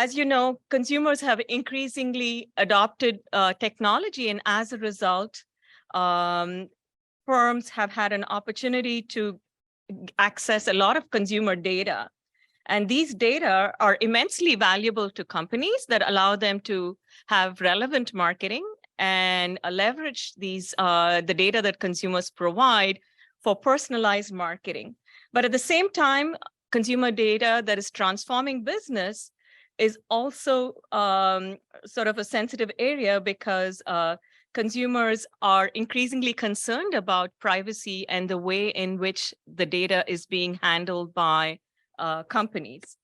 as you know, consumers have increasingly adopted technology, and as a result, firms have had an opportunity to access a lot of consumer data. And these data are immensely valuable to companies that allow them to have relevant marketing and leverage the data that consumers provide for personalized marketing. But at the same time, consumer data that is transforming business is also sort of a sensitive area because consumers are increasingly concerned about privacy and the way in which the data is being handled by companies.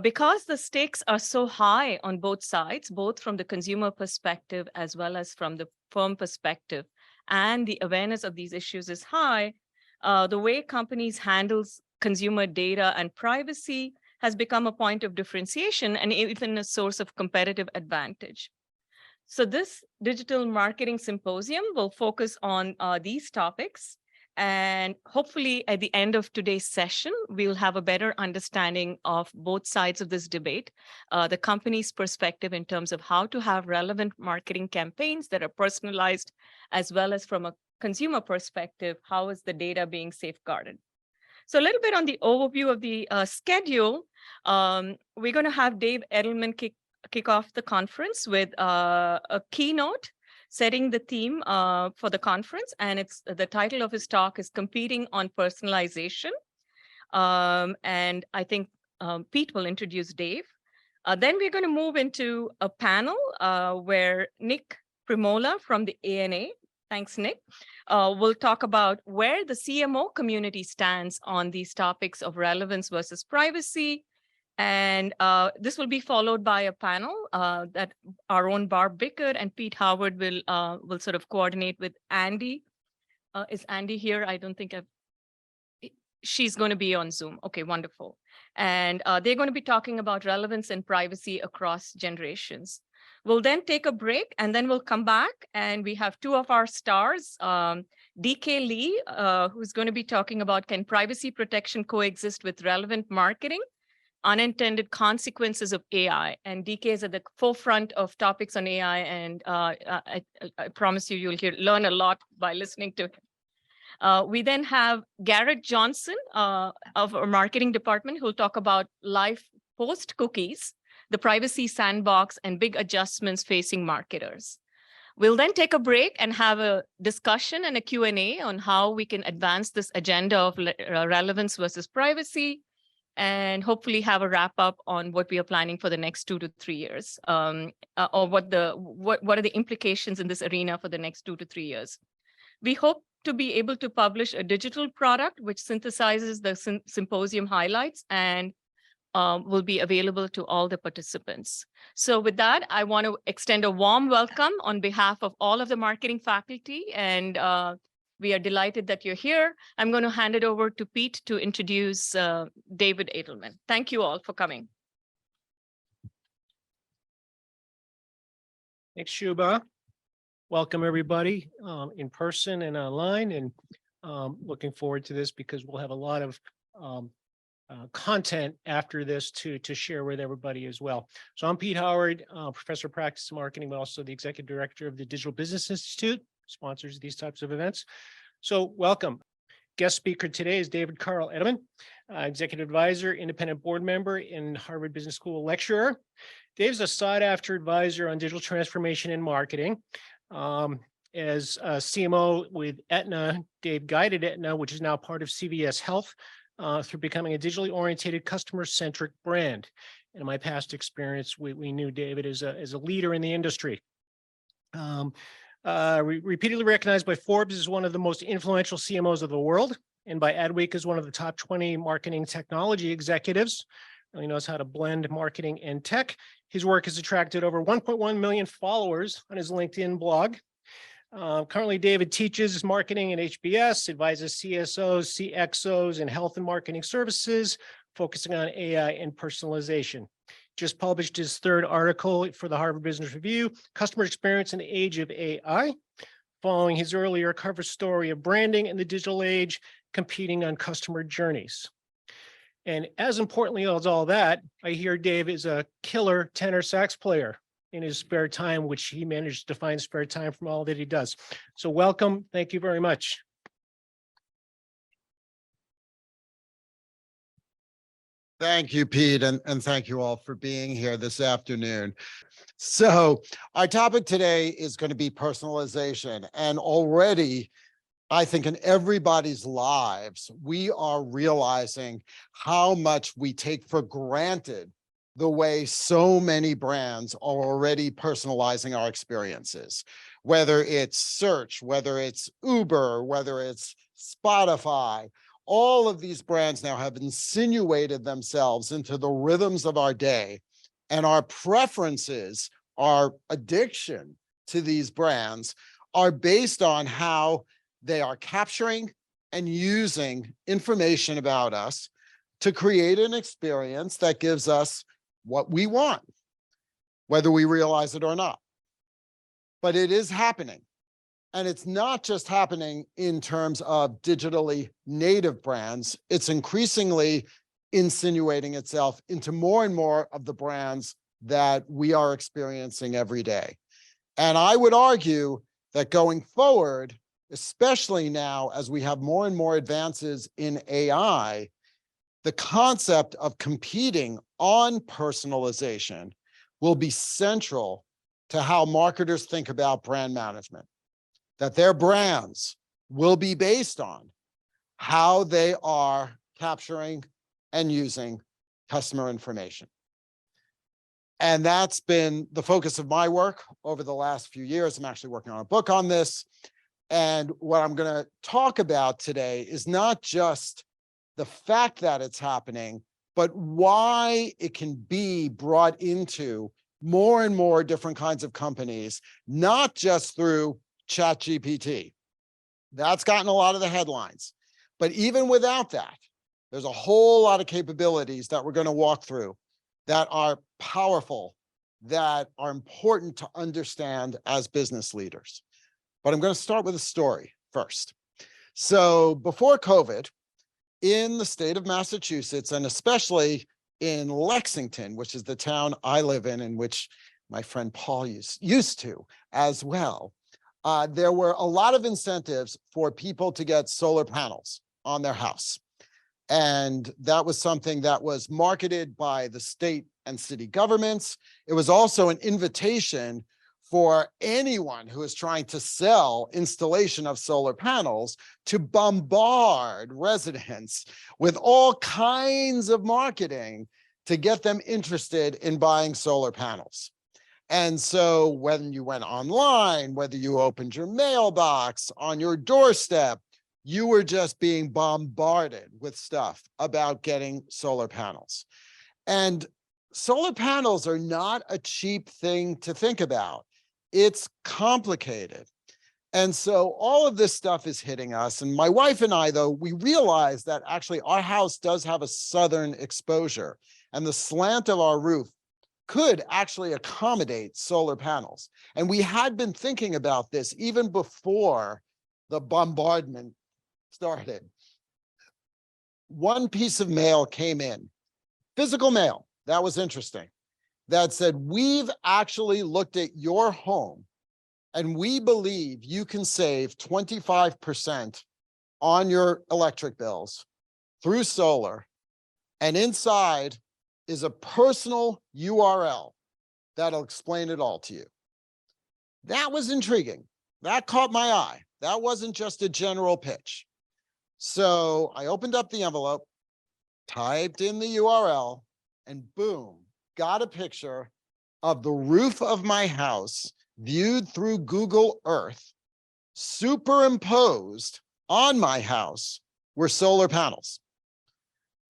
Because the stakes are so high on both sides, both from the consumer perspective as well as from the firm perspective, and the awareness of these issues is high, the way companies handle consumer data and privacy has become a point of differentiation and even a source of competitive advantage. So this digital marketing symposium will focus on these topics. And hopefully at the end of today's session, we'll have a better understanding of both sides of this debate, the company's perspective in terms of how to have relevant marketing campaigns that are personalized, as well as from a consumer perspective, how is the data being safeguarded? So a little bit on the overview of the schedule. We're going to have Dave Edelman kick off the conference with a keynote setting the theme for the conference. And it's the title of his talk is Competing on Personalization. And I think Pete will introduce Dave. Then we're going to move into a panel where Nick Primola from the ANA, thanks, Nick, will talk about where the CMO community stands on these topics of relevance versus privacy. And this will be followed by a panel that our own Barb Bickert and Pete Howard will sort of coordinate with Andy. Is Andy here? I don't think she's going to be on Zoom. Okay, wonderful. And they're going to be talking about relevance and privacy across generations. We'll then take a break and then we'll come back and we have two of our stars, DK Lee, who's going to be talking about can privacy protection coexist with relevant marketing? Unintended consequences of AI. And DK is at the forefront of topics on AI. And I promise you, you'll learn a lot by listening to him. We then have Garrett Johnson of our marketing department, who'll talk about life post cookies, the privacy sandbox, and big adjustments facing marketers. We'll then take a break and have a discussion and a Q&A on how we can advance this agenda of relevance versus privacy, and hopefully have a wrap up on what we are planning for the next 2 to 3 years, or what are the implications in this arena for the next 2 to 3 years. We hope to be able to publish a digital product which synthesizes the symposium highlights and will be available to all the participants. So with that, I want to extend a warm welcome on behalf of all of the marketing faculty, and we are delighted that you're here. I'm going to hand it over to Pete to introduce David Edelman. Thank you all for coming. Thanks, Shubha. Welcome, everybody, in person and online, and looking forward to this because we'll have a lot of content after this to share with everybody as well. So I'm Pete Howard, professor of practice and marketing, but also the executive director of the Digital Business Institute, sponsors these types of events. So welcome. Guest speaker today is David Carl Edelman, executive advisor, independent board member, and Harvard Business School lecturer. Dave's a sought-after advisor on digital transformation and marketing. As a CMO with Aetna, Dave guided Aetna, which is now part of CVS Health, through becoming a digitally oriented, customer-centric brand. And in my past experience, we knew David as a leader in the industry. Repeatedly recognized by Forbes as one of the most influential CMOs of the world, and by Adweek as one of the top 20 marketing technology executives. Really knows how to blend marketing and tech. His work has attracted over 1.1 million followers on his LinkedIn blog. Currently, David teaches marketing at HBS, advises CSOs, CXOs, and health and marketing services, focusing on AI and personalization. Just published his third article for the Harvard Business Review, Customer Experience in the Age of AI, following his earlier cover story of branding in the digital age, competing on customer journeys. And as importantly as all that, I hear Dave is a killer tenor sax player in his spare time, which he managed to find spare time from all that he does. So welcome. Thank you very much. Thank you, Pete, and thank you all for being here this afternoon. So our topic today is going to be personalization. And already, I think in everybody's lives, we are realizing how much we take for granted the way so many brands are already personalizing our experiences, whether it's search, whether it's Uber, whether it's Spotify. All of these brands now have insinuated themselves into the rhythms of our day, and our preferences, our addiction to these brands are based on how they are capturing and using information about us to create an experience that gives us what we want, whether we realize it or not. But it is happening. And it's not just happening in terms of digitally native brands. It's increasingly insinuating itself into more and more of the brands that we are experiencing every day. And I would argue that going forward, especially now as we have more and more advances in AI, the concept of competing on personalization will be central to how marketers think about brand management, that their brands will be based on how they are capturing and using customer information. And that's been the focus of my work over the last few years. I'm actually working on a book on this. And what I'm going to talk about today is not just the fact that it's happening, but why it can be brought into more and more different kinds of companies, not just through ChatGPT. That's gotten a lot of the headlines. But even without that, there's a whole lot of capabilities that we're going to walk through that are powerful, that are important to understand as business leaders. But I'm going to start with a story first. So before COVID, in the state of Massachusetts, and especially in Lexington, which is the town I live in which my friend Paul used to as well, there were a lot of incentives for people to get solar panels on their house. And that was something that was marketed by the state and city governments. It was also an invitation for anyone who is trying to sell installation of solar panels to bombard residents with all kinds of marketing to get them interested in buying solar panels. And so when you went online, whether you opened your mailbox on your doorstep, you were just being bombarded with stuff about getting solar panels. And solar panels are not a cheap thing to think about. It's complicated. And so all of this stuff is hitting us. And my wife and I, though, we realize that actually our house does have a southern exposure, and the slant of our roof could actually accommodate solar panels. And we had been thinking about this even before the bombardment started. One piece of mail came in, physical mail, that was interesting, that said, we've actually looked at your home and we believe you can save 25% on your electric bills through solar. And inside is a personal URL that'll explain it all to you. That was intriguing. That caught my eye. That wasn't just a general pitch. So I opened up the envelope, typed in the URL, and boom, got a picture of the roof of my house viewed through Google Earth. Superimposed on my house were solar panels.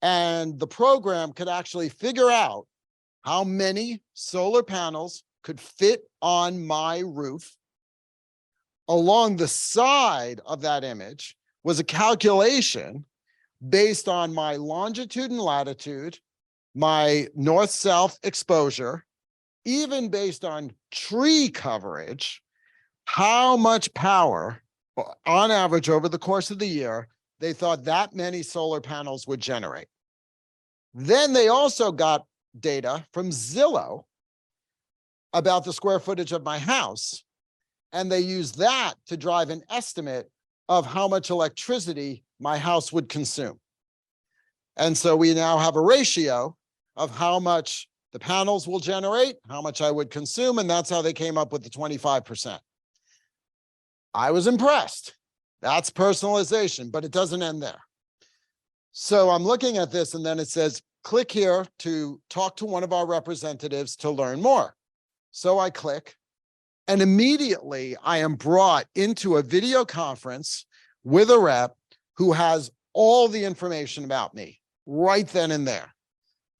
And the program could actually figure out how many solar panels could fit on my roof. Along the side of that image was a calculation based on my longitude and latitude, my north-south exposure, even based on tree coverage, how much power, on average over the course of the year, they thought that many solar panels would generate. Then they also got data from Zillow about the square footage of my house. And they used that to drive an estimate of how much electricity my house would consume. And so we now have a ratio of how much the panels will generate, how much I would consume, and that's how they came up with the 25%. I was impressed. That's personalization, but it doesn't end there. So I'm looking at this, and then it says, click here to talk to one of our representatives to learn more. So I click, and immediately I am brought into a video conference with a rep who has all the information about me right then and there.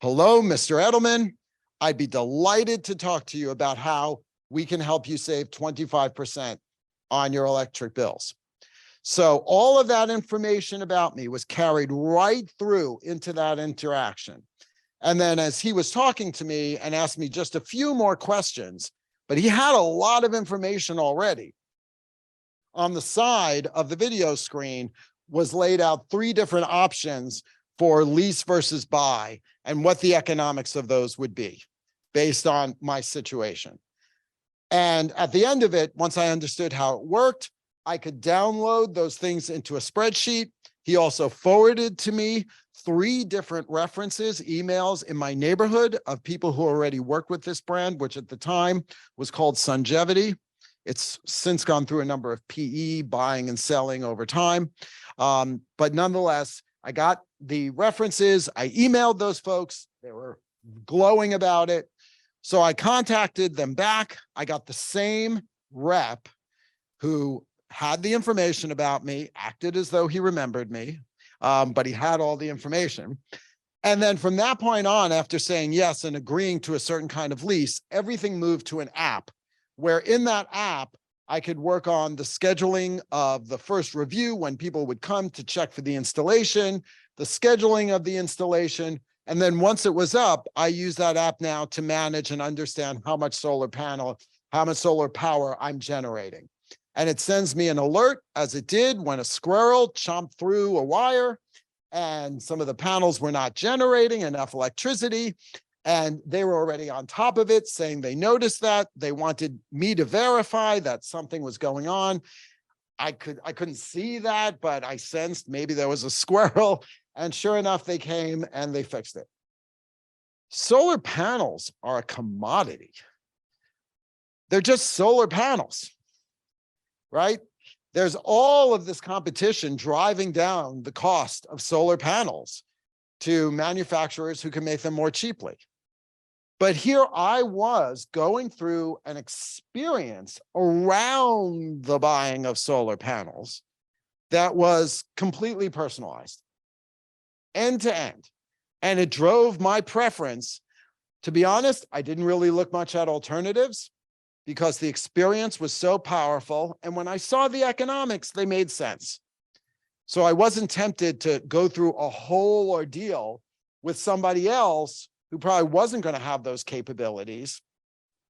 Hello, Mr. Edelman. I'd be delighted to talk to you about how we can help you save 25% on your electric bills. So all of that information about me was carried right through into that interaction. And then as he was talking to me and asked me just a few more questions, but he had a lot of information already. On the side of the video screen was laid out 3 different options for lease versus buy and what the economics of those would be based on my situation. And at the end of it, once I understood how it worked, I could download those things into a spreadsheet. He also forwarded to me 3 different references, emails in my neighborhood of people who already worked with this brand, which at the time was called Sungevity. It's since gone through a number of PE, buying and selling over time. But nonetheless, I got the references. I emailed those folks. They were glowing about it. So I contacted them back. I got the same rep who had the information about me, acted as though he remembered me, but he had all the information. And then from that point on, after saying yes and agreeing to a certain kind of lease, everything moved to an app, where in that app, I could work on the scheduling of the first review when people would come to check for the installation, the scheduling of the installation. And then once it was up, I use that app now to manage and understand how much solar power I'm generating. And it sends me an alert, as it did when a squirrel chomped through a wire and some of the panels were not generating enough electricity. And they were already on top of it, saying they noticed that. They wanted me to verify that something was going on. I couldn't see that, but I sensed maybe there was a squirrel. And sure enough, they came and they fixed it. Solar panels are a commodity. They're just solar panels, right? There's all of this competition driving down the cost of solar panels to manufacturers who can make them more cheaply. But here I was going through an experience around the buying of solar panels that was completely personalized, end to end. And it drove my preference. To be honest, I didn't really look much at alternatives because the experience was so powerful. And when I saw the economics, they made sense. So I wasn't tempted to go through a whole ordeal with somebody else who probably wasn't going to have those capabilities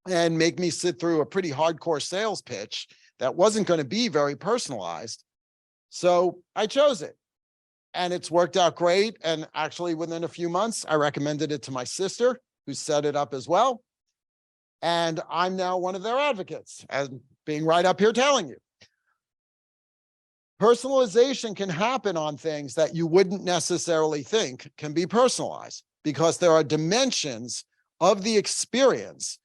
and make me sit through a pretty hardcore sales pitch that wasn't going to be very personalized. So I chose it. And it's worked out great. And actually, within a few months, I recommended it to my sister, who set it up as well. And I'm now one of their advocates, as being right up here telling you. Personalization can happen on things that you wouldn't necessarily think can be personalized, because there are dimensions of the experience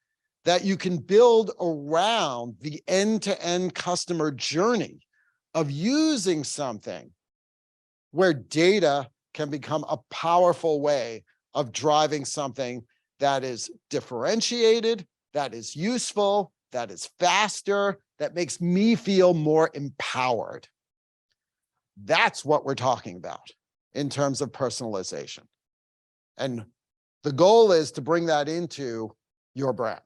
that you can build around the end-to-end customer journey of using something, where data can become a powerful way of driving something that is differentiated, that is useful, that is faster, that makes me feel more empowered. That's what we're talking about in terms of personalization. And the goal is to bring that into your brand.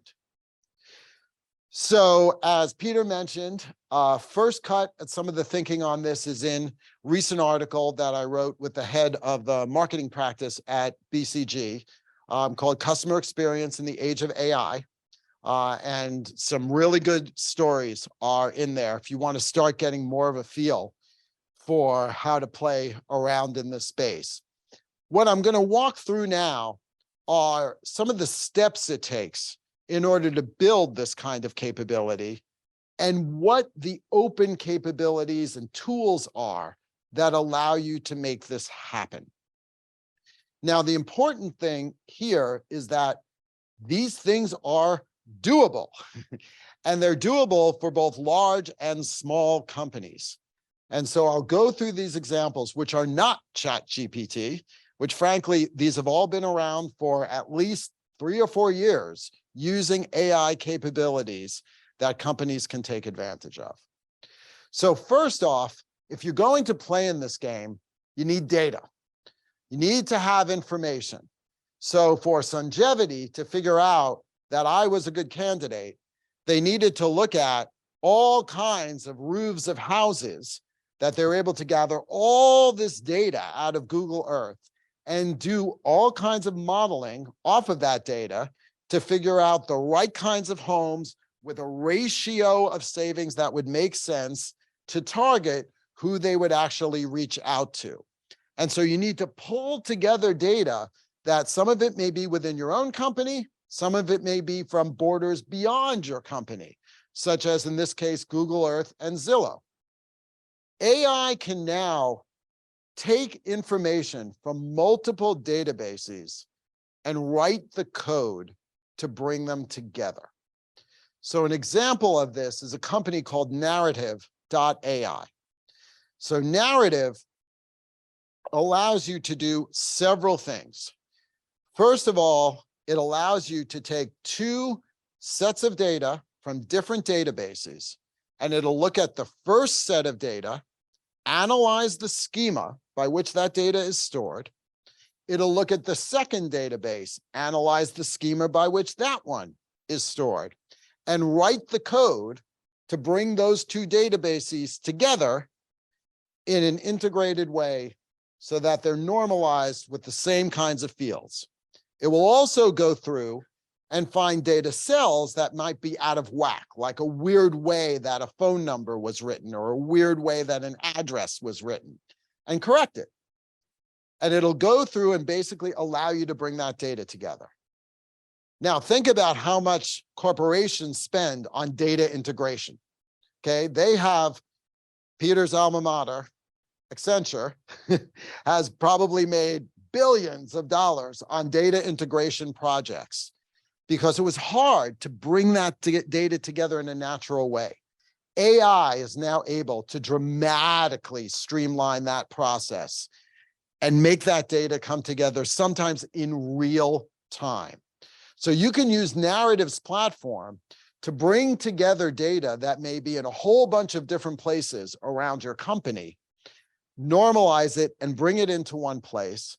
So as Peter mentioned, first cut at some of the thinking on this is in recent article that I wrote with the head of the marketing practice at BCG called Customer Experience in the Age of AI. And some really good stories are in there if you want to start getting more of a feel for how to play around in this space. What I'm going to walk through now are some of the steps it takes in order to build this kind of capability and what the open capabilities and tools are that allow you to make this happen. Now, the important thing here is that these things are doable, and they're doable for both large and small companies. And so I'll go through these examples, which are not ChatGPT, which frankly, these have all been around for at least 3 or 4 years using AI capabilities that companies can take advantage of. So first off, if you're going to play in this game, you need data. You need to have information. So for Sungevity to figure out that I was a good candidate, they needed to look at all kinds of roofs of houses that they were able to gather all this data out of Google Earth and do all kinds of modeling off of that data to figure out the right kinds of homes with a ratio of savings that would make sense to target who they would actually reach out to. And so you need to pull together data that some of it may be within your own company, some of it may be from borders beyond your company, such as in this case, Google Earth and Zillow. AI can now take information from multiple databases and write the code to bring them together. So an example of this is a company called Narrative.ai. So Narrative allows you to do several things. First of all, it allows you to take 2 sets of data from different databases, and it'll look at the first set of data, analyze the schema by which that data is stored. It'll look at the second database, analyze the schema by which that one is stored, and write the code to bring those 2 databases together in an integrated way so that they're normalized with the same kinds of fields. It will also go through and find data cells that might be out of whack, like a weird way that a phone number was written or a weird way that an address was written, and correct it. And it'll go through and basically allow you to bring that data together. Now, think about how much corporations spend on data integration. Okay, they have Peter's alma mater, Accenture, has probably made billions of dollars on data integration projects because it was hard to bring that data together in a natural way. AI is now able to dramatically streamline that process and make that data come together, sometimes in real time. So you can use Narrative's platform to bring together data that may be in a whole bunch of different places around your company, normalize it and bring it into one place.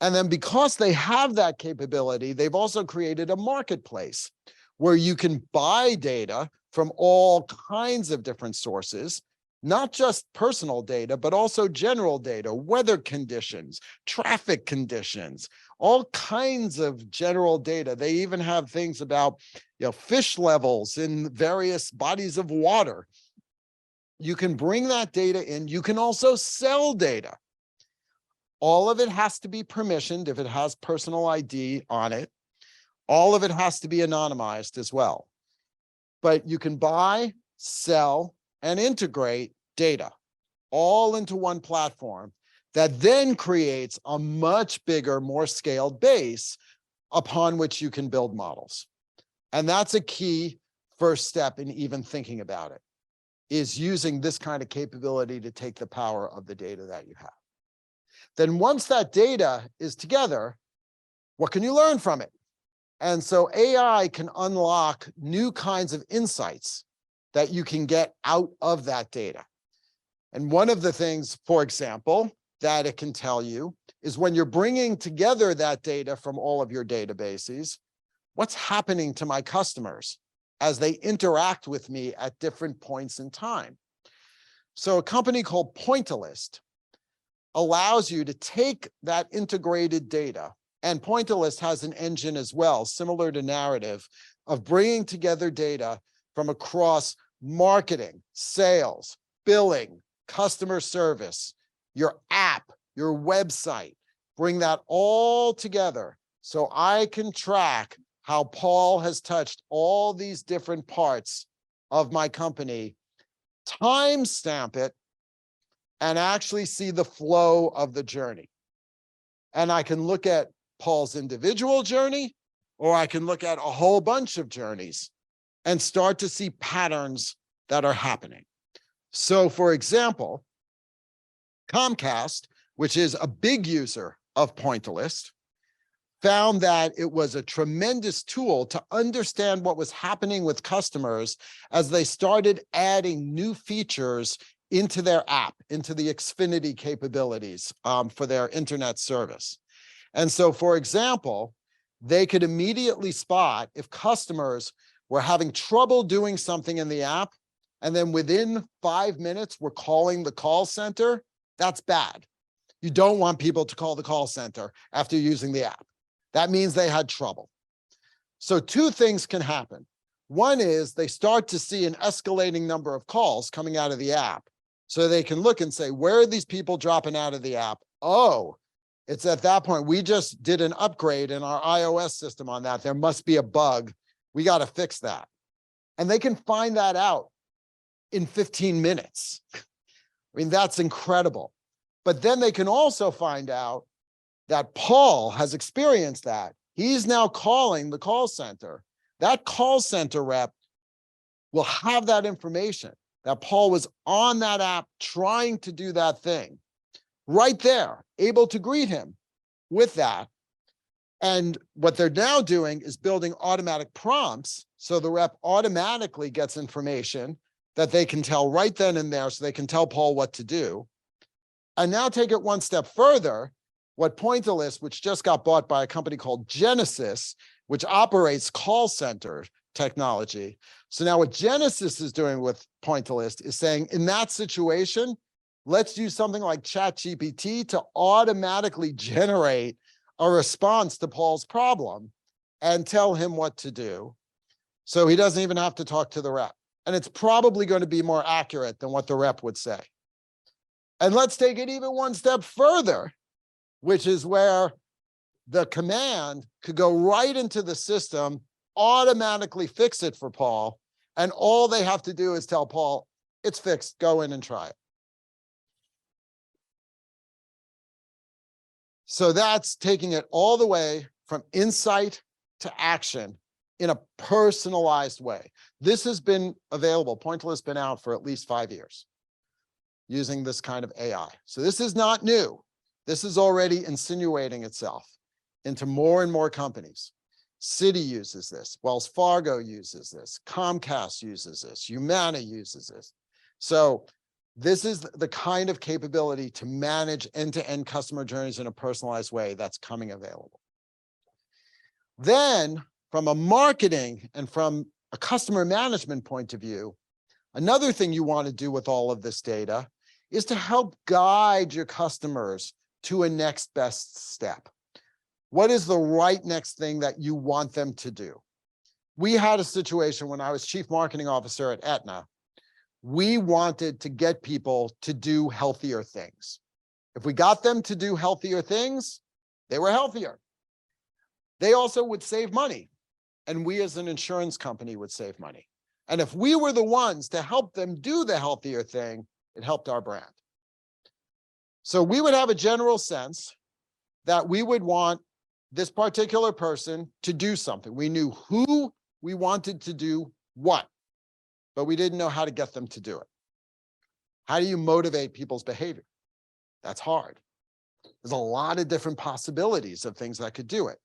And then because they have that capability, they've also created a marketplace where you can buy data from all kinds of different sources, not just personal data, but also general data, weather conditions, traffic conditions, all kinds of general data. They even have things about, fish levels in various bodies of water. You can bring that data in. You can also sell data. All of it has to be permissioned if it has personal ID on it. All of it has to be anonymized as well. But you can buy, sell, and integrate data all into one platform that then creates a much bigger, more scaled base upon which you can build models. And that's a key first step in even thinking about it, is using this kind of capability to take the power of the data that you have. Then once that data is together, what can you learn from it? And so AI can unlock new kinds of insights that you can get out of that data. And one of the things, for example, that it can tell you is when you're bringing together that data from all of your databases, what's happening to my customers as they interact with me at different points in time. So a company called Pointillist allows you to take that integrated data, and Pointillist has an engine as well, similar to Narrative, of bringing together data from across marketing, sales, billing, customer service, your app, your website, bring that all together so I can track how Paul has touched all these different parts of my company, timestamp it, and actually see the flow of the journey. And I can look at Paul's individual journey, or I can look at a whole bunch of journeys and start to see patterns that are happening. So for example, Comcast, which is a big user of Pointillist, found that it was a tremendous tool to understand what was happening with customers as they started adding new features into their app, into the Xfinity capabilities for their internet service. And so, for example, they could immediately spot if customers were having trouble doing something in the app, and then within 5 minutes were calling the call center. That's bad. You don't want people to call the call center after using the app. That means they had trouble. So two things can happen. One is they start to see an escalating number of calls coming out of the app. So they can look and say, where are these people dropping out of the app? Oh, it's at that point. We just did an upgrade in our iOS system on that. There must be a bug. We got to fix that. And they can find that out in 15 minutes. I mean, that's incredible. But then they can also find out that Paul has experienced that. He's now calling the call center. That call center rep will have that information that Paul was on that app trying to do that thing right there, able to greet him with that. And what they're now doing is building automatic prompts. So the rep automatically gets information that they can tell right then and there, so they can tell Paul what to do. And now take it one step further. What Pointillist, which just got bought by a company called Genesis, which operates call center technology. So now what Genesis is doing with Pointillist is saying, in that situation, let's use something like ChatGPT to automatically generate a response to Paul's problem and tell him what to do. So he doesn't even have to talk to the rep. And it's probably going to be more accurate than what the rep would say. And let's take it even one step further, which is where the command could go right into the system, automatically fix it for Paul. And all they have to do is tell Paul, it's fixed, go in and try it. So that's taking it all the way from insight to action in a personalized way. This has been available. Pointillist has been out for at least 5 years using this kind of AI. So this is not new. This is already insinuating itself into more and more companies. Citi uses this, Wells Fargo uses this, Comcast uses this, Humana uses this. So this is the kind of capability to manage end-to-end customer journeys in a personalized way that's coming available. Then, from a marketing and from a customer management point of view, another thing you want to do with all of this data is to help guide your customers to a next best step. What is the right next thing that you want them to do? We had a situation when I was chief marketing officer at Aetna. We wanted to get people to do healthier things. If we got them to do healthier things, they were healthier. They also would save money. And we as an insurance company would save money. And if we were the ones to help them do the healthier thing, it helped our brand. So we would have a general sense that we would want this particular person to do something. We knew who we wanted to do what, but we didn't know how to get them to do it. How do you motivate people's behavior? That's hard. There's a lot of different possibilities of things that could do it.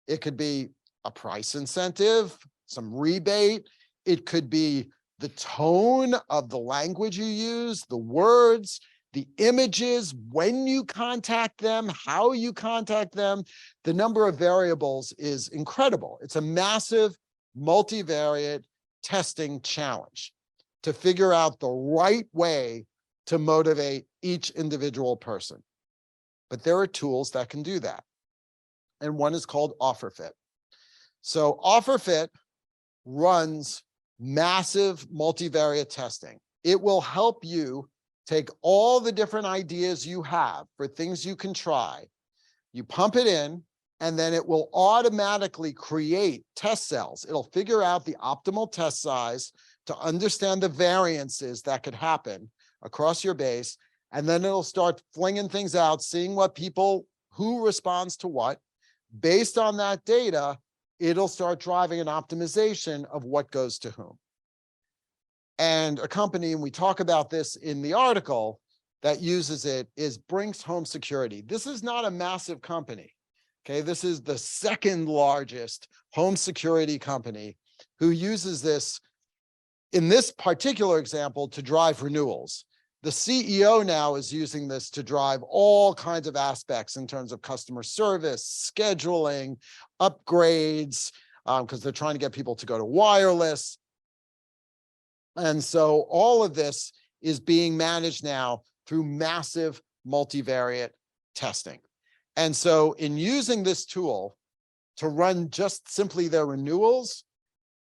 It could be a price incentive, some rebate. It could be the tone of the language you use, the words, the images, when you contact them, how you contact them. The number of variables is incredible. It's a massive multivariate testing challenge to figure out the right way to motivate each individual person. But there are tools that can do that. And one is called OfferFit. So OfferFit runs massive multivariate testing. It will help you take all the different ideas you have for things you can try, You pump it in, and then it will automatically create test cells. It'll figure out the optimal test size to understand the variances that could happen across your base. And then it'll start flinging things out, seeing who responds to what. Based on that data, it'll start driving an optimization of what goes to whom. And a company, and we talk about this in the article, that uses it is Brinks Home Security. This is not a massive company. Okay, this is the second largest home security company who uses this, in this particular example, to drive renewals. The CEO now is using this to drive all kinds of aspects in terms of customer service, scheduling, upgrades, because they're trying to get people to go to wireless. And so all of this is being managed now through massive multivariate testing. And so in using this tool to run just simply their renewals,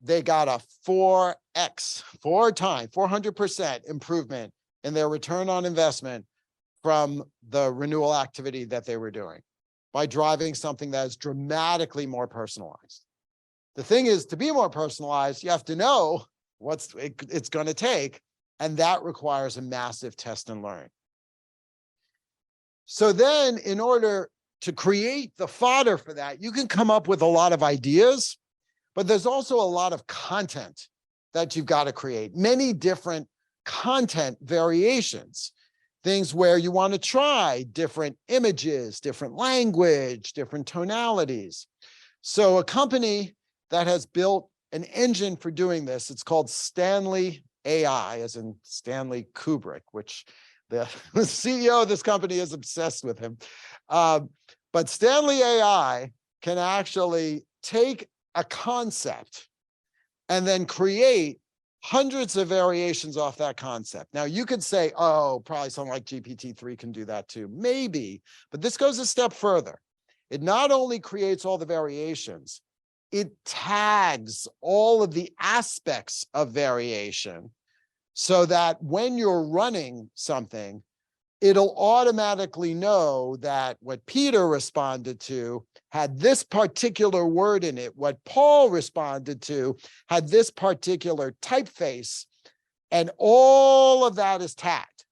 they got a 400% improvement in their return on investment from the renewal activity that they were doing by driving something that is dramatically more personalized. The thing is, to be more personalized, you have to know what it's going to take, and that requires a massive test and learn. So then, in order to create the fodder for that, you can come up with a lot of ideas, but there's also a lot of content that you've got to create, many different content variations, things where you want to try different images, different language, different tonalities. So a company that has built an engine for doing this, it's called Stanley AI, as in Stanley Kubrick, which the CEO of this company is obsessed with him. But Stanley AI can actually take a concept and then create hundreds of variations off that concept. Now, you could say, oh, probably something like GPT-3 can do that too. Maybe, but this goes a step further. It not only creates all the variations, it tags all of the aspects of variation so that when you're running something, it'll automatically know that what Peter responded to had this particular word in it. What Paul responded to had this particular typeface, and all of that is tagged.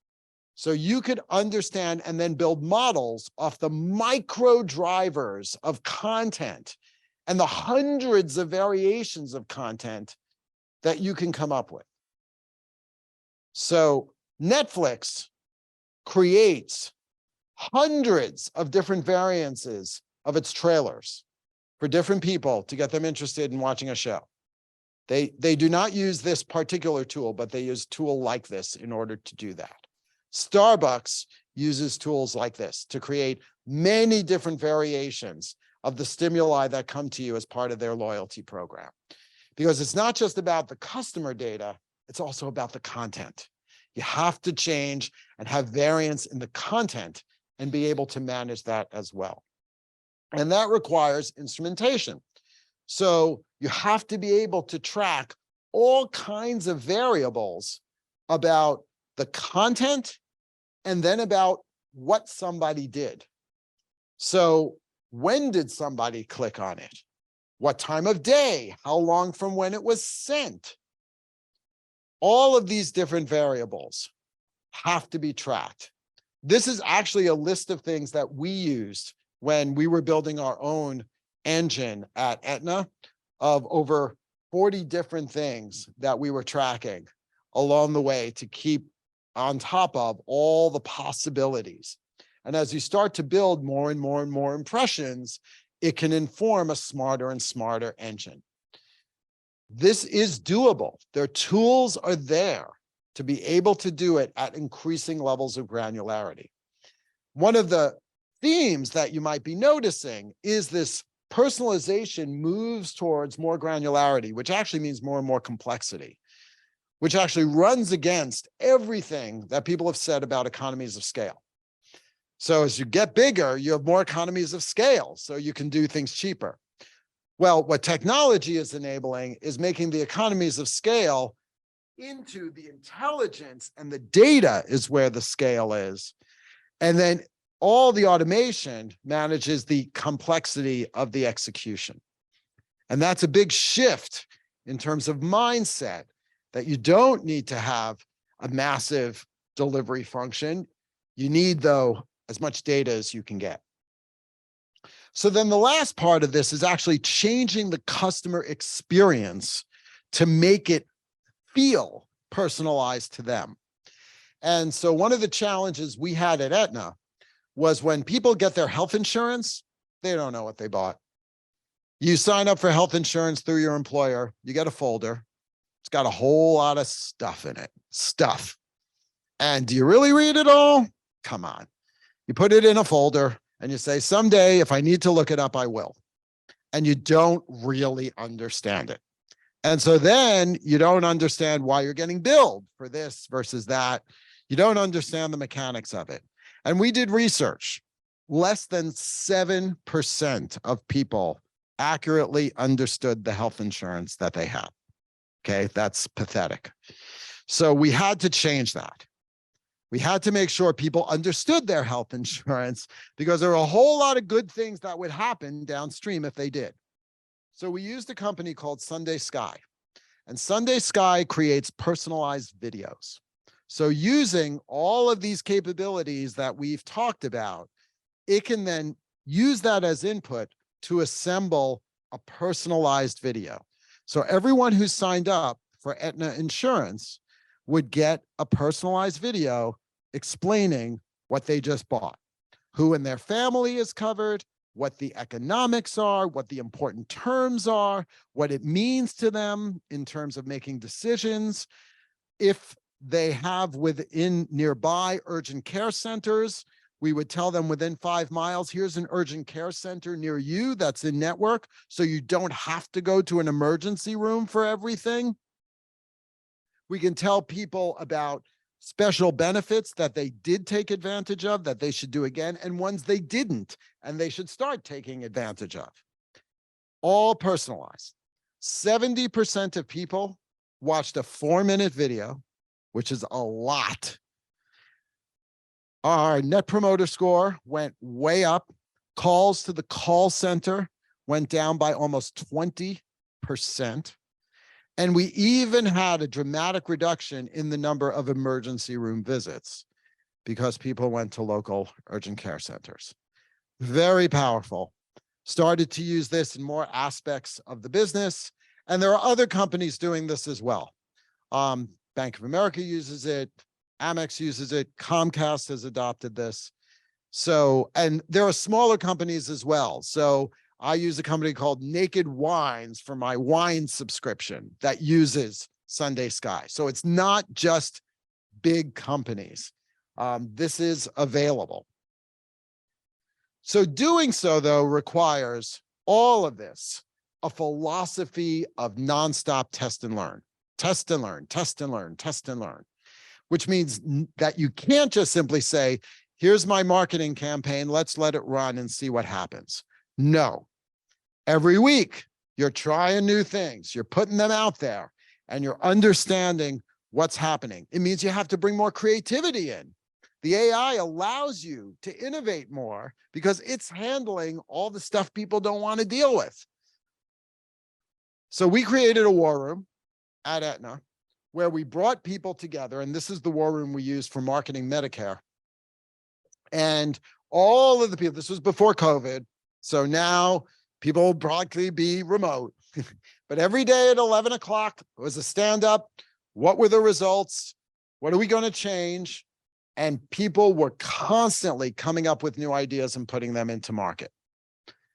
So you could understand and then build models off the micro drivers of content and the hundreds of variations of content that you can come up with. So Netflix creates hundreds of different variances of its trailers for different people to get them interested in watching a show. They do not use this particular tool, but they use a tool like this in order to do that. Starbucks uses tools like this to create many different variations of the stimuli that come to you as part of their loyalty program. Because it's not just about the customer data, it's also about the content. You have to change and have variance in the content and be able to manage that as well. And that requires instrumentation. So you have to be able to track all kinds of variables about the content and then about what somebody did. So when did somebody click on it? What time of day? How long from when it was sent? All of these different variables have to be tracked. This is actually a list of things that we used when we were building our own engine at Aetna, of over 40 different things that we were tracking along the way to keep on top of all the possibilities. And as you start to build more and more and more impressions, it can inform a smarter and smarter engine. This is doable. Their tools are there to be able to do it at increasing levels of granularity. One of the themes that you might be noticing is this personalization moves towards more granularity, which actually means more and more complexity, which actually runs against everything that people have said about economies of scale. So as you get bigger, you have more economies of scale, so you can do things cheaper. Well, what technology is enabling is making the economies of scale into the intelligence, and the data is where the scale is. And then all the automation manages the complexity of the execution. And that's a big shift in terms of mindset, that you don't need to have a massive delivery function. You need, though, as much data as you can get. So then the last part of this is actually changing the customer experience to make it feel personalized to them. And so one of the challenges we had at Aetna was when people get their health insurance, they don't know what they bought. You sign up for health insurance through your employer, you get a folder. It's got a whole lot of stuff in it, stuff. And do you really read it all? Come on. You put it in a folder and you say, someday, if I need to look it up, I will. And you don't really understand it. And so then you don't understand why you're getting billed for this versus that. You don't understand the mechanics of it. And we did research. Less than 7% of people accurately understood the health insurance that they had. Okay, that's pathetic. So we had to change that. We had to make sure people understood their health insurance, because there are a whole lot of good things that would happen downstream if they did. So we used a company called Sunday Sky, and Sunday Sky creates personalized videos. So using all of these capabilities that we've talked about, it can then use that as input to assemble a personalized video. So everyone who signed up for Aetna Insurance would get a personalized video explaining what they just bought, who in their family is covered, what the economics are, what the important terms are, what it means to them in terms of making decisions. If they have within nearby urgent care centers, we would tell them within 5 miles, here's an urgent care center near you that's in network, so you don't have to go to an emergency room for everything. We can tell people about special benefits that they did take advantage of, that they should do again, and ones they didn't, and they should start taking advantage of. All personalized. 70% of people watched a 4-minute video, which is a lot. Our net promoter score went way up. Calls to the call center went down by almost 20%. And we even had a dramatic reduction in the number of emergency room visits because people went to local urgent care centers. Very powerful. Started to use this in more aspects of the business. And there are other companies doing this as well. Bank of America uses it. Amex uses it. Comcast has adopted this. So, and there are smaller companies as well. So I use a company called Naked Wines for my wine subscription that uses Sunday Sky. So it's not just big companies. This is available. So doing so, though, requires all of this, a philosophy of nonstop test and learn, test and learn, test and learn, test and learn, which means that you can't just simply say, here's my marketing campaign, let's let it run and see what happens. No. Every week, you're trying new things, you're putting them out there, and you're understanding what's happening. It means you have to bring more creativity in. The AI allows you to innovate more because it's handling all the stuff people don't want to deal with. So we created a war room at Aetna where we brought people together, and this is the war room we used for marketing Medicare. And all of the people, this was before COVID, so now people will probably be remote, but every day at 11 o'clock was a stand-up. What were the results? What are we going to change? And people were constantly coming up with new ideas and putting them into market.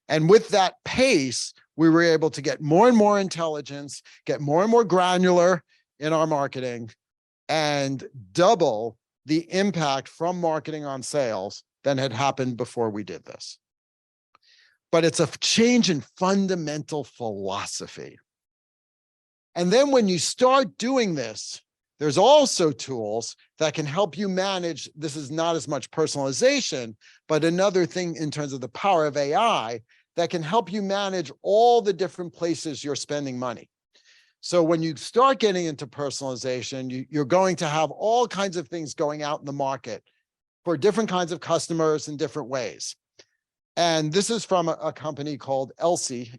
And with that pace, we were able to get more and more intelligence, get more and more granular in our marketing, and double the impact from marketing on sales than had happened before we did this. But it's a change in fundamental philosophy. And then when you start doing this, there's also tools that can help you manage. This is not as much personalization, but another thing in terms of the power of AI that can help you manage all the different places you're spending money. So when you start getting into personalization, you're going to have all kinds of things going out in the market. for different kinds of customers in different ways. And this is from a company called Elsy,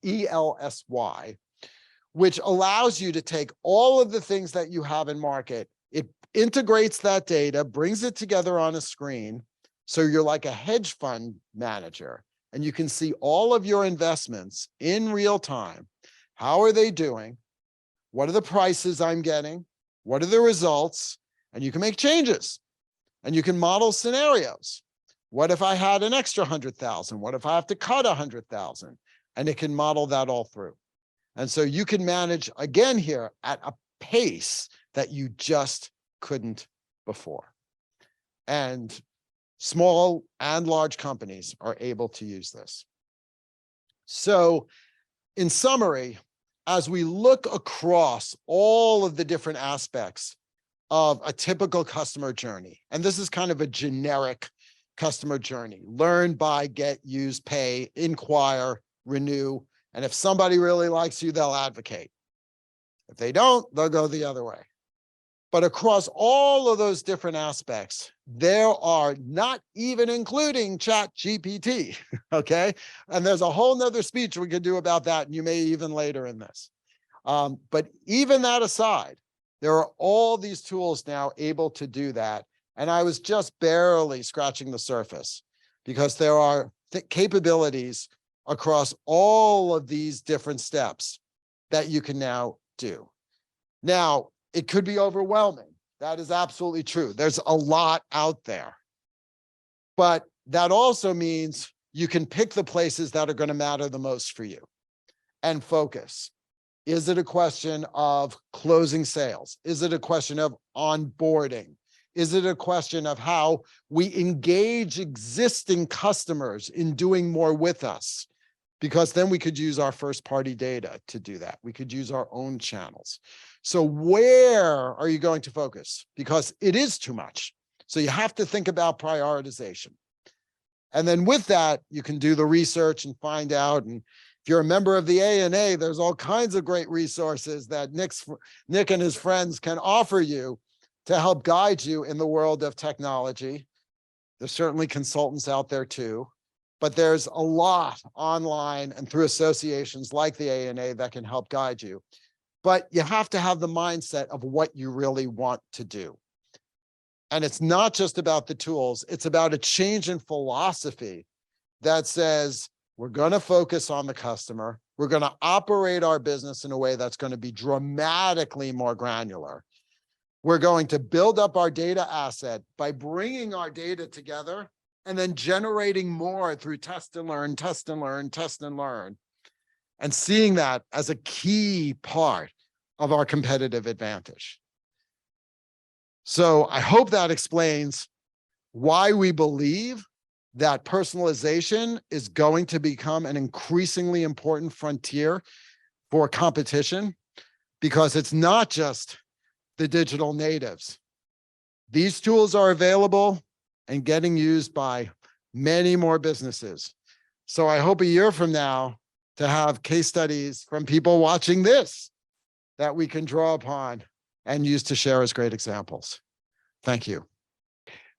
ELSY, which allows you to take all of the things that you have in market. It integrates that data, brings it together on a screen. So you're like a hedge fund manager, and you can see all of your investments in real time. How are they doing? What are the prices I'm getting? What are the results? And you can make changes, and you can model scenarios. What if I had an extra 100,000? What if I have to cut 100,000? And it can model that all through. And so you can manage again here at a pace that you just couldn't before. And small and large companies are able to use this. So in summary, as we look across all of the different aspects of a typical customer journey, and this is kind of a generic customer journey: learn, buy, get, use, pay, inquire, renew. And if somebody really likes you, they'll advocate. If they don't, they'll go the other way. But across all of those different aspects, there are, not even including ChatGPT, okay? And there's a whole nother speech we could do about that, and you may even later in this. But even that aside, there are all these tools now able to do that. And I was just barely scratching the surface, because there are capabilities across all of these different steps that you can now do. Now, it could be overwhelming. That is absolutely true. There's a lot out there. But that also means you can pick the places that are going to matter the most for you and focus. Is it a question of closing sales? Is it a question of onboarding? Is it a question of how we engage existing customers in doing more with us? Because then we could use our first-party data to do that. We could use our own channels. So where are you going to focus? Because it is too much. So you have to think about prioritization. And then with that, you can do the research and find out. And if you're a member of the ANA, there's all kinds of great resources that Nick and his friends can offer you to help guide you in the world of technology. There's certainly consultants out there too, but there's a lot online and through associations like the ANA that can help guide you. But you have to have the mindset of what you really want to do. And it's not just about the tools, it's about a change in philosophy that says, we're going to focus on the customer. We're going to operate our business in a way that's going to be dramatically more granular. We're going to build up our data asset by bringing our data together and then generating more through test and learn, test and learn, test and learn, and seeing that as a key part of our competitive advantage. So I hope that explains why we believe that personalization is going to become an increasingly important frontier for competition, because it's not just the digital natives. These tools are available and getting used by many more businesses. So I hope a year from now to have case studies from people watching this that we can draw upon and use to share as great examples. Thank you.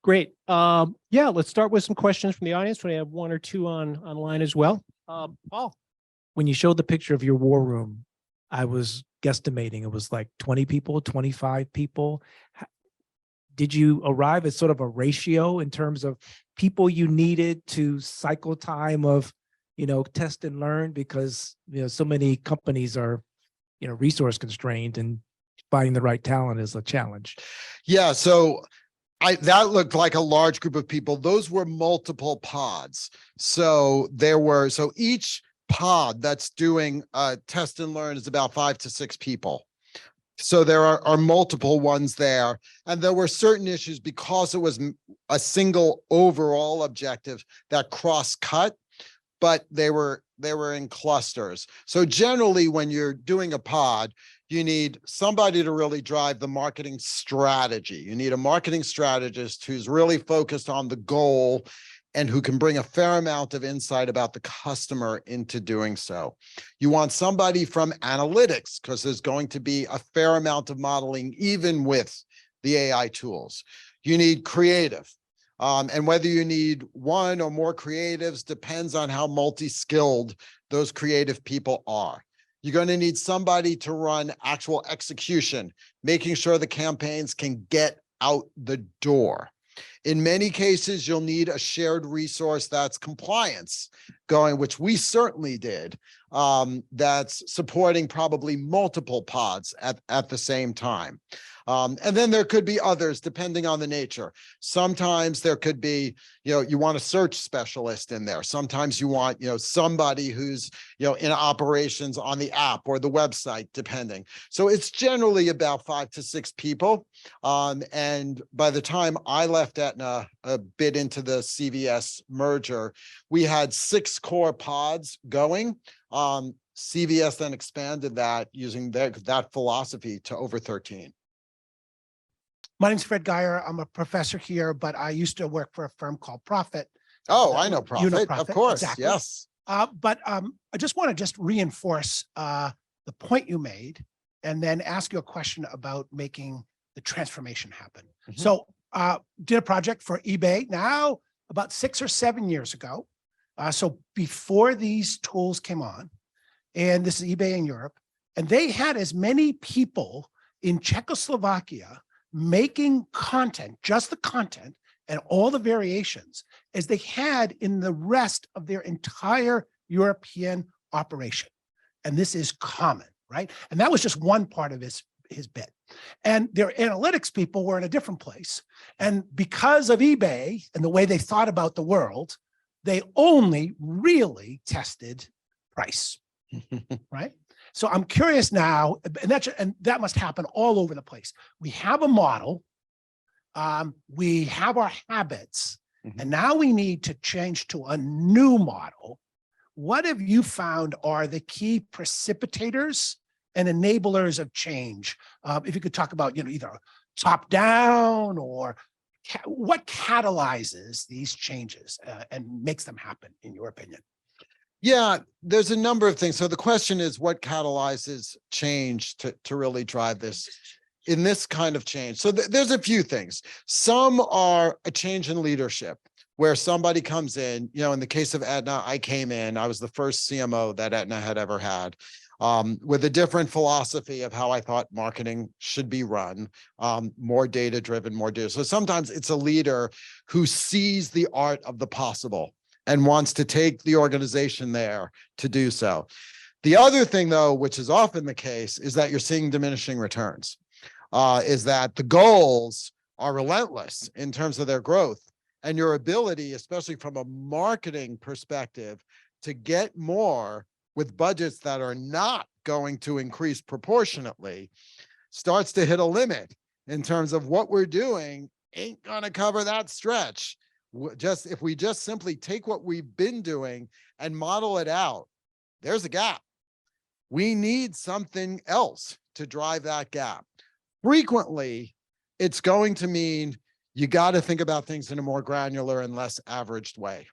Great. Yeah, let's start with some questions from the audience. We have one or two online as well. Paul. When you showed the picture of your war room, I was guesstimating it was like 20 people, 25 people. Did you arrive at sort of a ratio in terms of people you needed to cycle time of, test and learn? Because, so many companies are, resource constrained, and finding the right talent is a challenge. Yeah, so that looked like a large group of people. Those were multiple pods. So each pod that's doing test and learn is about 5 to 6 people. So there are multiple ones there. And there were certain issues because it was a single overall objective that cross-cut, but they were in clusters. So generally, when you're doing a pod, you need somebody to really drive the marketing strategy. You need a marketing strategist who's really focused on the goal and who can bring a fair amount of insight about the customer into doing so. You want somebody from analytics, because there's going to be a fair amount of modeling even with the AI tools. You need creative. And whether you need one or more creatives depends on how multi-skilled those creative people are. You're going to need somebody to run actual execution, making sure the campaigns can get out the door. In many cases, you'll need a shared resource that's compliance going, which we certainly did, that's supporting probably multiple pods at the same time. And then there could be others depending on the nature. Sometimes there could be, you want a search specialist in there. Sometimes you want, somebody who's, in operations on the app or the website, depending. So it's generally about 5 to 6 people. And by the time I left Aetna a bit into the CVS merger, we had 6 core pods going. CVS then expanded that using that philosophy to over 13. My name's Fred Geyer. I'm a professor here, but I used to work for a firm called Profit. Oh, I know Profit, of Profit, course, exactly. yes. But I just want to reinforce the point you made and then ask you a question about making the transformation happen. Mhm. So did a project for eBay now about 6 or 7 years ago. So before these tools came on, and this is eBay in Europe, and they had as many people in Czechoslovakia making content, just the content and all the variations, as they had in the rest of their entire European operation. And this is common, right? And that was just one part of his bit. And their analytics people were in a different place. And because of eBay and the way they thought about the world, they only really tested price, right? So I'm curious now, and that must happen all over the place. We have a model, we have our habits, and now we need to change to a new model. What have you found are the key precipitators and enablers of change? If you could talk about, either top down or what catalyzes these changes and makes them happen, in your opinion? Yeah, there's a number of things. So the question is, what catalyzes change to really drive this in this kind of change? So there's a few things. Some are a change in leadership, where somebody comes in, in the case of Aetna, I came in, I was the first CMO that Aetna had ever had, with a different philosophy of how I thought marketing should be run, more data-driven, more data. So sometimes it's a leader who sees the art of the possible and wants to take the organization there to do so. The other thing, though, which is often the case, is that you're seeing diminishing returns, is that the goals are relentless in terms of their growth, and your ability, especially from a marketing perspective, to get more with budgets that are not going to increase proportionately starts to hit a limit in terms of what we're doing ain't going to cover that stretch. If we just simply take what we've been doing and model it out, there's a gap. We need something else to drive that gap. Frequently, it's going to mean you got to think about things in a more granular and less averaged way.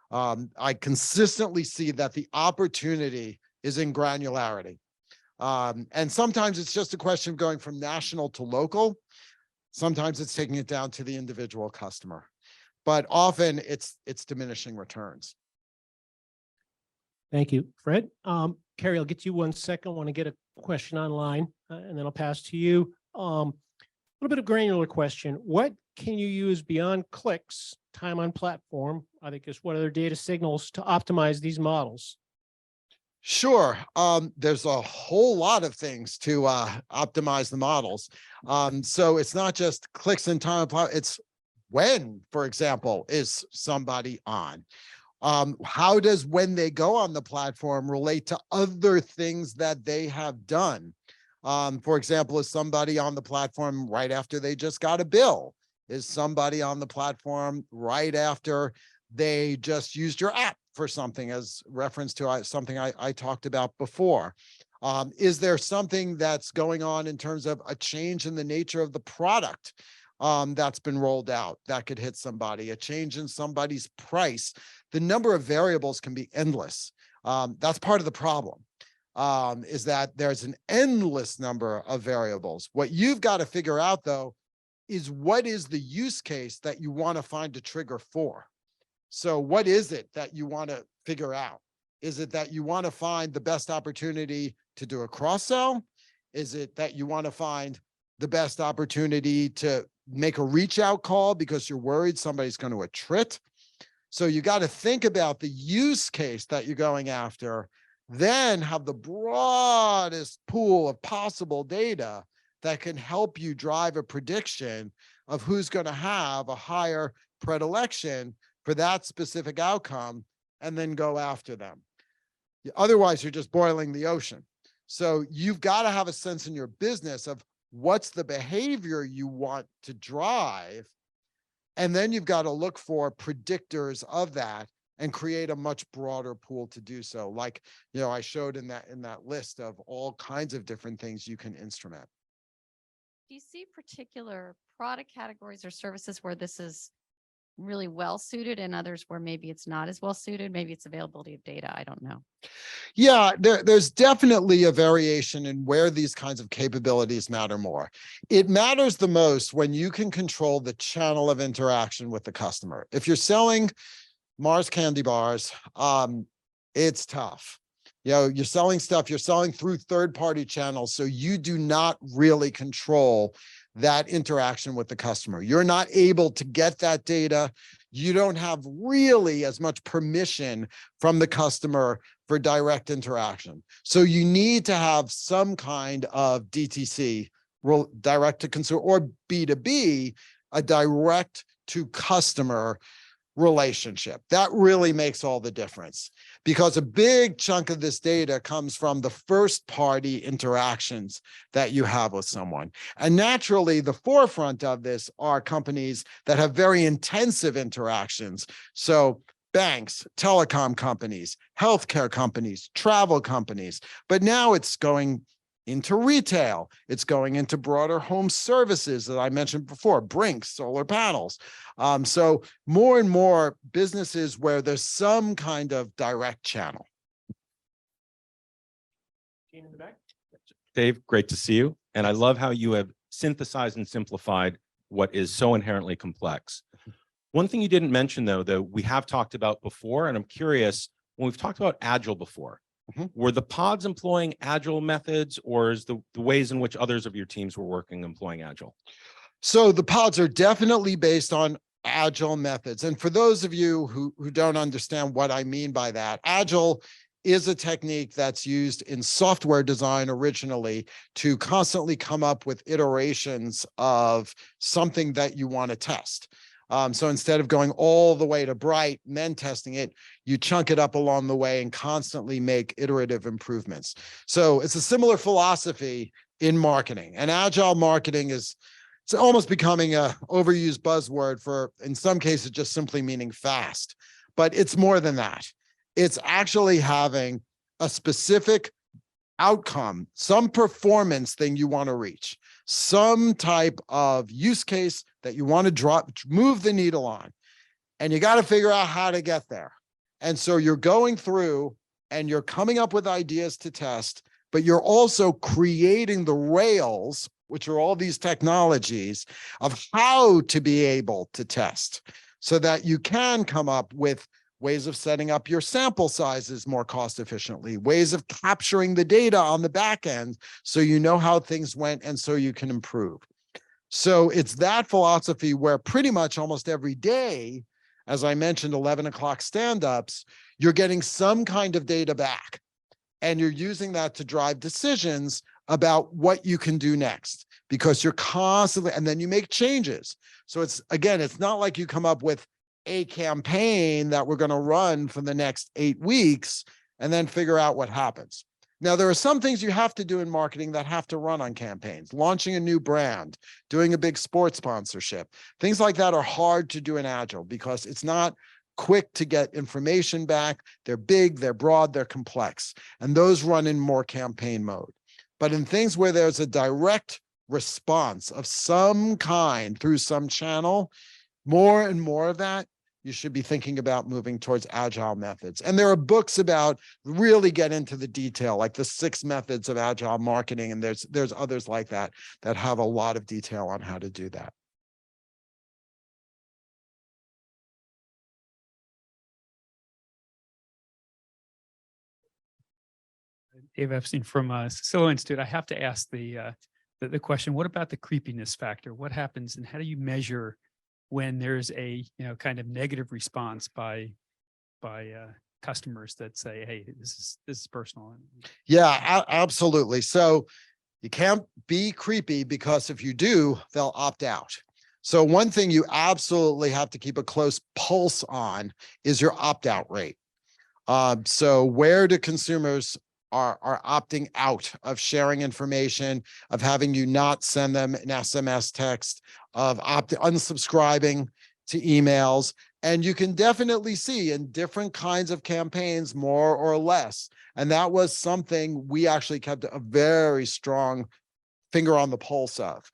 I consistently see that the opportunity is in granularity. And sometimes it's just a question of going from national to local. Sometimes it's taking it down to the individual customer. But often it's diminishing returns. Thank you, Fred. Carrie, I'll get you 1 second. I want to get a question online, and then I'll pass to you. A little bit of granular question. What can you use beyond clicks, time on platform? I think what other data signals to optimize these models? Sure. There's a whole lot of things to optimize the models. So it's not just clicks and time, it's when, for example, is somebody on? How does when they go on the platform relate to other things that they have done? For example, is somebody on the platform right after they just got a bill? Is somebody on the platform right after they just used your app for something, as reference to something I talked about before? Is there something that's going on in terms of a change in the nature of the product that's been rolled out that could hit somebody, a change in somebody's price? The number of variables can be endless. That's part of the problem, is that there's an endless number of variables. What you've got to figure out, though, is what is the use case that you want to find a trigger for? So what is it that you want to figure out? Is it that you want to find the best opportunity to do a cross sell? Is it that you want to find the best opportunity to make a reach out call because you're worried somebody's going to attrit? So you got to think about the use case that you're going after, then have the broadest pool of possible data that can help you drive a prediction of who's going to have a higher predilection for that specific outcome, and then go after them. Otherwise, you're just boiling the ocean. So you've got to have a sense in your business of what's the behavior you want to drive. And then you've got to look for predictors of that and create a much broader pool to do so. Like, I showed in that list of all kinds of different things you can instrument. Do you see particular product categories or services where this is really well suited and others where maybe it's not as well suited? Maybe it's availability of data. I don't know. Yeah, there's definitely a variation in where these kinds of capabilities matter more. It matters the most when you can control the channel of interaction with the customer. If you're selling Mars candy bars, it's tough. You're selling stuff, you're selling through third-party channels, so you do not really control that interaction with the customer. You're not able to get that data. You don't have really as much permission from the customer for direct interaction. So you need to have some kind of DTC, direct to consumer, or B2B, a direct to customer relationship. That really makes all the difference, because a big chunk of this data comes from the first party interactions that you have with someone. And naturally, the forefront of this are companies that have very intensive interactions. So banks, telecom companies, healthcare companies, travel companies, but now it's going into retail. It's going into broader home services that I mentioned before, Brinks, solar panels. So more and more businesses where there's some kind of direct channel. Gene in the back. Dave, great to see you. And I love how you have synthesized and simplified what is so inherently complex. One thing you didn't mention, though, we have talked about before, and I'm curious, when we've talked about Agile before, were the pods employing Agile methods, or is the ways in which others of your teams were working employing Agile? So the pods are definitely based on Agile methods. And for those of you who don't understand what I mean by that, Agile is a technique that's used in software design originally to constantly come up with iterations of something that you want to test. So instead of going all the way to bright and then testing it, you chunk it up along the way and constantly make iterative improvements. So it's a similar philosophy in marketing. And agile marketing it's almost becoming a overused buzzword for, in some cases, just simply meaning fast. But it's more than that. It's actually having a specific outcome, some performance thing you want to reach, some type of use case that you want to move the needle on, and you got to figure out how to get there. And so you're going through and you're coming up with ideas to test, but you're also creating the rails, which are all these technologies of how to be able to test, so that you can come up with ways of setting up your sample sizes more cost efficiently, ways of capturing the data on the back end so you know how things went and so you can improve. So it's that philosophy where pretty much almost every day, as I mentioned, 11 o'clock stand-ups, you're getting some kind of data back, and you're using that to drive decisions about what you can do next, because you're constantly, and then you make changes. So it's not like you come up with a campaign that we're going to run for the next 8 weeks and then figure out what happens. Now, there are some things you have to do in marketing that have to run on campaigns. Launching a new brand, doing a big sports sponsorship, things like that are hard to do in Agile because it's not quick to get information back. They're big, they're broad, they're complex, and those run in more campaign mode. But in things where there's a direct response of some kind through some channel, more and more of that, you should be thinking about moving towards agile methods. And there are books about really get into the detail, like the 6 methods of agile marketing. And there's others like that have a lot of detail on how to do that. Dave Epstein from Sicily Institute. I have to ask the question, what about the creepiness factor? What happens and how do you measure when there's a, kind of negative response by customers that say, hey, this is personal? Yeah, absolutely. So you can't be creepy because if you do, they'll opt out. So one thing you absolutely have to keep a close pulse on is your opt-out rate. So where do consumers are opting out of sharing information, of having you not send them an SMS text, of unsubscribing to emails? And you can definitely see in different kinds of campaigns, more or less. And that was something we actually kept a very strong finger on the pulse of,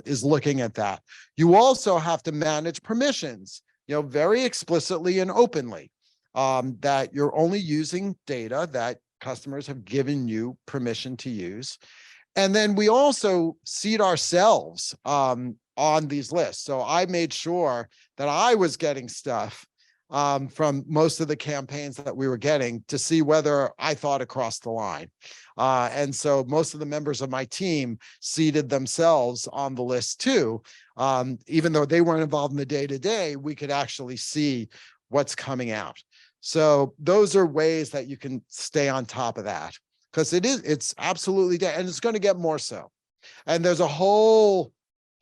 is looking at that. You also have to manage permissions, very explicitly and openly, that you're only using data that customers have given you permission to use. And then we also seed ourselves on these lists. So I made sure that I was getting stuff from most of the campaigns that we were getting to see whether I thought it crossed the line. And so most of the members of my team seeded themselves on the list too. Even though they weren't involved in the day-to-day, we could actually see what's coming out. So those are ways that you can stay on top of that, because it's absolutely, and it's going to get more so. And there's a whole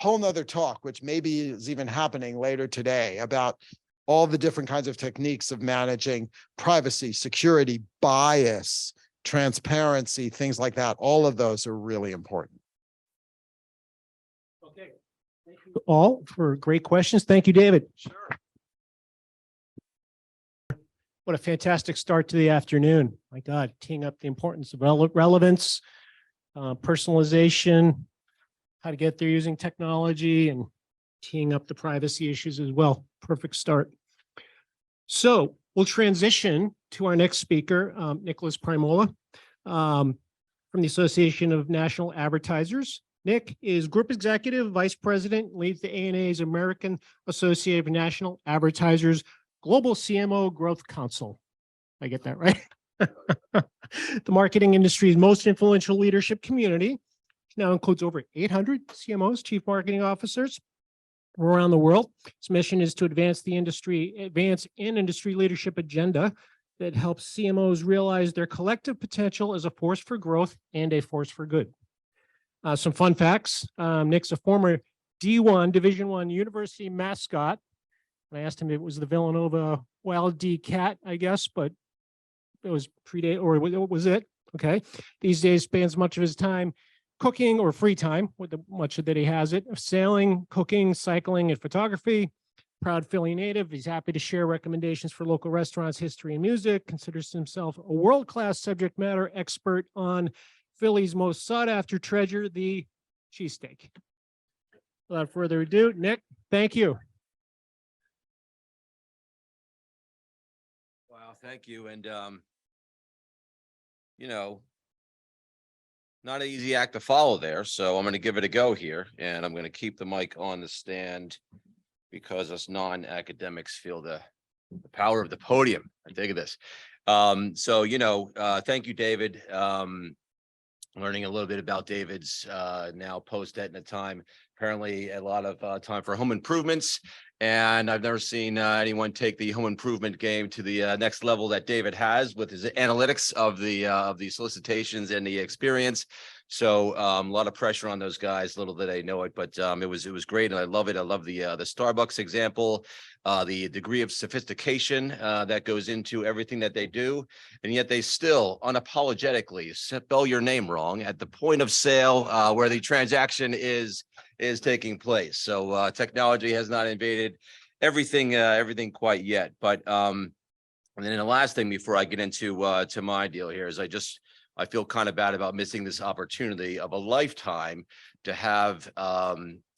nother talk, which maybe is even happening later today, about all the different kinds of techniques of managing privacy, security, bias, transparency, things like that. All of those are really important. Okay. Thank you all for great questions. Thank you, David. Sure. What a fantastic start to the afternoon. My God, teeing up the importance of relevance, personalization, how to get there using technology, and teeing up the privacy issues as well. Perfect start. So we'll transition to our next speaker, Nicholas Primola, from the Association of National Advertisers. Nick is Group Executive Vice President, leads the ANA's American Association of National Advertisers Global CMO Growth Council. I get that right? The marketing industry's most influential leadership community, which now includes over 800 CMOs, chief marketing officers, around the world. Its mission is to advance an industry leadership agenda that helps CMOs realize their collective potential as a force for growth and a force for good. Some fun facts. Nick's a former D1, Division I university mascot. I asked him if it was the Villanova Wild D Cat, I guess, but it was predate, or what was it? Okay. These days spends much of his time cooking or free time, with the much that he has it, of sailing, cooking, cycling, and photography. Proud Philly native. He's happy to share recommendations for local restaurants, history, and music. Considers himself a world-class subject matter expert on Philly's most sought-after treasure, the cheesesteak. Without further ado, Nick, thank you. Wow, thank you. And, not an easy act to follow there. So I'm going to give it a go here, and I'm going to keep the mic on the stand because us non-academics feel the power of the podium. I think of this. Thank you, David. Learning a little bit about David's now post-Etna time. Apparently a lot of time for home improvements. And I've never seen anyone take the home improvement game to the next level that David has with his analytics of the solicitations and the experience. So a lot of pressure on those guys. Little did they know it, but it was great, and I love it. I love the Starbucks example, the degree of sophistication that goes into everything that they do, and yet they still unapologetically spell your name wrong at the point of sale where the transaction is taking place. So technology has not invaded everything quite yet. But and then the last thing before I get into to my deal here is I feel kind of bad about missing this opportunity of a lifetime to have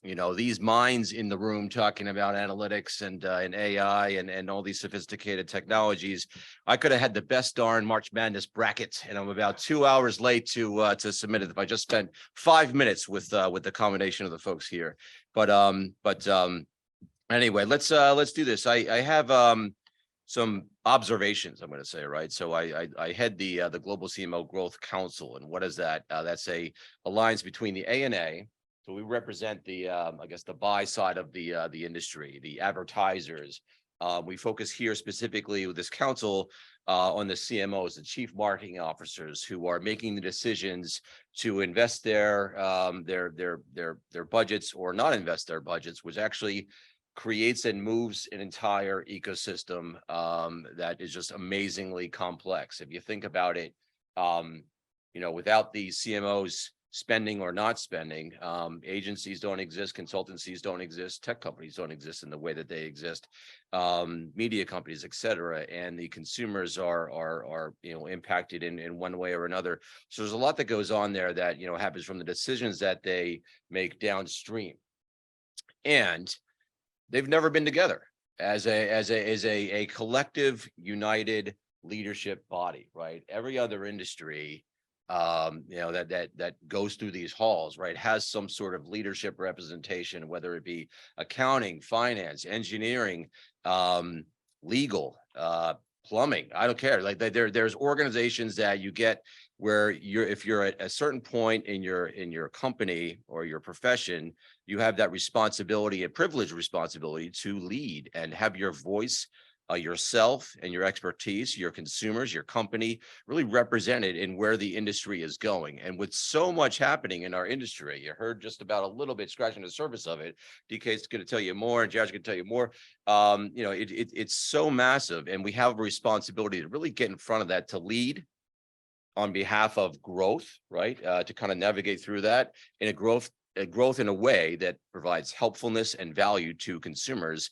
these minds in the room talking about analytics and AI and all these sophisticated technologies. I could have had the best darn March Madness bracket, and I'm about 2 hours late to submit it if I just spent 5 minutes with the combination of the folks here. But anyway, let's do this. I have some observations, I'm going to say, right? So I head the Global CMO Growth Council, and what is that? That's a alliance between the ANA. So we represent the I guess the buy side of the industry, the advertisers. We focus here specifically with this council on the CMOs, the chief marketing officers, who are making the decisions to invest their budgets or not invest their budgets, which actually creates and moves an entire ecosystem that is just amazingly complex. If you think about it, without the CMOs spending or not spending, agencies don't exist, consultancies don't exist, tech companies don't exist in the way that they exist, media companies, et cetera, and the consumers are impacted in one way or another. So there's a lot that goes on there that happens from the decisions that they make downstream, and they've never been together as a collective, united leadership body, right? Every other industry that goes through these halls, right, has some sort of leadership representation, whether it be accounting, finance, engineering, legal, plumbing. I don't care. Like there's organizations that you get where if you're at a certain point in your company or your profession, you have that responsibility, a privileged responsibility to lead and have your voice, yourself and your expertise, your consumers, your company really represented in where the industry is going. And with so much happening in our industry, you heard just about a little bit scratching the surface of it. DK is going to tell you more, and Josh can tell you more. It's so massive, and we have a responsibility to really get in front of that, to lead on behalf of growth, right? To kind of navigate through that in a growth in a way that provides helpfulness and value to consumers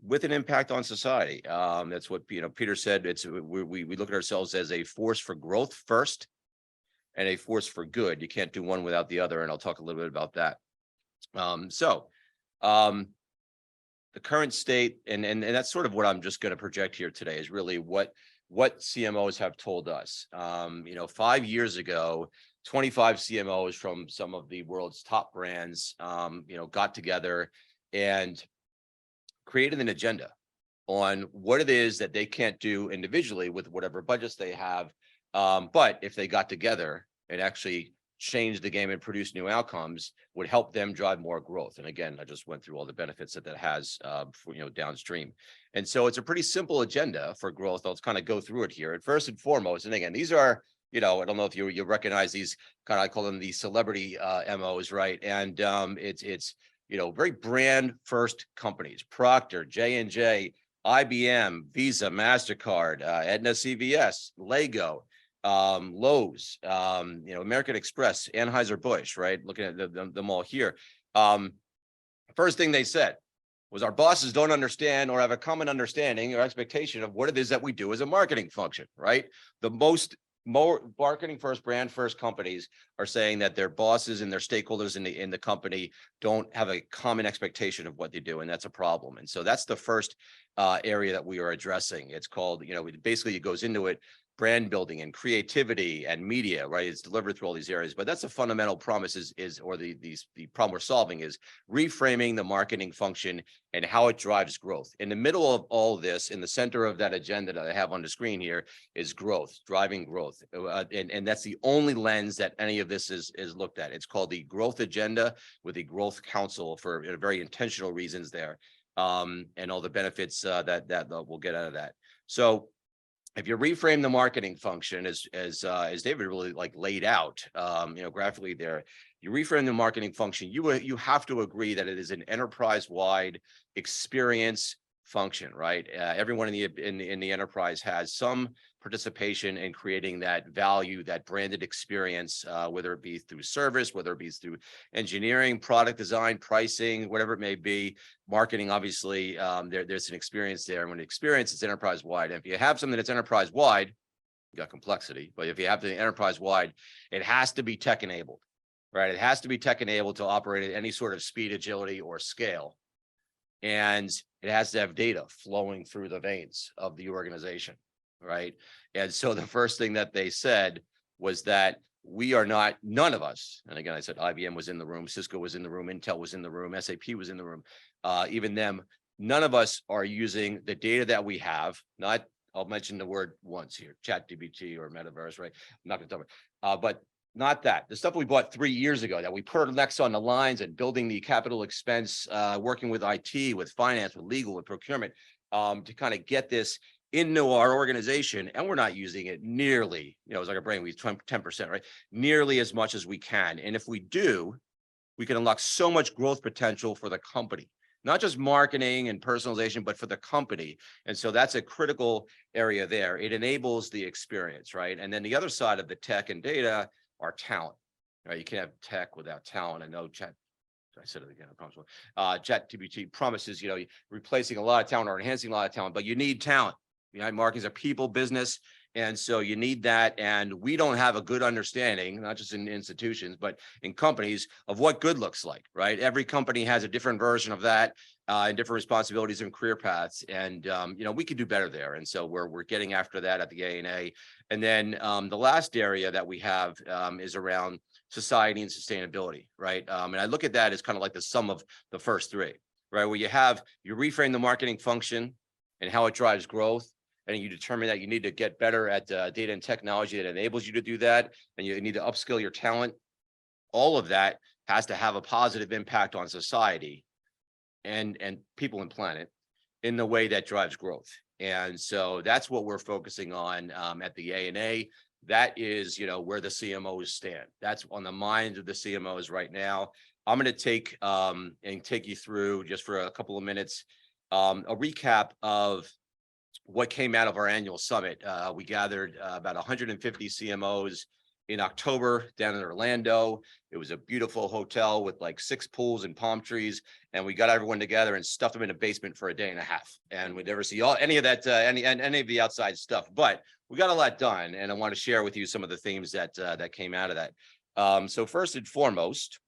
with an impact on society. That's what Peter said. We look at ourselves as a force for growth first and a force for good. You can't do one without the other, and I'll talk a little bit about that. The current state, and that's sort of what I'm just going to project here today, is really what CMOs have told us. 5 years ago, 25 CMOs from some of the world's top brands, got together and created an agenda on what it is that they can't do individually with whatever budgets they have. But if they got together and actually changed the game and produced new outcomes, would help them drive more growth. And again, I just went through all the benefits that has for, downstream. And so it's a pretty simple agenda for growth. I'll kind of go through it here. And first and foremost, and again, these are, I don't know if you recognize these I call them the celebrity MOs, right? And it's very brand first companies: Procter, J&J, IBM, Visa, MasterCard, Aetna, CVS, Lego, Lowe's, American Express, Anheuser-Busch, right? Looking at them all here. First thing they said was, our bosses don't understand or have a common understanding or expectation of what it is that we do as a marketing function, right? More marketing first, brand first companies are saying that their bosses and their stakeholders in the company don't have a common expectation of what they do, and that's a problem. And so that's the first area that we are addressing. It's called, basically it goes into it, brand building and creativity and media, right? It's delivered through all these areas, but that's a fundamental promise the problem we're solving is reframing the marketing function and how it drives growth. In the middle of all of this, in the center of that agenda that I have on the screen here, is growth, driving growth. And that's the only lens that any of this is looked at. It's called the Growth Agenda with the Growth Council for very intentional reasons there, and all the benefits that we'll get out of that. So if you reframe the marketing function as David really laid out, graphically there, you reframe the marketing function, you have to agree that it is an enterprise-wide experience function, right? Everyone in the enterprise has some participation in creating that value, that branded experience, whether it be through service, whether it be through engineering, product design, pricing, whatever it may be. Marketing, obviously, there's an experience there. And when experience is enterprise-wide, and if you have something that's enterprise-wide, you got complexity. But if you have the enterprise-wide, it has to be tech-enabled, right? It has to be tech-enabled to operate at any sort of speed, agility, or scale. And it has to have data flowing through the veins of the organization, right? And so the first thing that they said was that we are not, none of us, and again, I said IBM was in the room, Cisco was in the room, Intel was in the room, SAP was in the room, even them, none of us are using the data that we have, not, I'll mention the word once here, ChatGPT or metaverse, right? I'm not gonna talk about, but not that. The stuff we bought 3 years ago that we put next on the lines and building the capital expense, working with IT, with finance, with legal, with procurement, to kind of get this into our organization, and we're not using it nearly, it's like a brain, we 10%, right? Nearly as much as we can. And if we do, we can unlock so much growth potential for the company, not just marketing and personalization, but for the company. And so that's a critical area there. It enables the experience, right? And then the other side of the tech and data are talent, right? You can't have tech without talent. I know I said it again, I promise. ChatGPT promises, replacing a lot of talent or enhancing a lot of talent, but you need talent. Marketing is a people business. And so you need that. And we don't have a good understanding, not just in institutions, but in companies, of what good looks like, right? Every company has a different version of that, and different responsibilities and career paths. And, we could do better there. And so we're getting after that at the ANA. And then the last area that we have is around society and sustainability, right? And I look at that as kind of like the sum of the first three, right? Where you reframe the marketing function and how it drives growth. And you determine that you need to get better at data and technology that enables you to do that. And you need to upskill your talent. All of that has to have a positive impact on society and people and planet in the way that drives growth. And so that's what we're focusing on at the ANA. That is, where the CMOs stand. That's on the minds of the CMOs right now. I'm going to take you through, just for a couple of minutes, a recap of what came out of our annual summit. We gathered about 150 CMOs in October down in Orlando. It was a beautiful hotel with like 6 pools and palm trees. And we got everyone together and stuffed them in a basement for a day and a half. And we'd never see any of that, any of the outside stuff. But we got a lot done. And I want to share with you some of the themes that came out of that. So first and foremost,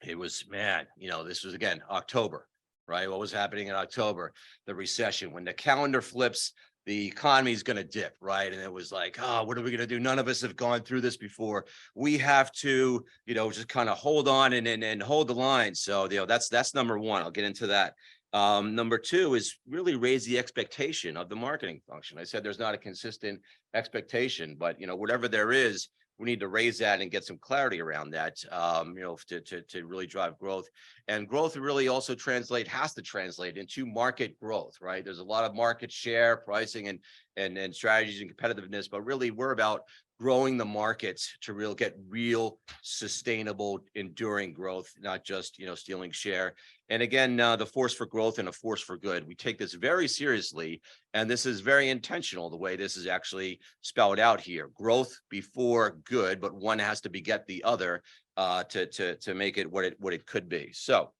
it was, this was, again, October. Right? What was happening in October? The recession. When the calendar flips, the economy is going to dip, right? And it was like, what are we going to do? None of us have gone through this before. We have to, just kind of hold on and hold the line. So, that's number one. I'll get into that. Number two is really raise the expectation of the marketing function. I said there's not a consistent expectation, but whatever there is, we need to raise that and get some clarity around that, to really drive growth. And growth really also has to translate into market growth, right? There's a lot of market share, pricing, and strategies and competitiveness, but really we're about growing the markets to get real, sustainable, enduring growth, not just, stealing share. And again, the force for growth and a force for good. We take this very seriously, and this is very intentional, the way this is actually spelled out here. Growth before good, but one has to beget the other to make it what it could be. So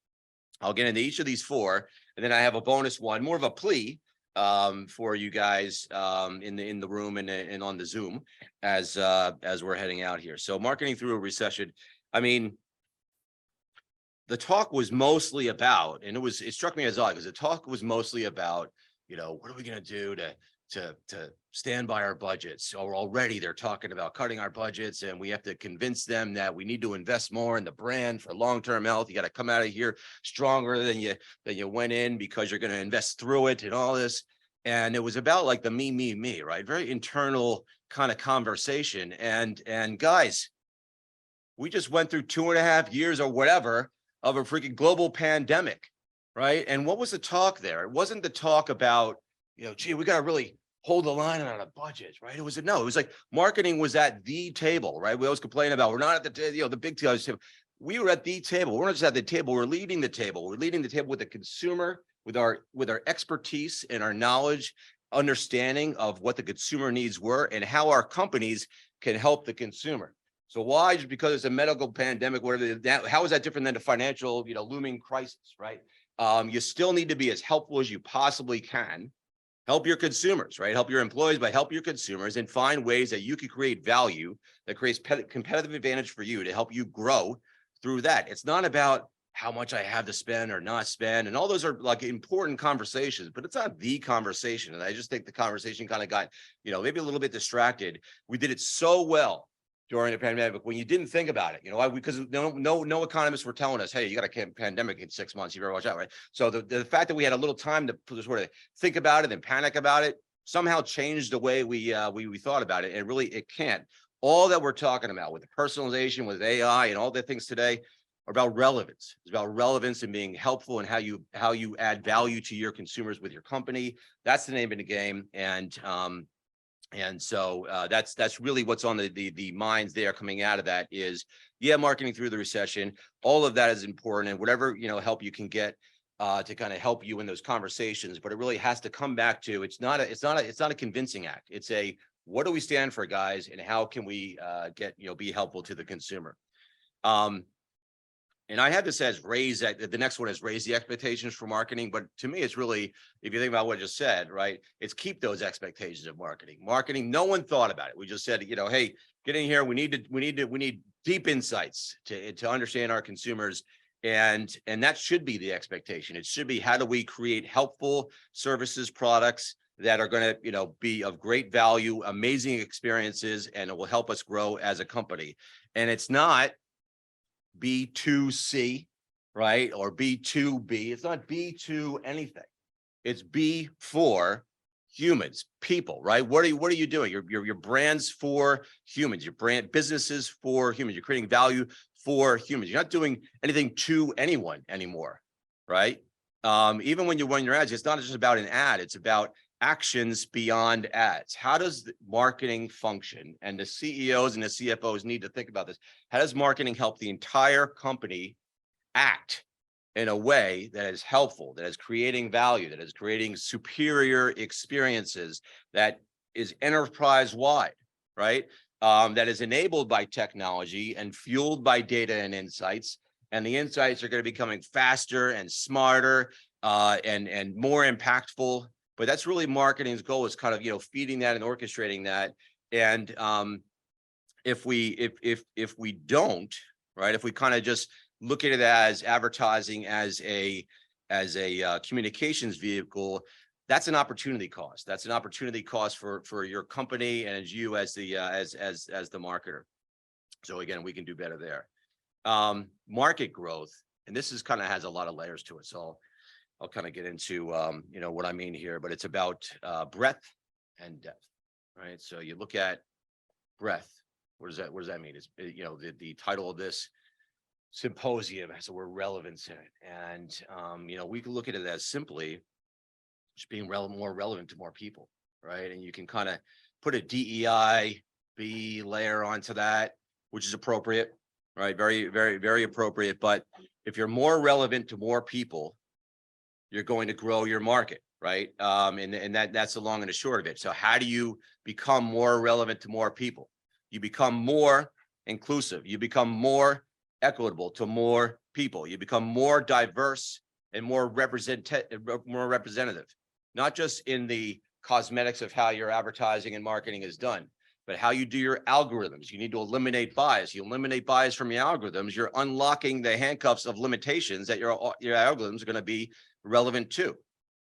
I'll get into each of these 4, and then I have a bonus one, more of a plea for you guys in the room and on the Zoom as we're heading out here. So marketing through a recession. I mean, the talk was mostly about, and it struck me as odd because the talk was mostly about, what are we going to do to stand by our budgets? Or already they're talking about cutting our budgets, and we have to convince them that we need to invest more in the brand for long-term health. You got to come out of here stronger than you went in, because you're going to invest through it and all this. And it was about like the me, right? Very internal kind of conversation. And guys, we just went through 2.5 years or whatever of a freaking global pandemic, right? And what was the talk there? It wasn't the talk about, gee, we got to really hold the line on our budgets, right? It was like marketing was at the table, right? We always complain about we're not at the big table. We were at the table. We're not just at the table. We're leading the table. We're leading the table with the consumer, with our expertise and our knowledge, understanding of what the consumer needs were and how our companies can help the consumer. So why? Just because it's a medical pandemic, how is that different than the financial, looming crisis, right? You still need to be as helpful as you possibly can. Help your consumers, right? Help your employees, but help your consumers, and find ways that you can create value that creates competitive advantage for you to help you grow through that. It's not about how much I have to spend or not spend. And all those are like important conversations, but it's not the conversation. And I just think the conversation kind of got, maybe a little bit distracted. We did it so well during the pandemic when you didn't think about it, because no economists were telling us, hey, you got a pandemic in 6 months, you better watch out, right? So the fact that we had a little time to sort of think about it and panic about it somehow changed the way we thought about it. And really, it can't. All that we're talking about with the personalization, with AI, and all the things today are about relevance. It's about relevance and being helpful and how you add value to your consumers with your company. That's the name of the game. And so that's really what's on the minds there coming out of that is, marketing through the recession. All of that is important, and whatever help you can get to kind of help you in those conversations. But it really has to come back to it's not a convincing act. It's a, what do we stand for, guys, and how can we be helpful to the consumer? And I had this as the next one is raise the expectations for marketing. But to me, it's really, if you think about what I just said, right, it's keep those expectations of marketing. Marketing, no one thought about it. We just said, hey, get in here. We need deep insights to understand our consumers. And that should be the expectation. It should be, how do we create helpful services, products that are going to, be of great value, amazing experiences, and it will help us grow as a company. And it's not B2C, right? Or B2B. It's not B2 anything. It's B for humans, people, right? What are you doing? Your brands for humans, your brand businesses for humans. You're creating value for humans. You're not doing anything to anyone anymore, right? Even when you run your ads, it's not just about an ad, it's about actions beyond ads. How does the marketing function? And the CEOs and the CFOs need to think about this. How does marketing help the entire company act in a way that is helpful, that is creating value, that is creating superior experiences, that is enterprise-wide, right? That is enabled by technology and fueled by data and insights. And the insights are going to be coming faster and smarter and more impactful. But that's really marketing's goal, is kind of, feeding that and orchestrating that. And if we don't, right, if we kind of just look at it as advertising as a communications vehicle, that's an opportunity cost. That's an opportunity cost for your company and as you as the marketer. So again, we can do better there. Market growth, and this is kind of has a lot of layers to it. So I'll kind of get into what I mean here, but it's about breadth and depth, right? So you look at breadth. What does that mean? It's the title of this symposium has the word relevance in it, and we can look at it as simply just being more relevant to more people, right? And you can kind of put a DEI layer onto that, which is appropriate, right? Very, very, very appropriate. But if you're more relevant to more people, you're going to grow your market, right? And that's the long and the short of it. So how do you become more relevant to more people? You become more inclusive. You become more equitable to more people. You become more diverse and more representative, not just in the cosmetics of how your advertising and marketing is done, but how you do your algorithms. You need to eliminate bias. You eliminate bias from your algorithms, you're unlocking the handcuffs of limitations that your algorithms are going to be relevant to,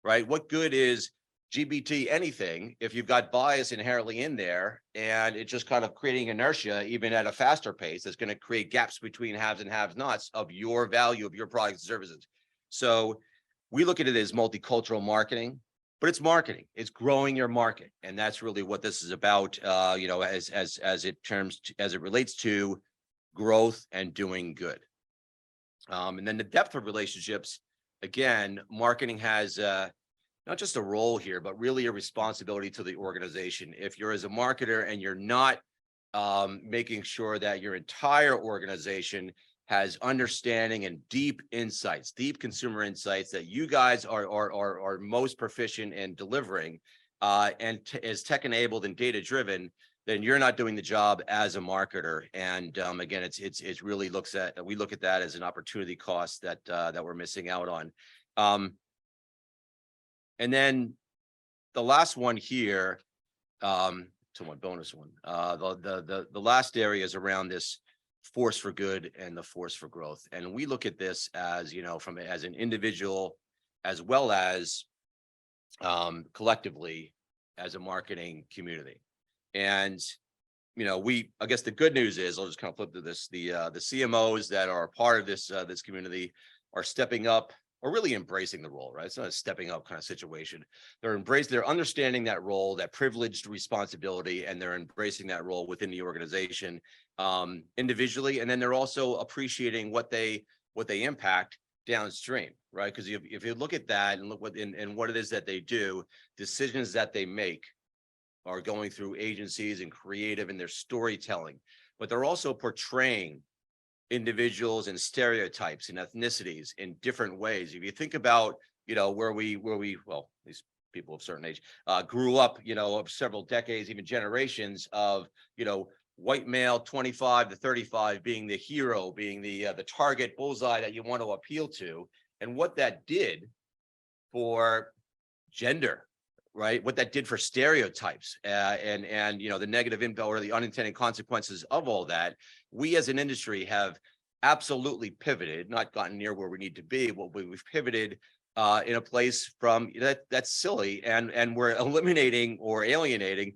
right? What good is GBT anything if you've got bias inherently in there and it's just kind of creating inertia, even at a faster pace, that's going to create gaps between haves and have-nots of your value of your products and services. So we look at it as multicultural marketing, but it's marketing. It's growing your market, and that's really what this is about. As it relates to growth and doing good. And then the depth of relationships. Again, marketing has not just a role here, but really a responsibility to the organization. If you're as a marketer and you're not making sure that your entire organization has understanding and deep insights, deep consumer insights that you guys are most proficient in delivering, and is tech enabled and data driven, then you're not doing the job as a marketer. And again, it's really we look at that as an opportunity cost that we're missing out on. And then the last one here, somewhat bonus one. The last area is around this force for good and the force for growth. And we look at this as, as an individual, as well as collectively as a marketing community. And, I guess the good news is, I'll just kind of flip to this, the CMOs that are a part of this, this community are stepping up or really embracing the role, right? It's not a stepping up kind of situation. They're understanding that role, that privileged responsibility, and they're embracing that role within the organization individually. And then they're also appreciating what they impact downstream, right? Because if you look at that and look what it is that they do, decisions that they make are going through agencies and creative in their storytelling, but they're also portraying individuals and stereotypes and ethnicities in different ways. If you think about, where we, well, these people of certain age grew up, of several decades, even generations of, white male 25 to 35 being the hero, being the target bullseye that you want to appeal to, and what that did for gender, right? What that did for stereotypes and the negative impact or the unintended consequences of all that. We as an industry have absolutely pivoted, not gotten near where we need to be. Well, we've pivoted in a place from that's silly, and we're eliminating or alienating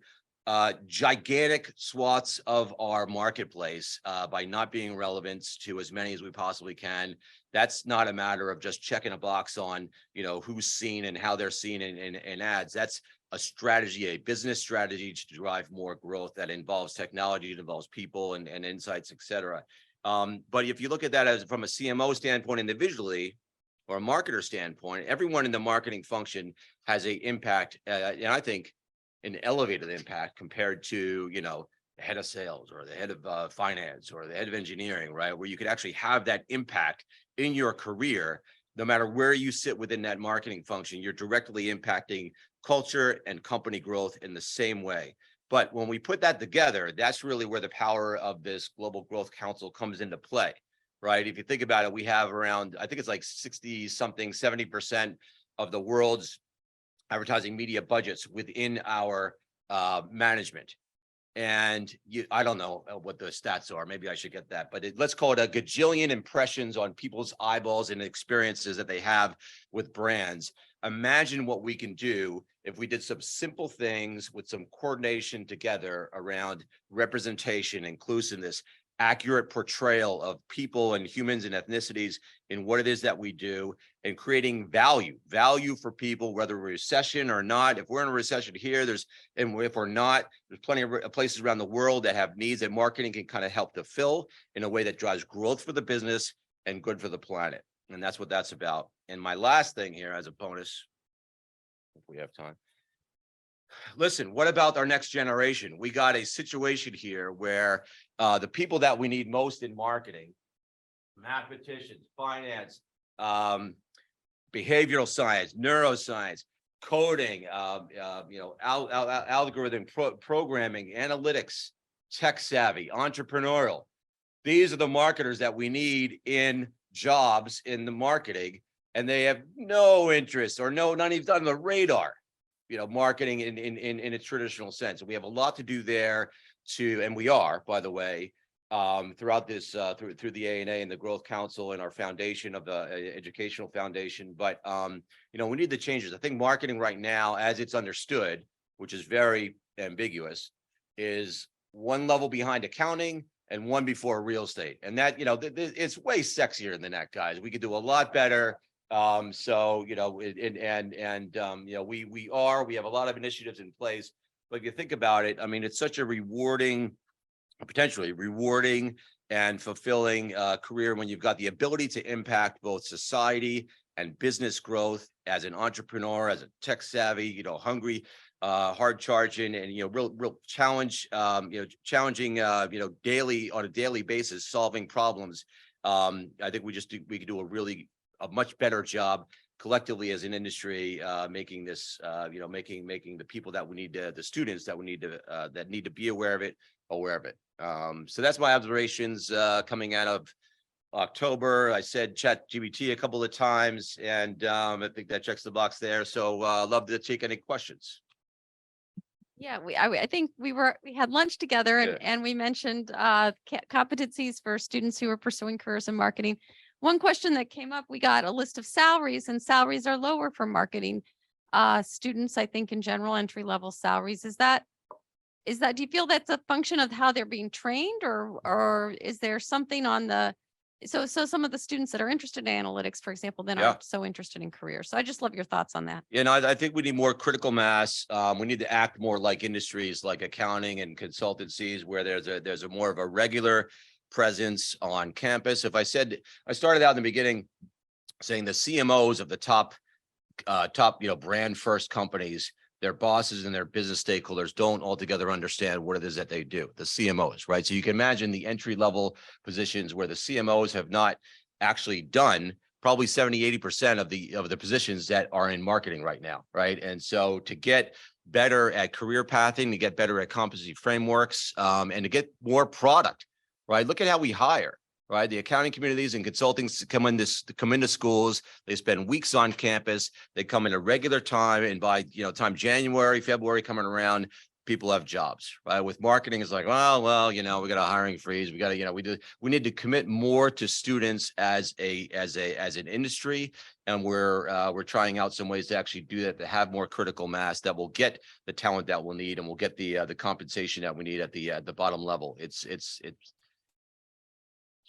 gigantic swaths of our marketplace by not being relevant to as many as we possibly can. That's not a matter of just checking a box on, who's seen and how they're seen in ads. That's a strategy, a business strategy to drive more growth that involves technology, it involves people and insights, et cetera. But if you look at that as from a CMO standpoint individually, or a marketer standpoint, everyone in the marketing function has an impact, and I think an elevated impact compared to, the head of sales or the head of finance or the head of engineering, right? Where you could actually have that impact in your career, no matter where you sit within that marketing function, you're directly impacting culture and company growth in the same way. But when we put that together, that's really where the power of this Global Growth Council comes into play, right? If you think about it, we have around, I think it's like 60 something, 70% of the world's advertising media budgets within our management. And I don't know what the stats are. Maybe I should get that, but let's call it a gajillion impressions on people's eyeballs and experiences that they have with brands. Imagine what we can do if we did some simple things with some coordination together around representation, inclusiveness, accurate portrayal of people and humans and ethnicities in what it is that we do, and creating value for people, whether we're in a recession or not. If we're in a recession here, and if we're not, there's plenty of places around the world that have needs that marketing can kind of help to fill in a way that drives growth for the business and good for the planet. And that's what that's about. And my last thing here as a bonus, if we have time. Listen, what about our next generation? We got a situation here where the people that we need most in marketing, mathematicians, finance, behavioral science, neuroscience, coding, algorithm programming, analytics, tech savvy, entrepreneurial. These are the marketers that we need in jobs in the marketing, and they have no interest or not even on the radar, marketing in a traditional sense. And we have a lot to do there and we are, by the way, throughout this, through the ANA and the Growth Council and our foundation of the educational foundation. But, we need the changes. I think marketing right now, as it's understood, which is very ambiguous, is one level behind accounting and one before real estate. And that, it's way sexier than that, guys. We could do a lot better. We have a lot of initiatives in place, but if you think about it, I mean, it's such a potentially rewarding and fulfilling career when you've got the ability to impact both society and business growth as an entrepreneur, as a tech savvy, hungry, hard charging, and real challenging, daily on a daily basis, solving problems. I think we could do a much better job collectively as an industry, making this, making the people that we need to, the students that we need to, that need to be aware of it. So that's my observations coming out of October. I said ChatGPT a couple of times, and I think that checks the box there. So love to take any questions. Yeah, I think we had lunch together and we mentioned competencies for students who are pursuing careers in marketing. One question that came up, we got a list of salaries, and salaries are lower for marketing students, I think in general, entry-level salaries. Is that is that, do you feel that's a function of how they're being trained, or is there something on the, so some of the students that are interested in analytics, for example, then Yeah. aren't so interested in careers. So I just love your thoughts on that. You know, I think we need more critical mass. We need to act more like industries like accounting and consultancies where there's a more of a regular presence on campus. I started out in the beginning saying the CMOs of the top, brand first companies, their bosses and their business stakeholders don't altogether understand what it is that they do, the CMOs, right? So you can imagine the entry level positions where the CMOs have not actually done probably 70-80% of the positions that are in marketing right now, right? And so to get better at career pathing, to get better at competency frameworks, and to get more product, right? Look at how we hire. Right, the accounting communities and consulting come into schools. They spend weeks on campus. They come in a regular time, and by time January, February coming around, people have jobs. Right, with marketing, it's like, well, we got a hiring freeze. We got to, we need to commit more to students as an industry, and we're trying out some ways to actually do that, to have more critical mass that will get the talent that we'll need, and we'll get the compensation that we need at the bottom level. It's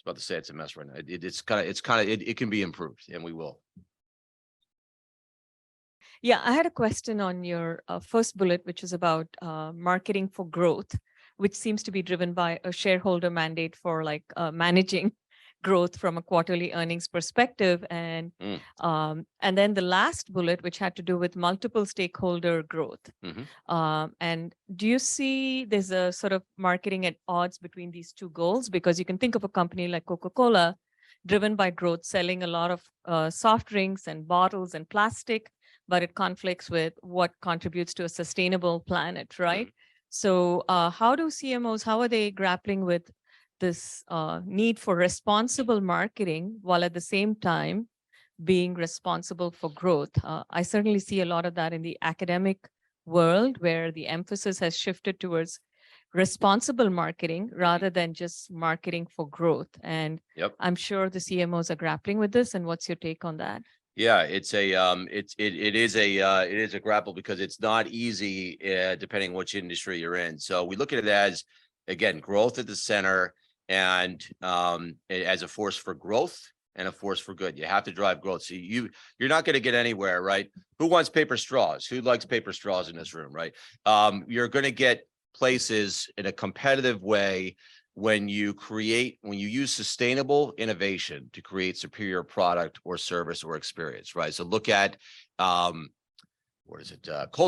about to say it's a mess right now. It can be improved, and we will. Yeah, I had a question on your first bullet, which is about marketing for growth, which seems to be driven by a shareholder mandate for managing growth from a quarterly earnings perspective. And then the last bullet, which had to do with multiple stakeholder growth. And do you see there's a sort of marketing at odds between these two goals? Because you can think of a company like Coca-Cola driven by growth, selling a lot of soft drinks and bottles and plastic, but it conflicts with what contributes to a sustainable planet, right? So how do CMOs, how are they grappling with this need for responsible marketing while at the same time being responsible for growth? I certainly see a lot of that in the academic world, where the emphasis has shifted towards responsible marketing rather than just marketing for growth. And I'm sure the CMOs are grappling with this. And what's your take on that? Yeah, it is a grapple, because it's not easy depending on which industry you're in. So we look at it as, again, growth at the center, and as a force for growth and a force for good. You have to drive growth. So you're not going to get anywhere, right? Who wants paper straws? Who likes paper straws in this room, right? You're going to get places in a competitive way when you use sustainable innovation to create superior product or service or experience, right? So look at Cold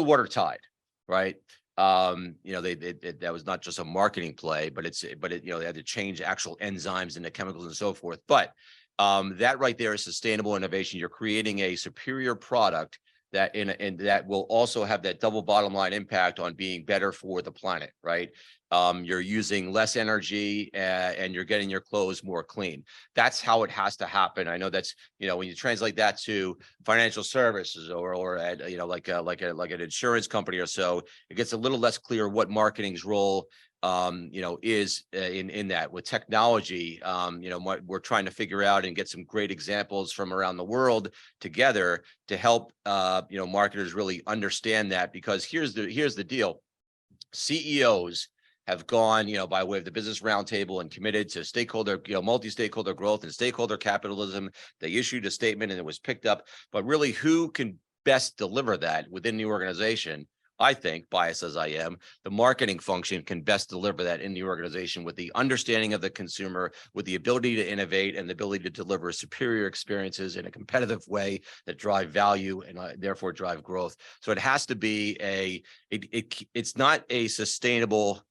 Water Tide, right? That was not just a marketing play, but they had to change actual enzymes into chemicals and so forth. But that right there is sustainable innovation. You're creating a superior product and that will also have that double bottom line impact on being better for the planet, right? You're using less energy and you're getting your clothes more clean. That's how it has to happen. I know that's, when you translate that to financial services or at, like an insurance company or so, it gets a little less clear what marketing's role is in that. With technology, we're trying to figure out and get some great examples from around the world together to help marketers really understand that. Because here's the deal: CEOs have gone, by way of the Business Roundtable and committed to stakeholder, multi-stakeholder growth and stakeholder capitalism. They issued a statement and it was picked up. But really, who can best deliver that within the organization? I think, biased as I am, the marketing function can best deliver that in the organization with the understanding of the consumer, with the ability to innovate and the ability to deliver superior experiences in a competitive way that drive value and therefore drive growth. So it has to be it's not a sustainable,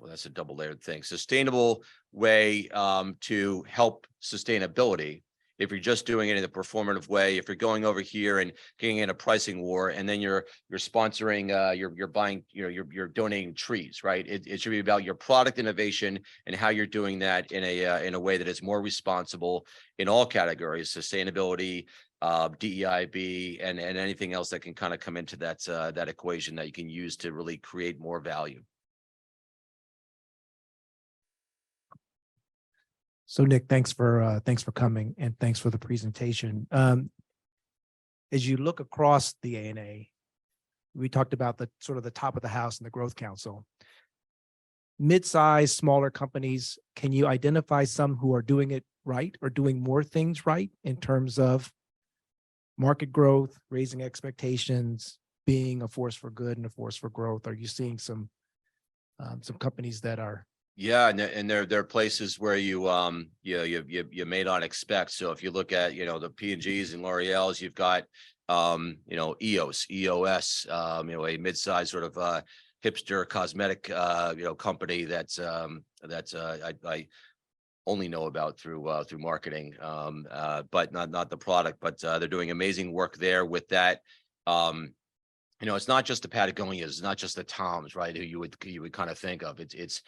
well, that's a double layered thing, sustainable way to help sustainability. If you're just doing it in a performative way, if you're going over here and getting in a pricing war, and then you're sponsoring, you're buying, you're donating trees, right? It should be about your product innovation and how you're doing that in a way that is more responsible in all categories: sustainability, DEIB, and anything else that can kind of come into that equation that you can use to really create more value. So Nick, thanks for coming, and thanks for the presentation. As you look across the ANA, we talked about the sort of the top of the house and the growth council. Mid-sized, smaller companies, can you identify some who are doing it right or doing more things right in terms of market growth, raising expectations, being a force for good and a force for growth? Are you seeing some companies that are? Yeah, and there are places where you may not expect. So if you look at, the P&Gs and L'Oreal's, you've got EOS, a mid-sized sort of hipster cosmetic company that's I only know about through marketing, but not the product, but they're doing amazing work there with that. It's not just the Patagonias, it's not just the Toms, right? Who you would kind of think of. It's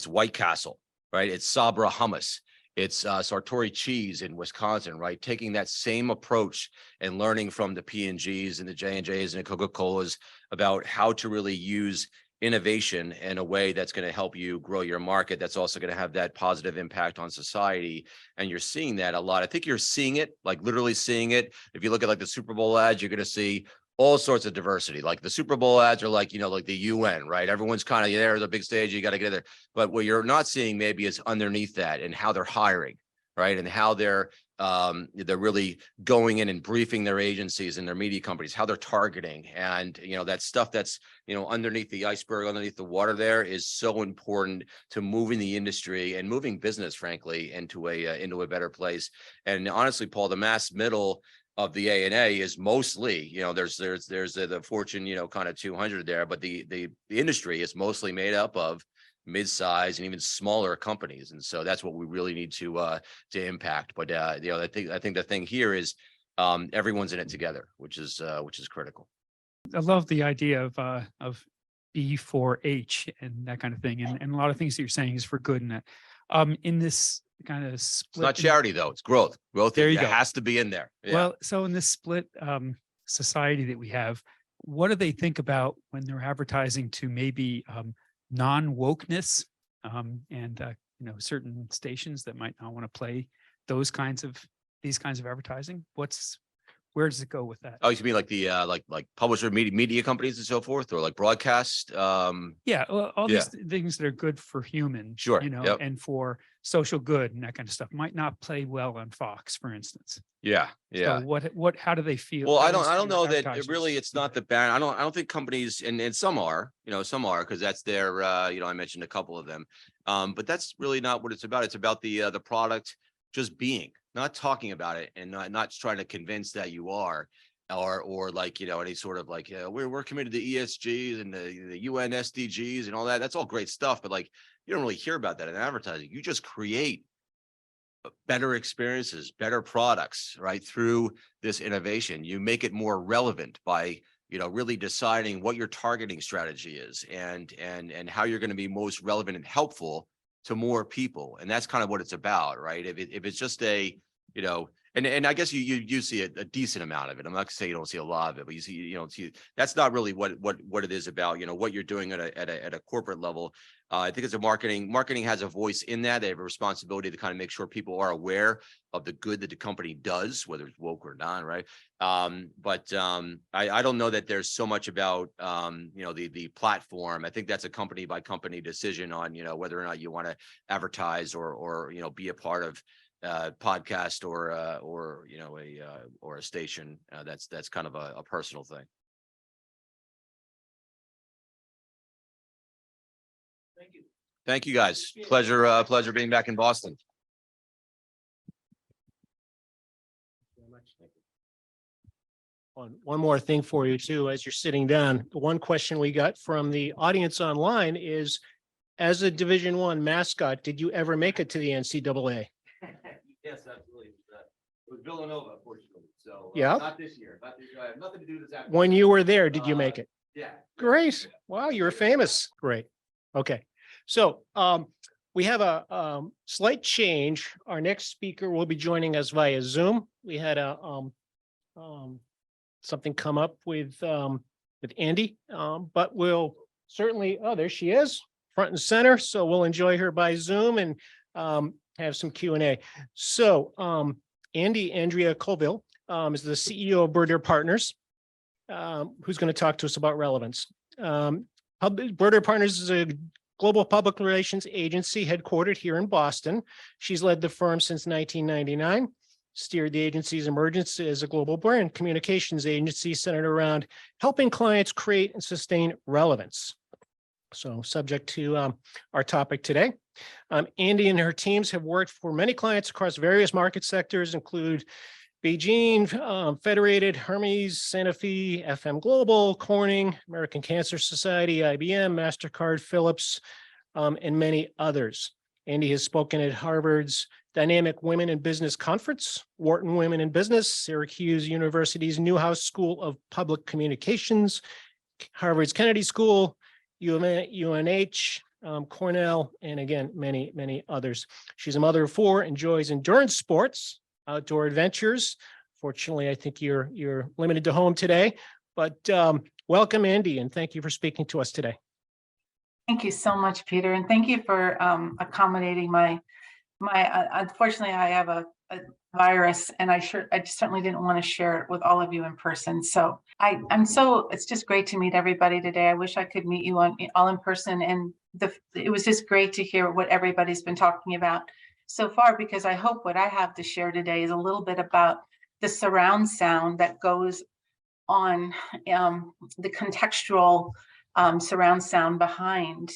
White Castle, right? It's Sabra hummus. It's Sartori cheese in Wisconsin, right? Taking that same approach and learning from the P&Gs and the J&Js and the Coca-Colas about how to really use innovation in a way that's going to help you grow your market. That's also going to have that positive impact on society. And you're seeing that a lot. I think you're seeing it, like literally seeing it. If you look at like the Super Bowl ads, you're going to see all sorts of diversity. Like the Super Bowl ads are like, like the UN, right? Everyone's kind of there, the big stage, you got to get there. But what you're not seeing maybe is underneath that and how they're hiring, right? And how they're really going in and briefing their agencies and their media companies, how they're targeting. And, that stuff that's, underneath the iceberg, underneath the water there is so important to moving the industry and moving business, frankly, into a better place. And honestly, Paul, the mass middle of the A&A is mostly, there's the Fortune, kind of 200 there, but the industry is mostly made up of mid-size and even smaller companies. And so that's what we really need to impact. But I think the thing here is everyone's in it together, which is critical. I love the idea of B4H and that kind of thing. And a lot of things that you're saying is for good in that. In this kind of split. It's not charity though, it's growth. Growth there you go. Has to be in there. Yeah. Well, so in this split society that we have, what do they think about when they're advertising to maybe non-wokeness and certain stations that might not want to play these kinds of advertising? Where does it go with that? Oh, you mean like the like publisher media companies and so forth, or like broadcast? Yeah, all these things that are good for humans, sure, yep. And for social good and that kind of stuff might not play well on Fox, for instance. Yeah. So how do they feel? Well, I don't know that it's not the ban. I don't think companies and some are, because that's their I mentioned a couple of them. But that's really not what it's about. It's about the product just being, not talking about it and not trying to convince that you are, or like, any sort of like, we're committed to ESGs and the UN SDGs and all that. That's all great stuff. But like, you don't really hear about that in advertising. You just create better experiences, better products, right? Through this innovation, you make it more relevant by, really deciding what your targeting strategy is and how you're going to be most relevant and helpful to more people. And that's kind of what it's about, right? If it's just and I guess you see a decent amount of it. I'm not gonna say you don't see a lot of it, but you see that's not really what it is about, what you're doing at a corporate level. I think it's marketing has a voice in that. They have a responsibility to kind of make sure people are aware of the good that the company does, whether it's woke or not, right? But I don't know that there's so much about the platform. I think that's a company by company decision on whether or not you want to advertise or be a part of podcast or a station. That's kind of a personal thing. Thank you guys. Pleasure being back in Boston. One more thing for you too, as you're sitting down, the one question we got from the audience online is, as a Division I mascot, did you ever make it to the NCAA? Yes, absolutely. It was Villanova, fortunately. So yeah, not this year. I have nothing to do with this. When you were there, did you make it? Yeah. Great. Wow, you were famous. Great. Okay. So we have a slight change. Our next speaker will be joining us via Zoom. We had something come up with Andy, but we'll certainly, there she is, front and center. So we'll enjoy her by Zoom and have some Q&A. So Andrea Colville is the CEO of Birder Partners. who's going to talk to us about relevance. Broader Partners is a global public relations agency headquartered here in Boston. She's led the firm since 1999, steered the agency's emergence as a global brand communications agency centered around helping clients create and sustain relevance. So subject to our topic today. Andy and her teams have worked for many clients across various market sectors, include Beijing, Federated, Hermes, Sanofi, FM Global, Corning, American Cancer Society, IBM, MasterCard, Philips, and many others. Andy has spoken at Harvard's Dynamic Women in Business Conference, Wharton Women in Business, Syracuse University's Newhouse School of Public Communications, Harvard's Kennedy School, UNH, Cornell, and again, many, many others. She's a mother of four, enjoys endurance sports, outdoor adventures. Fortunately, I think you're limited to home today, but welcome, Andy, and thank you for speaking to us today. Thank you so much, Peter, and thank you for accommodating my unfortunately, I have a virus, and I certainly didn't want to share it with all of you in person. So it's just great to meet everybody today. I wish I could meet you all in person, and it was just great to hear what everybody's been talking about so far, because I hope what I have to share today is a little bit about the surround sound that goes on, the contextual surround sound behind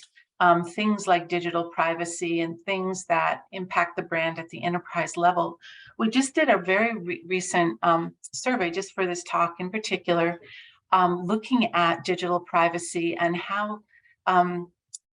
things like digital privacy and things that impact the brand at the enterprise level. We just did a very recent survey just for this talk in particular, looking at digital privacy and how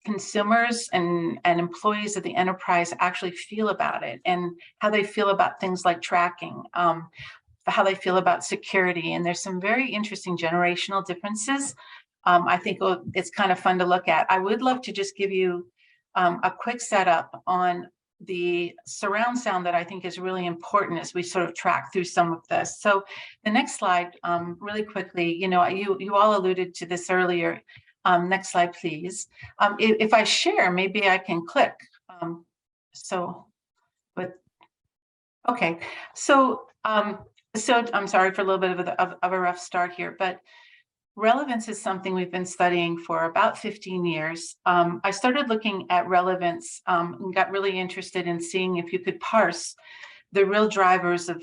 consumers and employees of the enterprise actually feel about it, and how they feel about things like tracking, how they feel about security. And there's some very interesting generational differences. I think it's kind of fun to look at. I would love to just give you a quick setup on the surround sound that I think is really important as we sort of track through some of this. So the next slide, really quickly, you all alluded to this earlier. Next slide, please. If I share, maybe I can click. Okay. So I'm sorry for a little bit of a rough start here, but relevance is something we've been studying for about 15 years. I started looking at relevance and got really interested in seeing if you could parse the real drivers of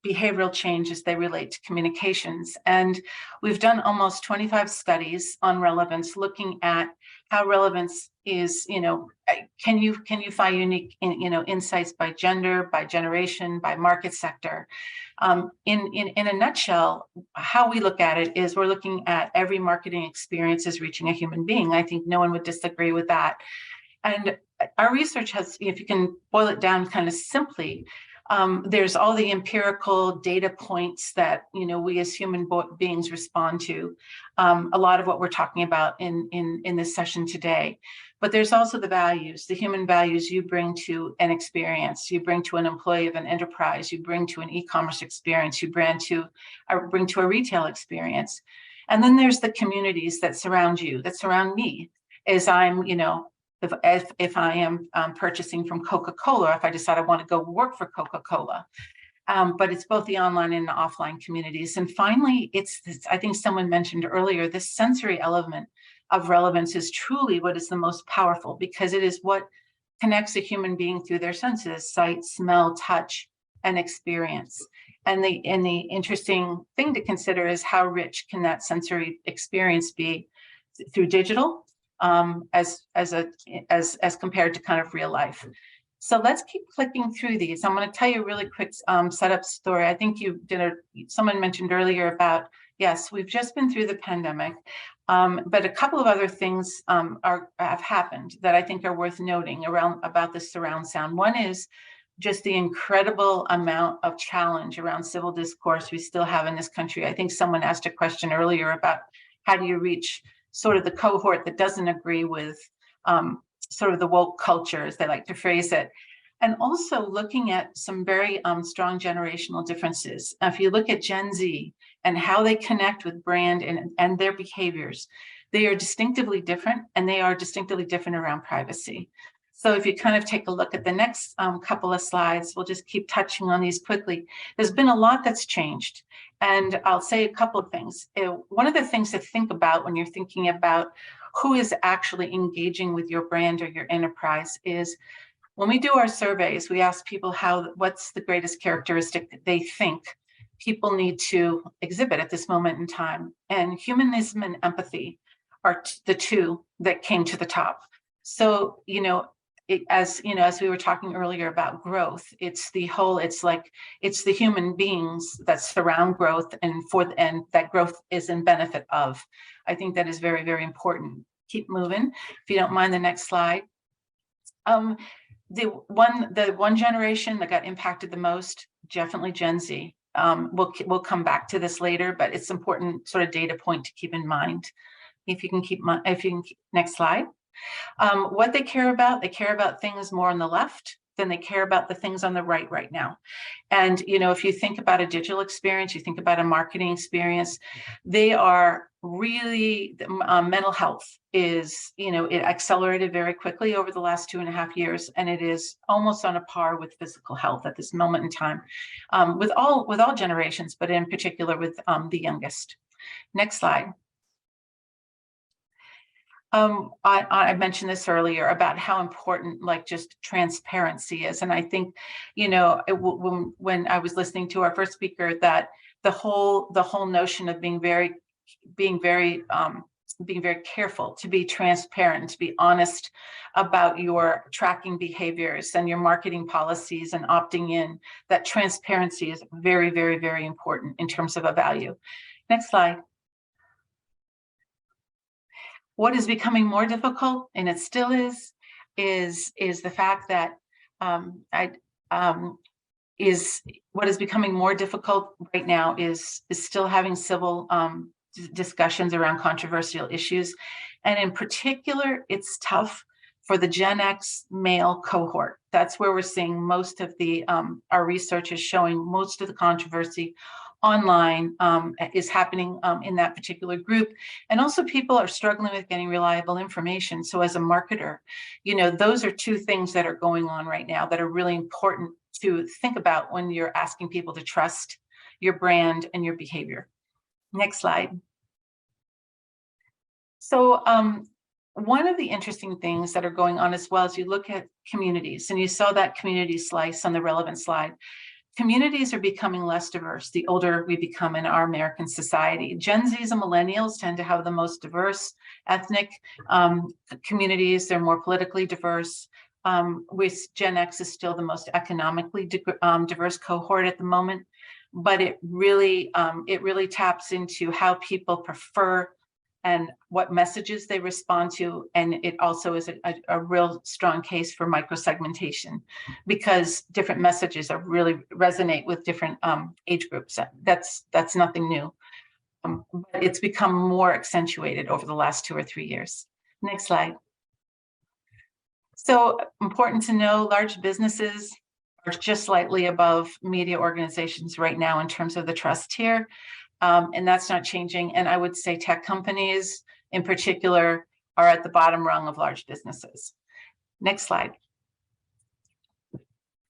behavioral change as they relate to communications. And we've done almost 25 studies on relevance, looking at how relevance is, can you find unique, insights by gender, by generation, by market sector. In a nutshell, how we look at it is we're looking at every marketing experience as reaching a human being. I think no one would disagree with that. And our research has, if you can boil it down kind of simply, there's all the empirical data points that we as human beings respond to. A lot of what we're talking about in this session today. But there's also the values, the human values you bring to an experience, you bring to an employee of an enterprise, you bring to an e-commerce experience, you bring to a retail experience. And then there's the communities that surround you, that surround me, as I'm, if I am purchasing from Coca-Cola, if I decide I want to go work for Coca-Cola. But it's both the online and the offline communities. And finally, I think someone mentioned earlier, this sensory element of relevance is truly what is the most powerful, because it is what connects a human being through their senses: sight, smell, touch, and experience. And the interesting thing to consider is how rich can that sensory experience be through digital, as compared to kind of real life. So let's keep clicking through these. I'm going to tell you a really quick setup story. I think someone mentioned earlier about, yes, we've just been through the pandemic, but a couple of other things have happened that I think are worth noting about the surround sound. One is just the incredible amount of challenge around civil discourse we still have in this country. I think someone asked a question earlier about how do you reach sort of the cohort that doesn't agree with sort of the woke culture, as they like to phrase it. And also looking at some very strong generational differences. If you look at Gen Z and how they connect with brand and their behaviors, they are distinctively different, and they are distinctively different around privacy. So if you kind of take a look at the next couple of slides, we'll just keep touching on these quickly. There's been a lot that's changed. And I'll say a couple of things. One of the things to think about when you're thinking about who is actually engaging with your brand or your enterprise is when we do our surveys, we ask people what's the greatest characteristic that they think people need to exhibit at this moment in time. And humanism and empathy are the two that came to the top. So, as we were talking earlier about growth, it's the human beings that surround growth and that growth is in benefit of. I think that is very, very important. Keep moving. If you don't mind the next slide. The one generation that got impacted the most, definitely Gen Z. We'll come back to this later, but it's important sort of data point to keep in mind. If you can keep next slide. What they care about things more on the left than they care about the things on the right now. And, if you think about a digital experience, you think about a marketing experience, they are really, mental health is, it accelerated very quickly over the last 2.5 years, and it is almost on a par with physical health at this moment in time, with all generations, but in particular with the youngest. Next slide. I mentioned this earlier about how important just transparency is. And I think, when I was listening to our first speaker, that the whole notion of being very careful to be transparent, to be honest about your tracking behaviors and your marketing policies and opting in, that transparency is very, very, very important in terms of a value. Next slide. What is becoming more difficult, and it still is the fact that what is becoming more difficult right now is still having civil discussions around controversial issues. And in particular, it's tough for the Gen X male cohort. That's where we're seeing most of our research is showing most of the controversy online is happening in that particular group. And also people are struggling with getting reliable information. So as a marketer, those are two things that are going on right now that are really important to think about when you're asking people to trust your brand and your behavior. Next slide. So one of the interesting things that are going on as well as you look at communities, and you saw that community slice on the relevant slide. Communities are becoming less diverse the older we become in our American society. Gen Zs and millennials tend to have the most diverse ethnic communities. They're more politically diverse. With Gen X is still the most economically diverse cohort at the moment, but it really taps into how people prefer and what messages they respond to. And it also is a real strong case for microsegmentation because different messages are really resonate with different age groups. That's nothing new. But it's become more accentuated over the last 2 or 3 years. Next slide. So important to know, large businesses are just slightly above media organizations right now in terms of the trust tier. And that's not changing. And I would say tech companies in particular are at the bottom rung of large businesses. Next slide.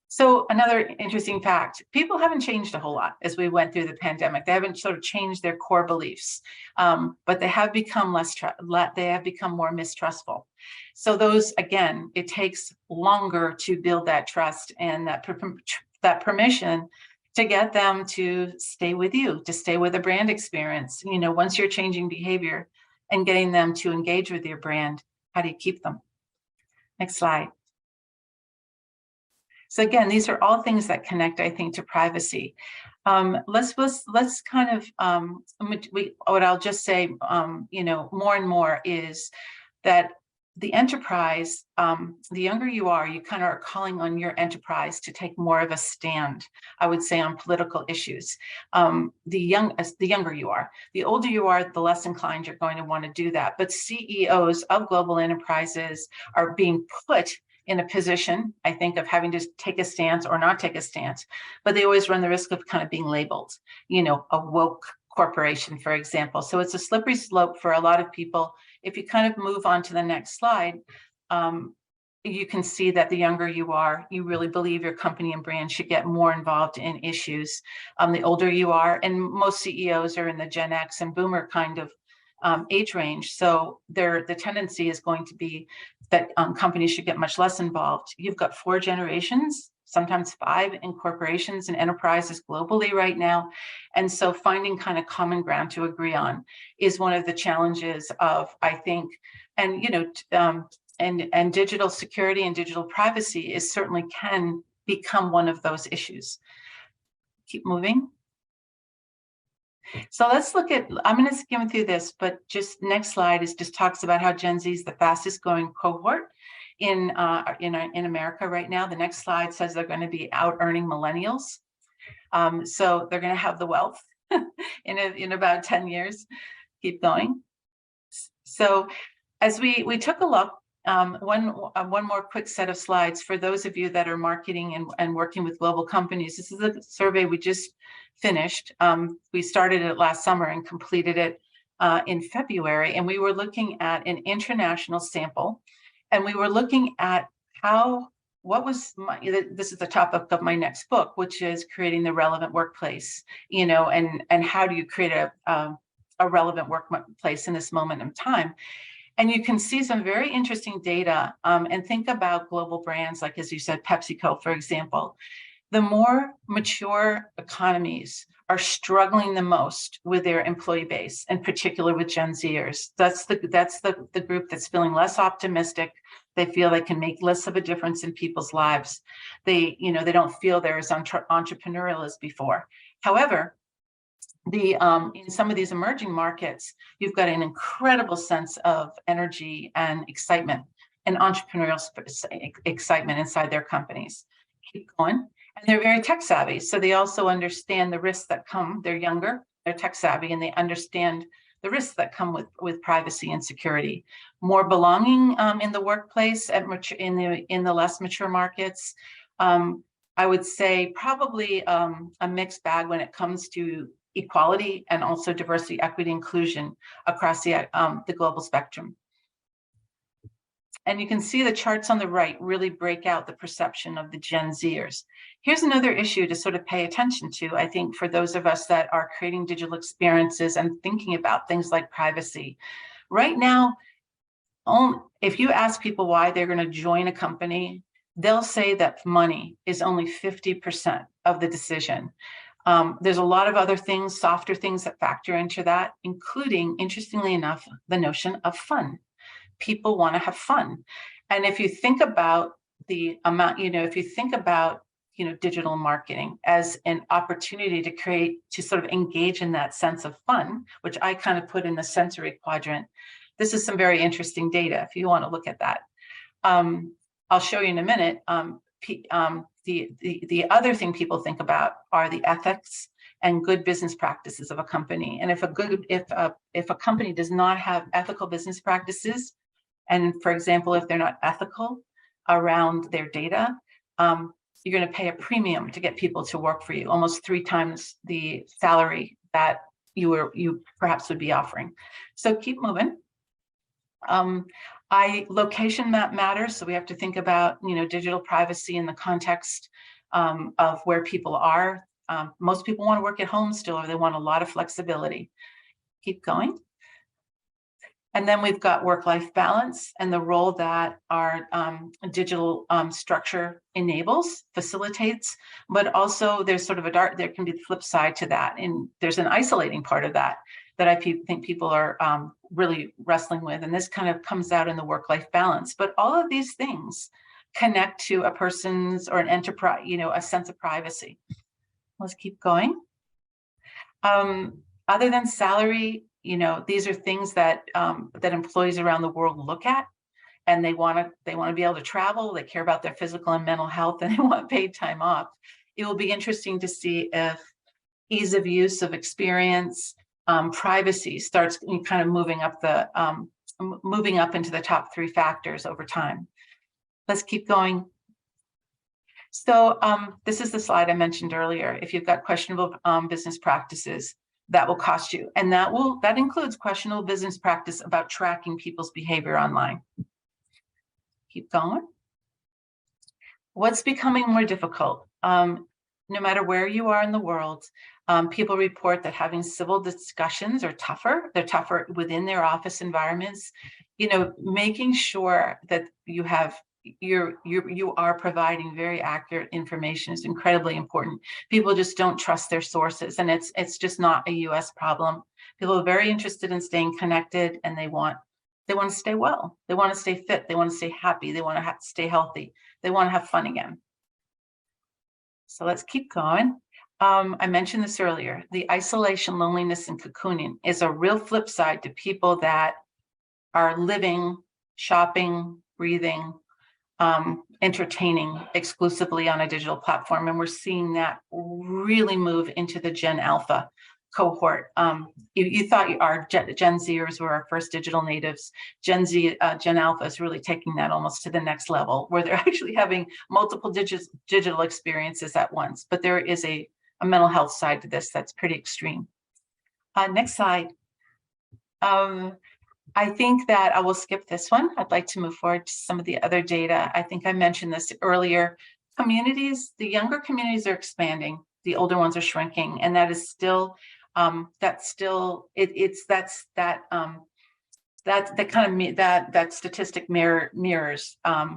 So another interesting fact, people haven't changed a whole lot as we went through the pandemic. They haven't sort of changed their core beliefs, but they have become more mistrustful. So those, again, it takes longer to build that trust and that permission to get them to stay with you, to stay with the brand experience. Once you're changing behavior and getting them to engage with your brand, how do you keep them? Next slide. So again, these are all things that connect, I think, to privacy. Let's kind of, what I'll just say, more and more is that the enterprise, the younger you are, you kind of are calling on your enterprise to take more of a stand, I would say, on political issues. The younger you are, the older you are, the less inclined you're going to want to do that. But CEOs of global enterprises are being put in a position, I think, of having to take a stance or not take a stance, but they always run the risk of kind of being labeled, a woke corporation, for example. So it's a slippery slope for a lot of people. If you kind of move on to the next slide, you can see that the younger you are, you really believe your company and brand should get more involved in issues. The older you are, and most CEOs are in the Gen X and Boomer kind of age range. So the tendency is going to be that companies should get much less involved. You've got 4 generations, sometimes 5 in corporations and enterprises globally right now. And so finding kind of common ground to agree on is one of the challenges of, I think, and, you know, and digital security and digital privacy is certainly can become one of those issues. Keep moving. So let's look at, I'm going to skim through this, but just next slide is just talks about how Gen Z is the fastest growing cohort in America right now. The next slide says they're going to be out earning millennials. So they're going to have the wealth in about 10 years. Keep going. So as we took a look, one more quick set of slides for those of you that are marketing and working with global companies. This is a survey we just finished. We started it last summer and completed it in February. And we were looking at an international sample. And we were looking at this is the topic of my next book, which is creating the relevant workplace, you know, and how do you create a relevant workplace in this moment in time? And you can see some very interesting data and think about global brands, like, as you said, PepsiCo, for example. The more mature economies are struggling the most with their employee base, in particular with Gen Zers. That's the group that's feeling less optimistic. They feel they can make less of a difference in people's lives. They don't feel they're as entrepreneurial as before. However, in some of these emerging markets, you've got an incredible sense of energy and excitement and entrepreneurial excitement inside their companies. Keep going. And they're very tech savvy. So they also understand the risks that come. They're younger, they're tech savvy, and they understand the risks that come with privacy and security. More belonging in the workplace in the less mature markets. I would say probably a mixed bag when it comes to equality and also diversity, equity, inclusion across the global spectrum. And you can see the charts on the right really break out the perception of the Gen Zers. Here's another issue to sort of pay attention to, I think, for those of us that are creating digital experiences and thinking about things like privacy. Right now, if you ask people why they're going to join a company, they'll say that money is only 50% of the decision. There's a lot of other things, softer things that factor into that, including, interestingly enough, the notion of fun. People want to have fun. And if you think about the amount, if you think about, digital marketing as an opportunity to sort of engage in that sense of fun, which I kind of put in the sensory quadrant, this is some very interesting data if you want to look at that. I'll show you in a minute. The other thing people think about are the ethics and good business practices of a company. And if a company does not have ethical business practices, and for example, if they're not ethical around their data, you're going to pay a premium to get people to work for you, almost 3 times the salary that you perhaps would be offering. So keep moving. Location map matters, so we have to think about digital privacy in the context of where people are. Most people want to work at home still, or they want a lot of flexibility. Keep going. And then we've got work-life balance and the role that our digital structure enables, facilitates, but also there's sort of there can be the flip side to that. And there's an isolating part of that I think people are really wrestling with. And this kind of comes out in the work-life balance. But all of these things connect to a person's or an enterprise, a sense of privacy. Let's keep going. Other than salary, these are things that that employees around the world look at, and they want to be able to travel. They care about their physical and mental health, and they want paid time off. It will be interesting to see if ease of use of experience, privacy starts kind of moving up into the top 3 factors over time. Let's keep going. So this is the slide I mentioned earlier. If you've got questionable business practices, that will cost you. And that includes questionable business practice about tracking people's behavior online. Keep going. What's becoming more difficult? No matter where you are in the world, people report that having civil discussions are tougher. They're tougher within their office environments. You know, making sure that you are providing very accurate information is incredibly important. People just don't trust their sources, and it's just not a US problem. People are very interested in staying connected, and they want to stay well. They want to stay fit. They want to stay happy. They want to stay healthy. They want to have fun again. So let's keep going. I mentioned this earlier. The isolation, loneliness, and cocooning is a real flip side to people that are living, shopping, breathing, entertaining exclusively on a digital platform. And we're seeing that really move into the Gen Alpha cohort. You thought our Gen Zers were our first digital natives. Gen Alpha is really taking that almost to the next level, where they're actually having multiple digital experiences at once. But there is a mental health side to this that's pretty extreme. Next slide. I think that I will skip this one. I'd like to move forward to some of the other data. I think I mentioned this earlier. Communities, the younger communities are expanding, the older ones are shrinking, and that is still that statistic mirrors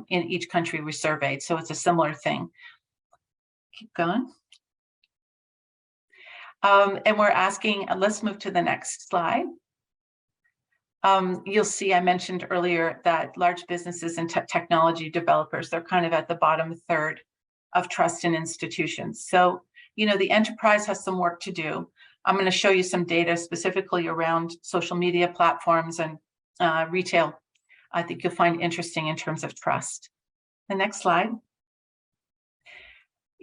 in each country we surveyed. So it's a similar thing. Keep going. And we're asking, let's move to the next slide. You'll see I mentioned earlier that large businesses and technology developers, they're kind of at the bottom third of trust in institutions. So, you know, the enterprise has some work to do. I'm going to show you some data specifically around social media platforms and retail. I think you'll find interesting in terms of trust. The next slide.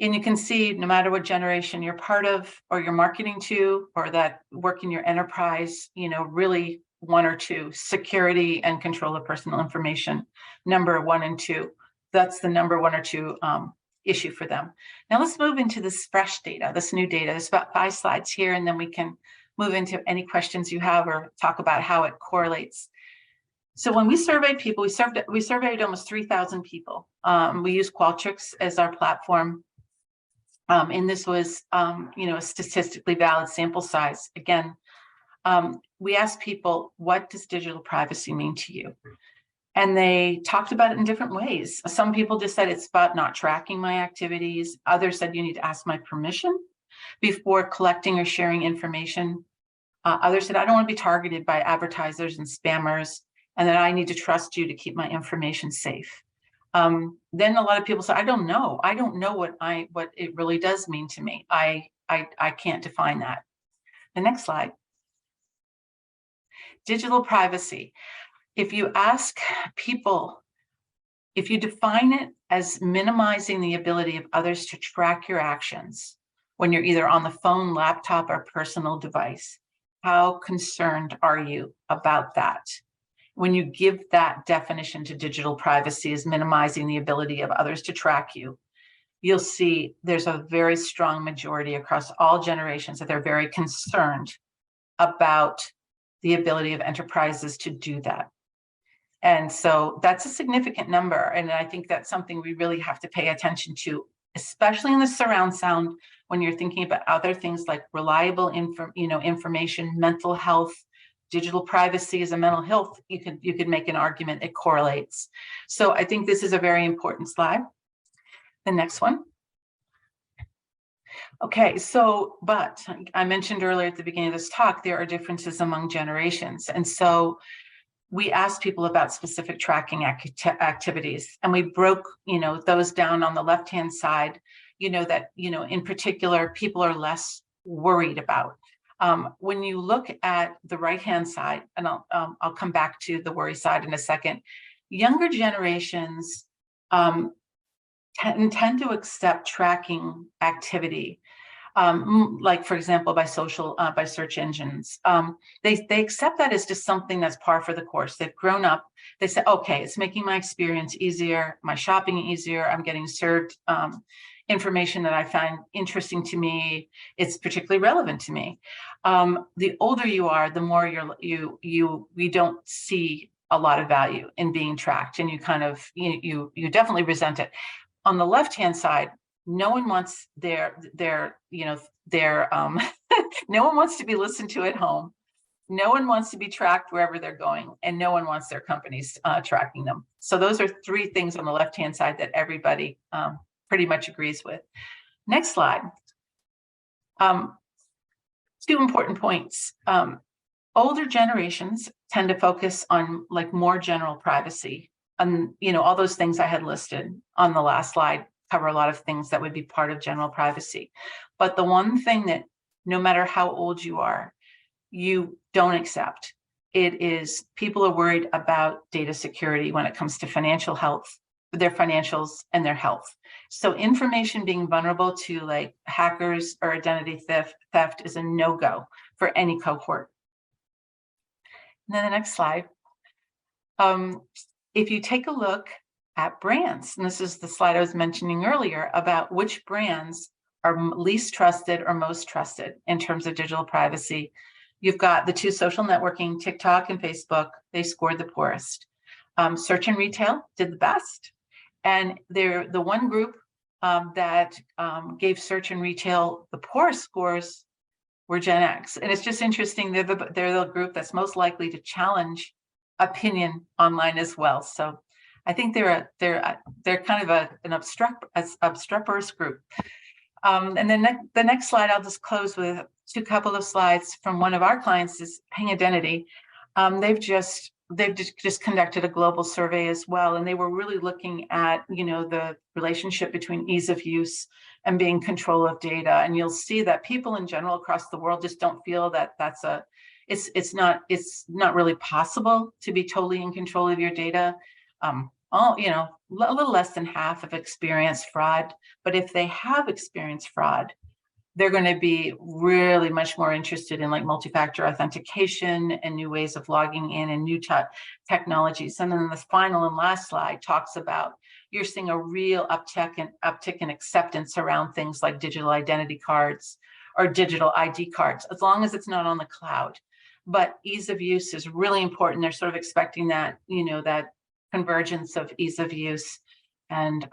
And you can see no matter what generation you're part of or you're marketing to or that work in your enterprise, you know, really one or two, security and control of personal information, number 1 and 2. That's the number 1 or 2 issue for them. Now let's move into this fresh data, this new data. There's about 5 slides here, and then we can move into any questions you have or talk about how it correlates. So when we surveyed people, we surveyed almost 3,000 people. We used Qualtrics as our platform. And this was, you know, a statistically valid sample size. Again, we asked people, what does digital privacy mean to you? And they talked about it in different ways. Some people just said it's about not tracking my activities. Others said you need to ask my permission before collecting or sharing information. Others said I don't want to be targeted by advertisers and spammers, and that I need to trust you to keep my information safe. Then a lot of people said, I don't know what it really does mean to me. I can't define that. The next slide. Digital privacy. If you ask people, if you define it as minimizing the ability of others to track your actions when you're either on the phone, laptop, or personal device, how concerned are you about that? When you give that definition to digital privacy as minimizing the ability of others to track you, you'll see there's a very strong majority across all generations that they're very concerned about the ability of enterprises to do that. And so that's a significant number. And I think that's something we really have to pay attention to, especially in the surround sound, when you're thinking about other things like reliable information, mental health. Digital privacy is a mental health. You could make an argument it correlates. So I think this is a very important slide. The next one. Okay, so, but I mentioned earlier at the beginning of this talk, there are differences among generations. And so we asked people about specific tracking activities, and we broke, those down on the left-hand side, that, in particular, people are less worried about. When you look at the right-hand side, and I'll come back to the worry side in a second, younger generations tend to accept tracking activity, like, for example, by search engines. They accept that as just something that's par for the course. They've grown up. They say, okay, it's making my experience easier, my shopping easier. I'm getting served information that I find interesting to me. It's particularly relevant to me. The older you are, the more we don't see a lot of value in being tracked, and you kind of, you definitely resent it. on the left-hand side, no one wants their no one wants to be listened to at home. No one wants to be tracked wherever they're going, and no one wants their companies tracking them. So those are three things on the left-hand side that everybody pretty much agrees with. Next slide. Two important points. Older generations tend to focus on like more general privacy, and all those things I had listed on the last slide cover a lot of things that would be part of general privacy. But the one thing that no matter how old you are, you don't accept, it is people are worried about data security when it comes to financial health, their financials and their health. So information being vulnerable to like hackers or identity theft is a no-go for any cohort. And then the next slide. If you take a look at brands, and this is the slide I was mentioning earlier about which brands are least trusted or most trusted in terms of digital privacy, you've got the two social networking, TikTok and Facebook, they scored the poorest. Search and retail did the best. And they're the one group that gave search and retail the poorest scores were Gen X. And it's just interesting, they're the group that's most likely to challenge opinion online as well. So I think they're kind of an obstreperous group. And then the next slide, I'll just close with a couple of slides from one of our clients is Ping Identity. They've just conducted a global survey as well, and they were really looking at the relationship between ease of use and being control of data. And you'll see that people in general across the world just don't feel that it's not really possible to be totally in control of your data. A little less than half have experienced fraud, but if they have experienced fraud, they're going to be really much more interested in like multi-factor authentication and new ways of logging in and new technologies. And then the final and last slide talks about you're seeing a real uptick in acceptance around things like digital identity cards or digital ID cards, as long as it's not on the cloud. But ease of use is really important. They're sort of expecting that, that convergence of ease of use and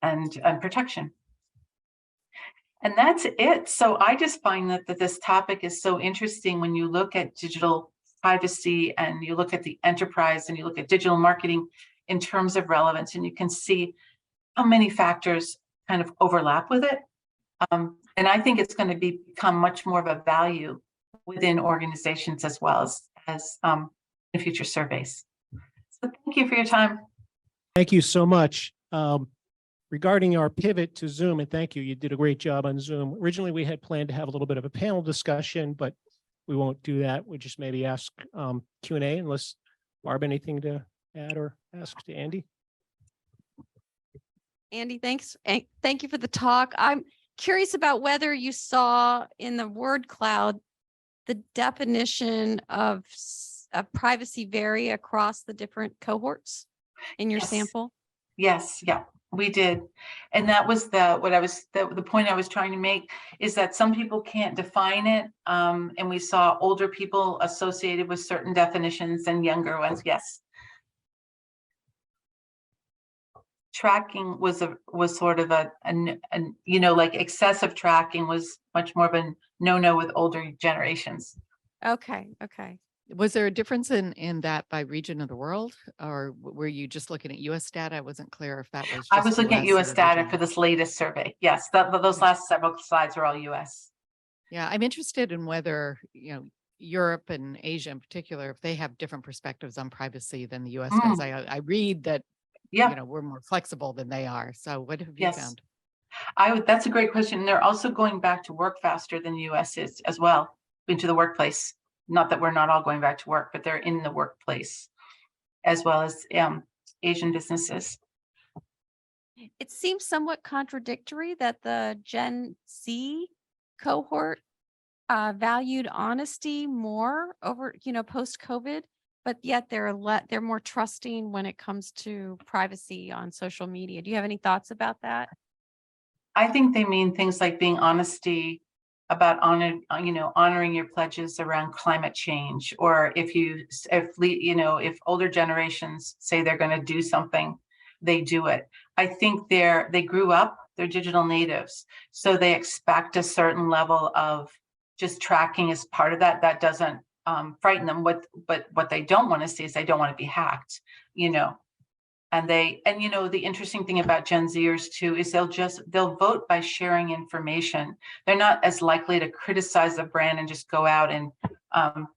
protection. And that's it. So I just find that this topic is so interesting when you look at digital privacy and you look at the enterprise and you look at digital marketing in terms of relevance, and you can see how many factors kind of overlap with it. And I think it's going to become much more of a value within organizations as well as in future surveys. So thank you for your time. Thank you so much. Regarding our pivot to Zoom, and thank you, you did a great job on Zoom. Originally, we had planned to have a little bit of a panel discussion, but we won't do that. We just maybe ask Q&A unless Barb, anything to add or ask to Andy? Andy, thanks. Thank you for the talk. I'm curious about whether you saw in the word cloud the definition of privacy vary across the different cohorts in your sample? Yes, yeah, we did. And that was the point I was trying to make, is that some people can't define it. And we saw older people associated with certain definitions and younger ones. Yes. Tracking was sort of like excessive tracking was much more of a no with older generations. Okay. Was there a difference in that by region of the world, or were you just looking at US data? I wasn't clear if that was. I was looking at US data for this latest survey. Yes, those last several slides are all US. Yeah, I'm interested in whether, Europe and Asia in particular, if they have different perspectives on privacy than the US does. I read that, we're more flexible than they are. So what have you found? That's a great question. They're also going back to work faster than the US is as well, into the workplace. Not that we're not all going back to work, but they're in the workplace as well as Asian businesses. It seems somewhat contradictory that the Gen Z cohort valued honesty more over, post-COVID, but yet they're more trusting when it comes to privacy on social media. Do you have any thoughts about that? I think they mean things like being honesty about honoring your pledges around climate change, or if older generations say they're going to do something, they do it. I think they grew up, they're digital natives, so they expect a certain level of just tracking as part of that. That doesn't frighten them. But what they don't want to see is they don't want to be hacked, you know. And you know, the interesting thing about Gen Zers too is they'll vote by sharing information. They're not as likely to criticize the brand and just go out and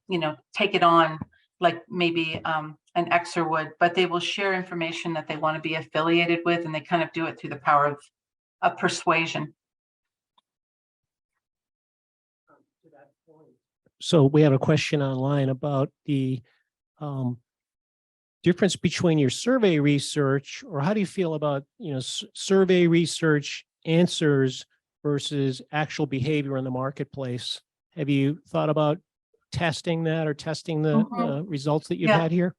you know, take it on like maybe an Xer would, but they will share information that they want to be affiliated with, and they kind of do it through the power of persuasion. So we have a question online about the difference between your survey research, or how do you feel about, you know, survey research answers versus actual behavior in the marketplace? Have you thought about testing that or testing the results that you've had here?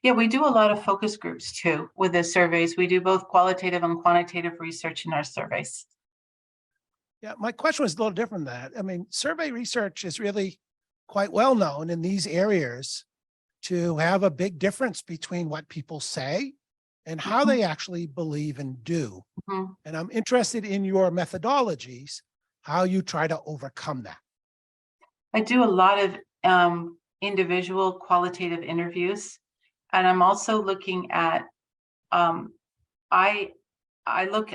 Yeah, we do a lot of focus groups too with the surveys. We do both qualitative and quantitative research in our surveys. Yeah, my question was a little different than that. I mean, survey research is really quite well known in these areas to have a big difference between what people say and how they actually believe and do. And I'm interested in your methodologies, how you try to overcome that. I do a lot of individual qualitative interviews, and I'm also looking at I look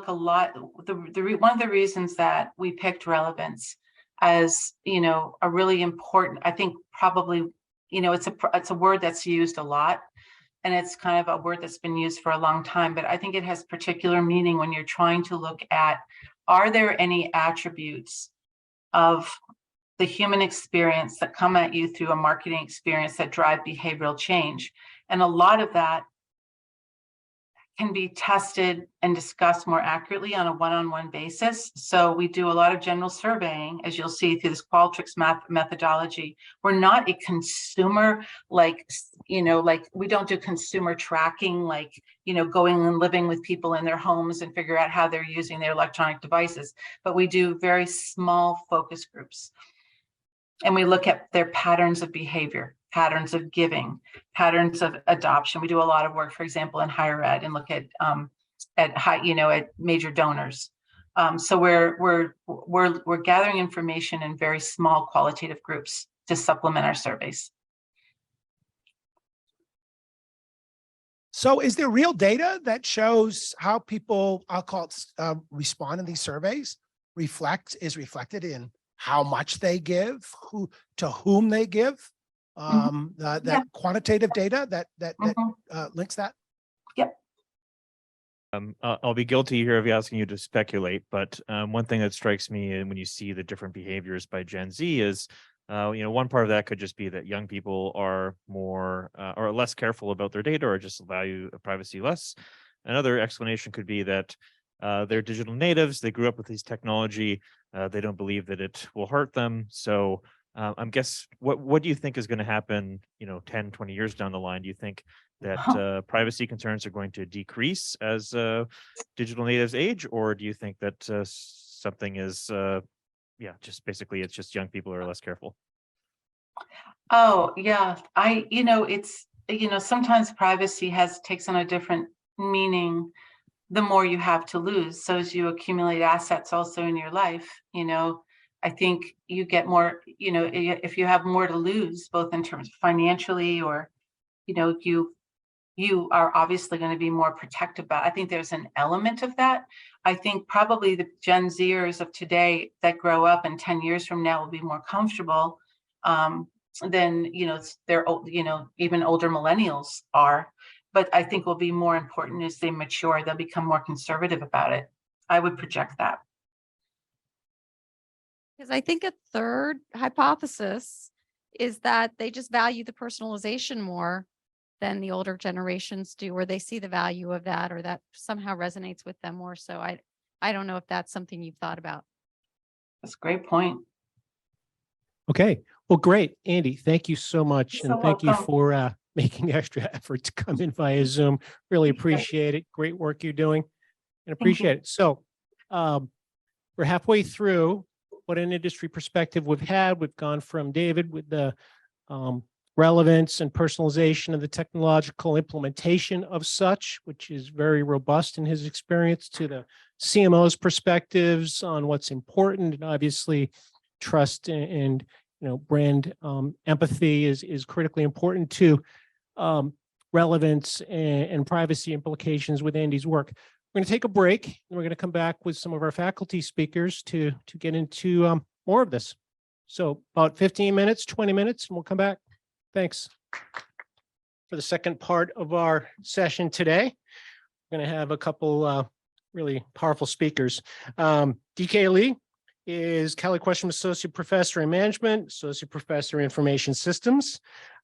a lot. One of the reasons that we picked relevance as, you know, a really important, I think probably, you know, it's a word that's used a lot, and it's kind of a word that's been used for a long time, but I think it has particular meaning when you're trying to look at, are there any attributes of the human experience that come at you through a marketing experience that drive behavioral change? And a lot of that can be tested and discussed more accurately on a one-on-one basis. So we do a lot of general surveying, as you'll see through this Qualtrics methodology. We're not a consumer, like, you know, like we don't do consumer tracking, like, you know, going and living with people in their homes and figure out how they're using their electronic devices. But we do very small focus groups. And we look at their patterns of behavior, patterns of giving, patterns of adoption. We do a lot of work, for example, in higher ed, and look at high, you know, at major donors. So we're gathering information in very small qualitative groups to supplement our surveys. So is there real data that shows how people, I'll call it, respond in these surveys, is reflected in how much they give, to whom they give? That quantitative data that links that? Yep. I'll be guilty here of asking you to speculate, but one thing that strikes me when you see the different behaviors by Gen Z is, you know, one part of that could just be that young people are more or less careful about their data or just value privacy less. Another explanation could be that they're digital natives. They grew up with these technology. They don't believe that it will hurt them. So I'm guess what do you think is going to happen, you know, 10, 20 years down the line? Do you think that privacy concerns are going to decrease as digital natives age, or do you think that something is, yeah, just basically it's just young people are less careful? Oh, yeah. You know, it's, you know, sometimes privacy takes on a different meaning the more you have to lose. So as you accumulate assets also in your life, you know, I think you get more, you know, if you have more to lose, both in terms of financially or, you know, you are obviously going to be more protective about. I think there's an element of that. I think probably the Gen Zers of today that grow up and 10 years from now will be more comfortable than, you know, they're, you know, even older millennials are. But I think will be more important as they mature, they'll become more conservative about it. I would project that. Because I think a third hypothesis is that they just value the personalization more than the older generations do, or they see the value of that, or that somehow resonates with them more. So I don't know if that's something you've thought about. That's a great point. Okay, well, great. Andy, thank you so much. You're And so thank you welcome. for making extra effort to come in via Zoom. Really appreciate it. Great work you're doing and appreciate it. So we're halfway through what an industry perspective we've had. We've gone from David with the relevance and personalization of the technological implementation of such, which is very robust in his experience, to the CMO's perspectives on what's important, and obviously trust and brand empathy is critically important to relevance and privacy implications with Andy's work. We're going to take a break, and we're going to come back with some of our faculty speakers to get into more of this. So about 15 minutes, 20 minutes, and we'll come back. Thanks. For the second part of our session today, we're going to have a couple really powerful speakers. DK Lee is Kelly Question Associate Professor in Management, Associate Professor in Information Systems.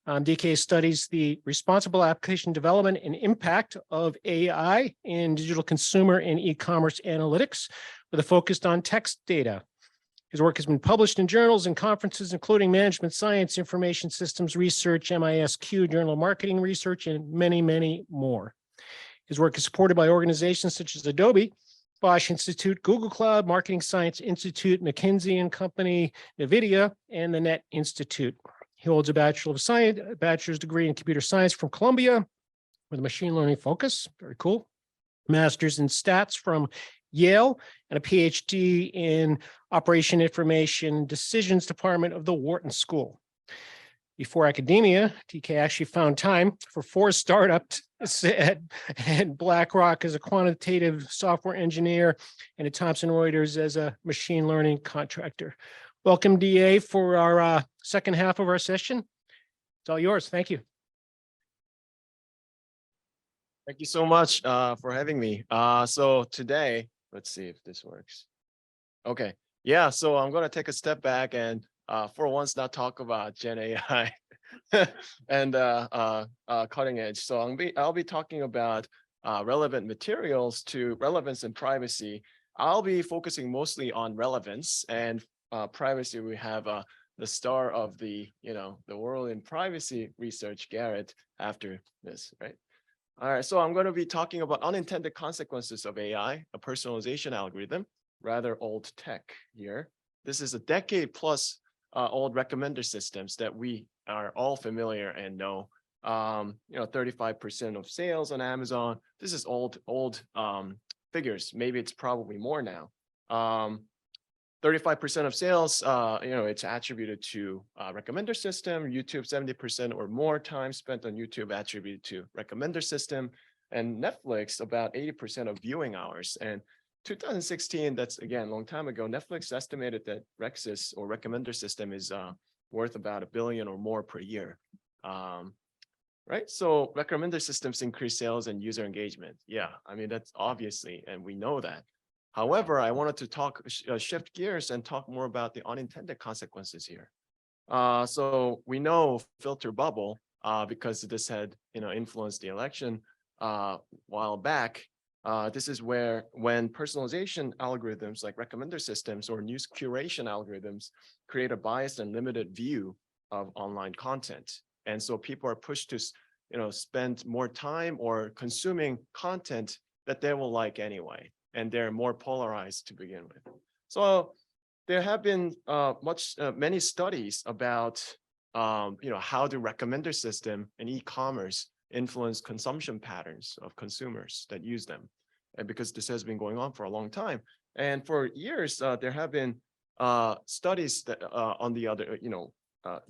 DK studies the responsible application development and impact of AI in digital consumer and e-commerce analytics with a focus on text data. His work has been published in journals and conferences, including Management Science, Information Systems Research, MISQ, Journal of Marketing Research, and many, many more. His work is supported by organizations such as Adobe, Bosch Institute, Google Cloud, Marketing Science Institute, McKinsey and Company, NVIDIA, and the NET Institute. He holds a bachelor's degree in computer science from Columbia with a machine learning focus. Very cool. Master's in stats from Yale and a PhD in Operation Information Decisions Department of the Wharton School. Before academia, TK actually found time for 4 startups at BlackRock as a quantitative software engineer and at Thomson Reuters as a machine learning contractor. Welcome, DA, for our second half of our session. It's all yours. Thank you. Thank you so much for having me. So today, let's see if this works. Okay. Yeah, so I'm going to take a step back and for once not talk about Gen AI and cutting edge. So I'll be talking about relevant materials to relevance and privacy. I'll be focusing mostly on relevance, and privacy. We have the star of the world in privacy research, Garrett, after this, right? All right, so I'm going to be talking about unintended consequences of AI, a personalization algorithm, rather old tech here. This is a decade plus old recommender systems that we are all familiar and know. 35% of sales on Amazon. This is old figures. Maybe it's probably more now. 35% of sales, it's attributed to recommender system. YouTube, 70% or more time spent on YouTube attributed to recommender system. And Netflix, about 80% of viewing hours. And 2016, that's again, a long time ago, Netflix estimated that Rexis or recommender system is worth about $1 billion or more per year. Right? So recommender systems increase sales and user engagement. Yeah, I mean, that's obviously, and we know that. However, I wanted to shift gears and talk more about the unintended consequences here. So we know filter bubble because this had influenced the election a while back. This is where when personalization algorithms like recommender systems or news curation algorithms create a biased and limited view of online content. And so people are pushed to spend more time or consuming content that they will like anyway. And they're more polarized to begin with. So there have been many studies about how the recommender system and e-commerce influence consumption patterns of consumers that use them. And because this has been going on for a long time. And for years, there have been studies that on the other,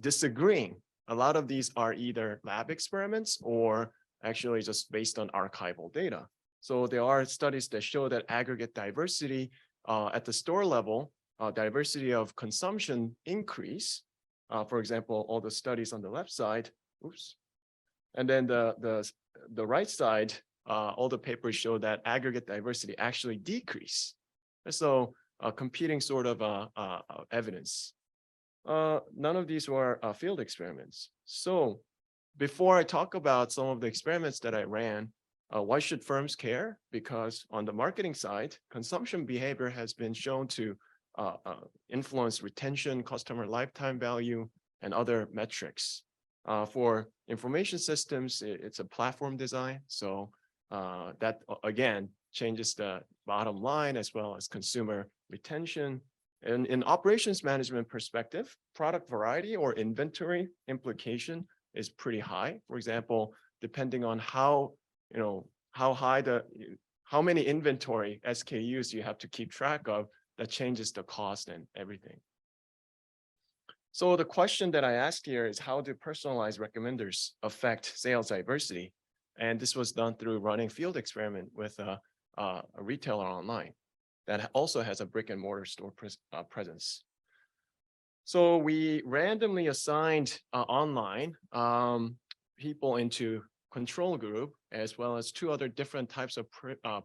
disagreeing. A lot of these are either lab experiments or actually just based on archival data. So there are studies that show that aggregate diversity at the store level, diversity of consumption increase. For example, all the studies on the left side, oops. And then the right side, all the papers show that aggregate diversity actually decrease. So competing sort of evidence. None of these were field experiments. So before I talk about some of the experiments that I ran, why should firms care? Because on the marketing side, consumption behavior has been shown to influence retention, customer lifetime value, and other metrics. For information systems, it's a platform design. So that, again, changes the bottom line as well as consumer retention. And in operations management perspective, product variety or inventory implication is pretty high. For example, depending on how, how high how many inventory SKUs you have to keep track of, that changes the cost and everything. So the question that I asked here is, how do personalized recommenders affect sales diversity? And this was done through running field experiment with a retailer online that also has a brick and mortar store presence. So we randomly assigned online people into control group, as well as 2 other different types of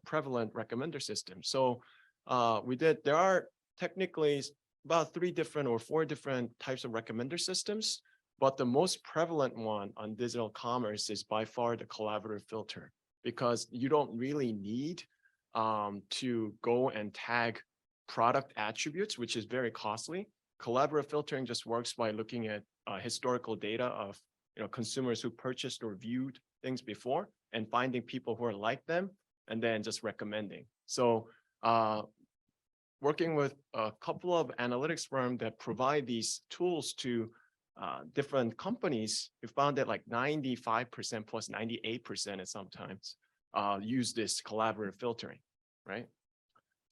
prevalent recommender systems. So there are technically about 3 different or 4 different types of recommender systems, but the most prevalent one on digital commerce is by far the collaborative filter, because you don't really need to go and tag product attributes, which is very costly. Collaborative filtering just works by looking at historical data of consumers who purchased or viewed things before and finding people who are like them and then just recommending. So working with a couple of analytics firms that provide these tools to different companies, we found that like 95% plus 98% at sometimes use this collaborative filtering, right?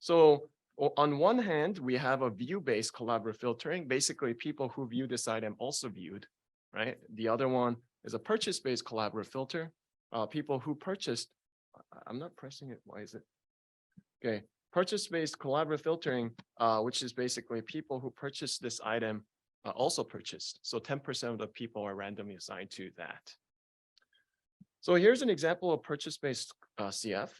So on one hand, we have a view-based collaborative filtering. Basically, people who view this item also viewed, right? The other one is a purchase-based collaborative filter. People who purchased, I'm not pressing it, why is it? Okay, purchase-based collaborative filtering, which is basically people who purchased this item also purchased. So 10% of the people are randomly assigned to that. So here's an example of purchase-based CF.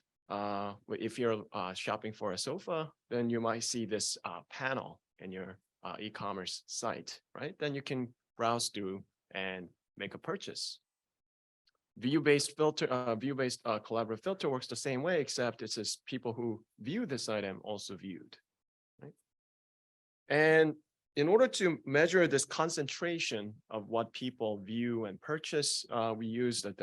If you're shopping for a sofa, then you might see this panel in your e-commerce site, right? Then you can browse through and make a purchase. View-based collaborative filter works the same way, except it says people who view this item also viewed, right? And in order to measure this concentration of what people view and purchase, we use the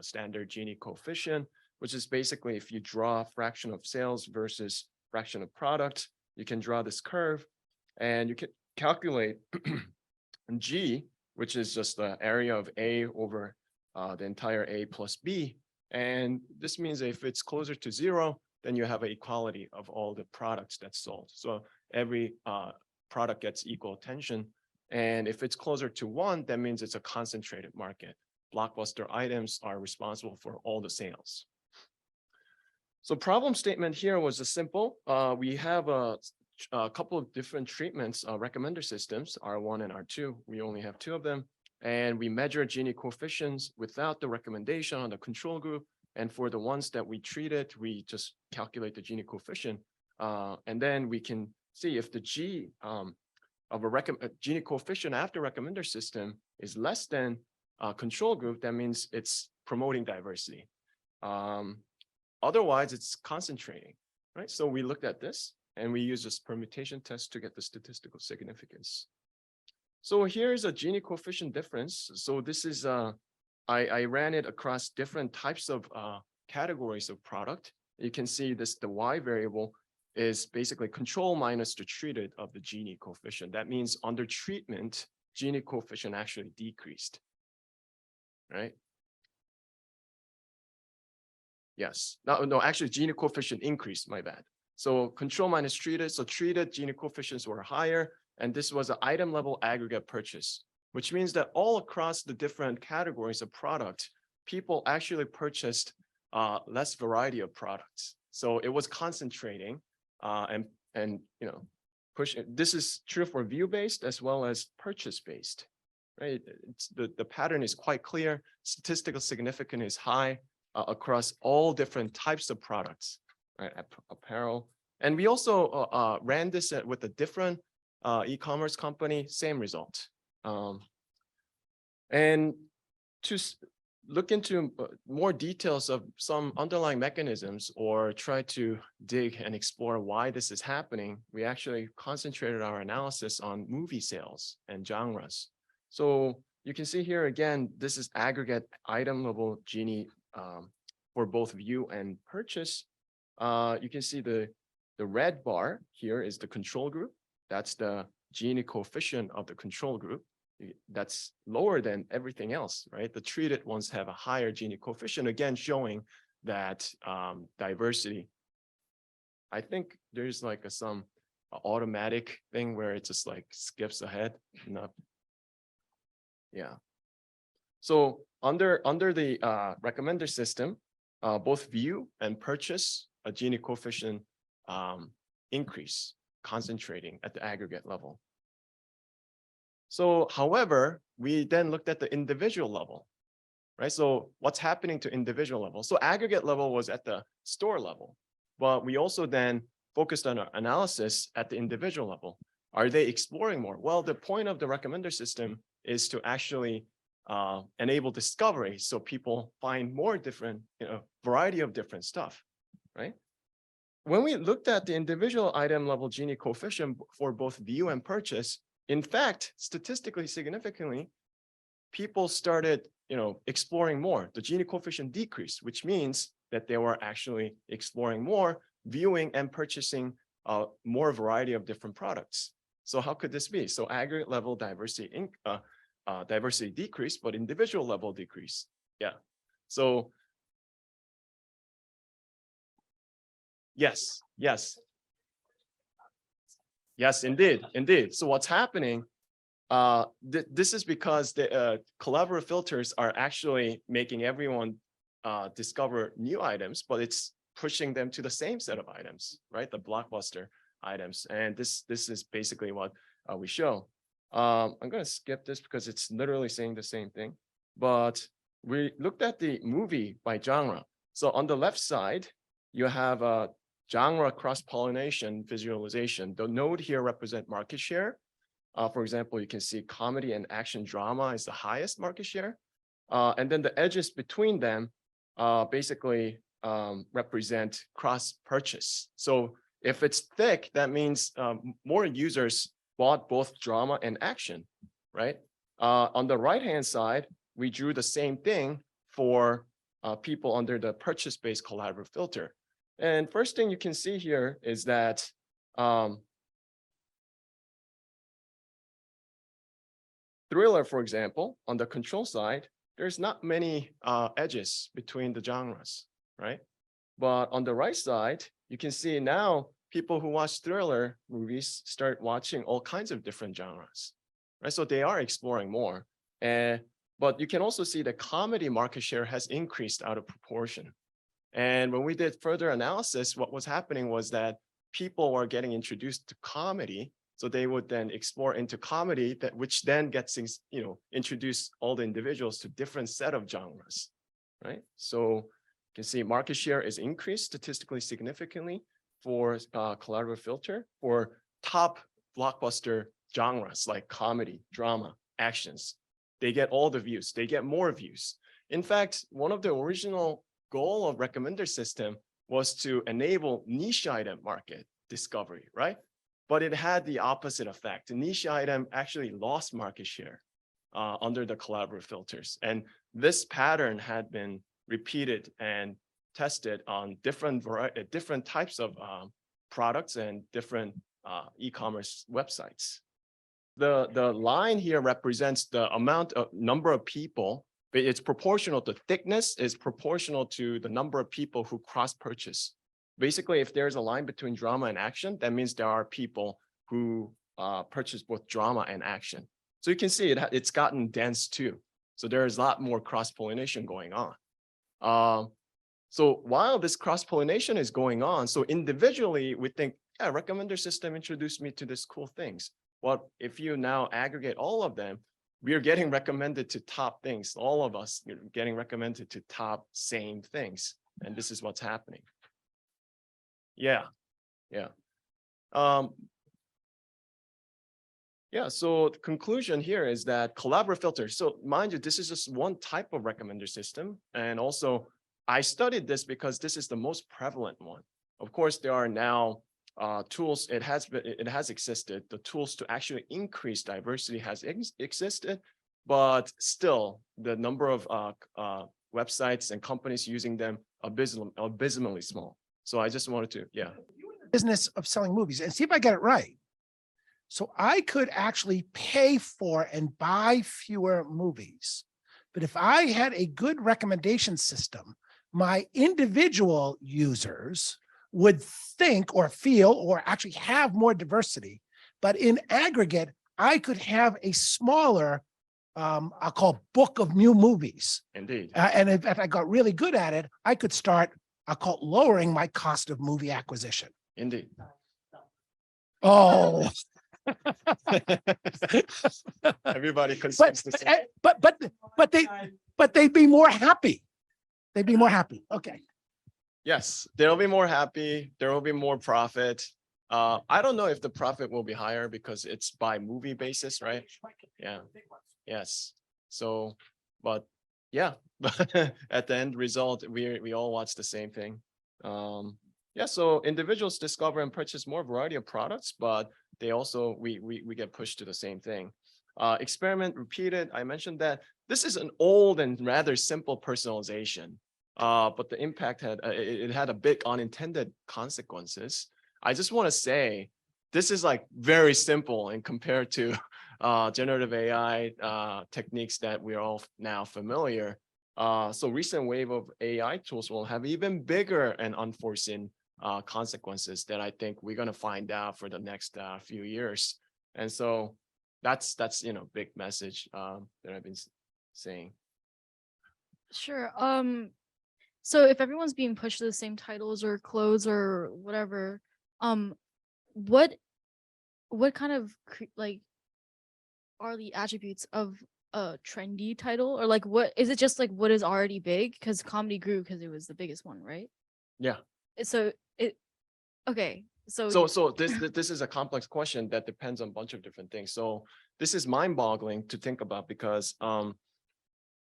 standard Gini coefficient, which is basically if you draw fraction of sales versus fraction of product, you can draw this curve and you can calculate G, which is just the area of A over the entire A plus B. And this means if it's closer to 0, then you have an equality of all the products that's sold. So every product gets equal attention. And if it's closer to 1, that means it's a concentrated market. Blockbuster items are responsible for all the sales. So problem statement here was a simple. We have a couple of different treatments, recommender systems, R1 and R2. We only have 2 of them. And we measure Gini coefficients without the recommendation on the control group. And for the ones that we treated, we just calculate the Gini coefficient. And then we can see if the G of a Gini coefficient after recommender system is less than control group, that means it's promoting diversity. Otherwise, it's concentrating, right? So we looked at this and we use this permutation test to get the statistical significance. So here's a Gini coefficient difference. So this is, I ran it across different types of categories of product. You can see this, the Y variable is basically control minus the treated of the Gini coefficient. That means under treatment, Gini coefficient actually decreased, right? Yes, no, actually Gini coefficient increased, my bad. So control minus treated, so treated Gini coefficients were higher, and this was an item level aggregate purchase, which means that all across the different categories of product, people actually purchased less variety of products. So it was concentrating and push. This is true for view-based as well as purchase-based, right? The pattern is quite clear. Statistical significance is high across all different types of products, right? Apparel. And we also ran this with a different e-commerce company, same result. And to look into more details of some underlying mechanisms or try to dig and explore why this is happening, we actually concentrated our analysis on movie sales and genres. So you can see here again, this is aggregate item level Gini for both view and purchase. You can see the red bar here is the control group. That's the Gini coefficient of the control group. that's lower than everything else, right? The treated ones have a higher Gini coefficient, again, showing that diversity. I think there's like some automatic thing where it just like skips ahead. No. Yeah. So under the recommender system, both view and purchase a Gini coefficient increase, concentrating at the aggregate level. So, however, we then looked at the individual level, right? So what's happening to individual level? So aggregate level was at the store level, but we also then focused on our analysis at the individual level. Are they exploring more? Well, the point of the recommender system is to actually enable discovery, so people find more different, variety of different stuff, right? When we looked at the individual item level Gini coefficient for both view and purchase, in fact, statistically significantly, people started, exploring more. The Gini coefficient decreased, which means that they were actually exploring more, viewing and purchasing more variety of different products. So how could this be? So aggregate level diversity diversity decreased, but individual level decreased. Yeah. So yes, indeed. So what's happening? This is because the collaborative filters are actually making everyone discover new items, but it's pushing them to the same set of items, right? The blockbuster items. And this is basically what we show. I'm going to skip this because it's literally saying the same thing, but we looked at the movie by genre. So on the left side, you have a genre cross-pollination visualization. The node here represent market share. For example, you can see comedy and action drama is the highest market share. And then the edges between them basically represent cross-purchase. So if it's thick, that means more users bought both drama and action, right? On the right-hand side, we drew the same thing for people under the purchase-based collaborative filter. And first thing you can see here is that thriller, for example, on the control side, there's not many edges between the genres, right? But on the right side, you can see now people who watch thriller movies start watching all kinds of different genres, right? So they are exploring more. But you can also see the comedy market share has increased out of proportion. And when we did further analysis, what was happening was that people were getting introduced to comedy. So they would then explore into comedy, which then gets, introduce all the individuals to different set of genres, right? So you can see market share is increased statistically significantly for collaborative filter for top blockbuster genres like comedy, drama, actions. They get all the views, they get more views. In fact, one of the original goal of recommender system was to enable niche item market discovery, right? But it had the opposite effect. The niche item actually lost market share under the collaborative filters. And this pattern had been repeated and tested on different types of products and different e-commerce websites. The line here represents the number of people. It's proportional. The thickness is proportional to the number of people who cross-purchase. Basically, if there's a line between drama and action, that means there are people who purchase both drama and action. So you can see it's gotten dense too. So there is a lot more cross-pollination going on. So while this cross-pollination is going on, so individually we think, yeah, recommender system introduced me to these cool things. Well, if you now aggregate all of them, we are getting recommended to top things. All of us getting recommended to top same things. And this is what's happening. Yeah. So the conclusion here is that collaborative filters. So mind you, this is just one type of recommender system. And also I studied this because this is the most prevalent one. Of course, there are now tools. It has existed. The tools to actually increase diversity has existed, but still the number of websites and companies using them abysmally small. So I just wanted to, Business of selling movies, and see if I get it right. So I could actually pay for and buy fewer movies. But if I had a good recommendation system, my individual users would think or feel or actually have more diversity. But in aggregate, I could have a smaller, I'll call book of new movies. Indeed. And if I got really good at it, I could start, I'll call it lowering my cost of movie acquisition. Indeed. Oh. Everybody consumes the same. But they'd be more happy. They'd be more happy. Okay. Yes, they'll be more happy. There will be more profit. I don't know if the profit will be higher because it's by movie basis, right? Yeah. Yes. So, but yeah, but at the end result, we all watch the same thing. Yeah. So individuals discover and purchase more variety of products, but they also we get pushed to the same thing. Experiment repeated. I mentioned that this is an old and rather simple personalization. But the impact it had a big unintended consequences. I just want to say this is like very simple and compared to generative AI techniques that we're all now familiar. So recent wave of AI tools will have even bigger and unforeseen consequences that I think we're going to find out for the next few years. And so that's big message that I've been saying. Sure. So if everyone's being pushed to the same titles or clothes or whatever, what kind of like are the attributes of a trendy title, or like what is it? Just like what is already big? Because comedy grew because it was the biggest one, right? Yeah. So okay. So this is a complex question that depends on a bunch of different things. So this is mind-boggling to think about because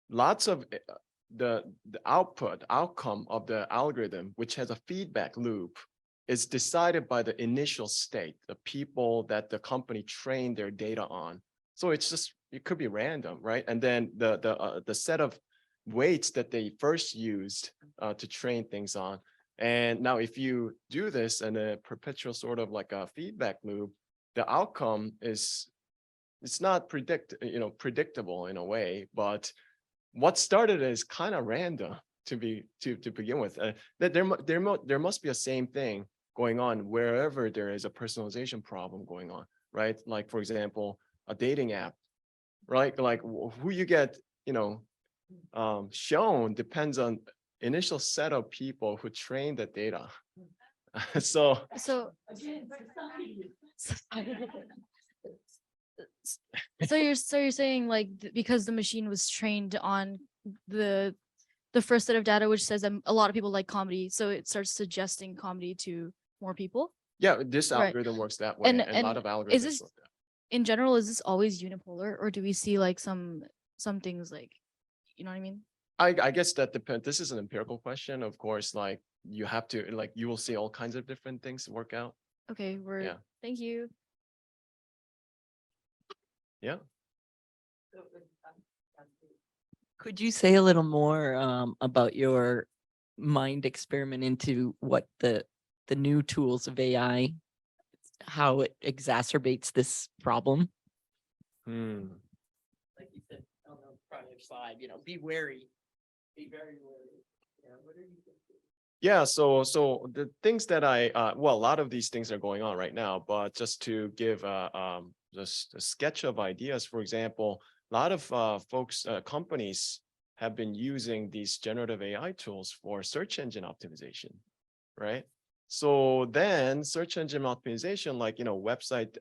lots of the outcome of the algorithm, which has a feedback loop, is decided by the initial state, the people that the company trained their data on. So it could be random, right? And then the set of weights that they first used to train things on. And now if you do this in a perpetual sort of like a feedback loop, the outcome it's not predictable in a way, but what started is kind of random to begin with. That there must be a same thing going on wherever there is a personalization problem going on, right? Like for example, a dating app, right? Like who you get, shown depends on initial set of people who train the data. So you're saying like because the machine was trained on the first set of data, which says that a lot of people like comedy, so it starts suggesting comedy to more people. Yeah, this algorithm works that way, and a lot of algorithms is this, work that. In general, is this always unipolar, or do we see like some things like, you know what I mean? I guess that depends. This is an empirical question, of course. Like you have to, like you will see all kinds of different things work out. Okay, thank you. Yeah. Could you say a little more about your mind experiment into what the new tools of AI, how it exacerbates this problem? Like you said on the project slide, be wary. Be very wary. Yeah, what are you thinking? Yeah, so the things that a lot of these things are going on right now, but just to give just a sketch of ideas, for example, a lot of companies have been using these generative AI tools for search engine optimization, right? So then search engine optimization, like, website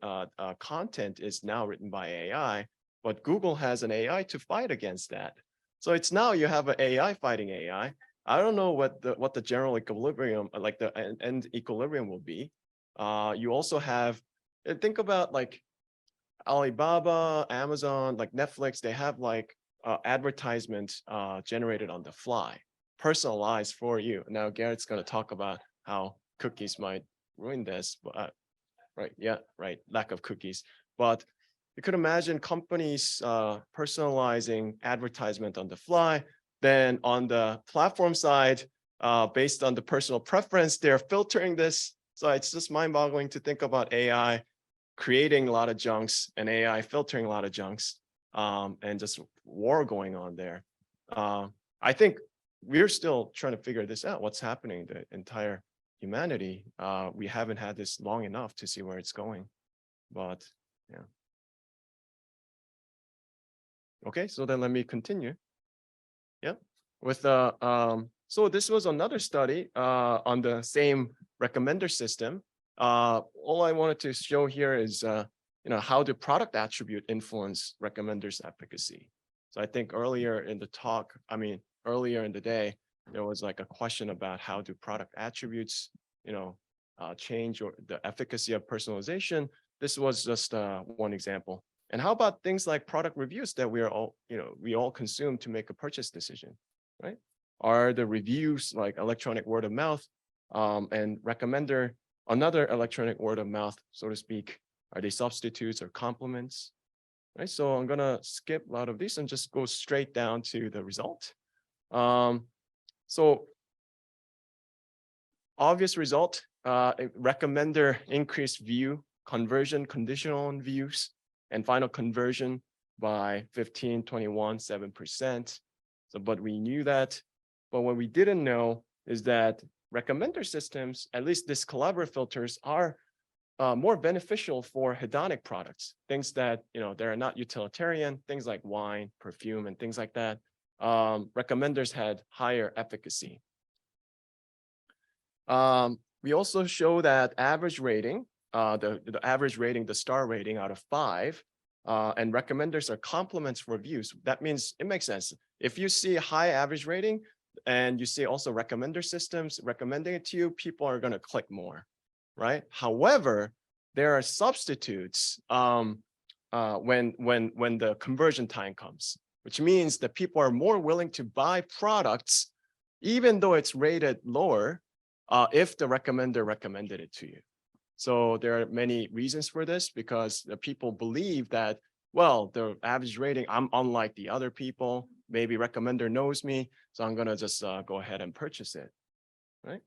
content is now written by AI, but Google has an AI to fight against that. So it's now you have an AI fighting AI. I don't know what the general equilibrium, like the end equilibrium will be. You also have, think about like Alibaba, Amazon, like Netflix, they have like advertisements generated on the fly, personalized for you. Now Garrett's going to talk about how cookies might ruin this, but right, yeah, right, lack of cookies. But you could imagine companies personalizing advertisement on the fly. Then on the platform side, based on the personal preference, they're filtering this. So it's just mind-boggling to think about AI creating a lot of junks and AI filtering a lot of junks, and just war going on there. I think we're still trying to figure this out. What's happening to the entire humanity? We haven't had this long enough to see where it's going, but yeah. Okay, so then let me continue. Yeah, with so this was another study on the same recommender system. All I wanted to show here is how do product attribute influence recommenders efficacy. So I think earlier in the talk, earlier in the day, there was like a question about how do product attributes, change or the efficacy of personalization. This was just one example. And how about things like product reviews that we all consume to make a purchase decision, right? Are the reviews like electronic word of mouth and recommender, another electronic word of mouth, so to speak, are they substitutes or complements, right? So I'm gonna skip a lot of these and just go straight down to the result. So obvious result, recommender increased view conversion, conditional on views, and final conversion by 15, 21, 7%. So, but we knew that. But what we didn't know is that recommender systems, at least these collaborative filters, are more beneficial for hedonic products, things that they're not utilitarian, things like wine, perfume, and things like that. Recommenders had higher efficacy. We also show that average rating, the average rating, the star rating out of 5, and recommenders are complements for views. That means it makes sense. If you see a high average rating and you see also recommender systems recommending it to you, people are going to click more, right? However, there are substitutes when the conversion time comes, which means that people are more willing to buy products, even though it's rated lower, if the recommender recommended it to you. So there are many reasons for this, because the people believe that, well, the average rating, I'm unlike the other people, maybe recommender knows me, so I'm gonna just go ahead and purchase it, right?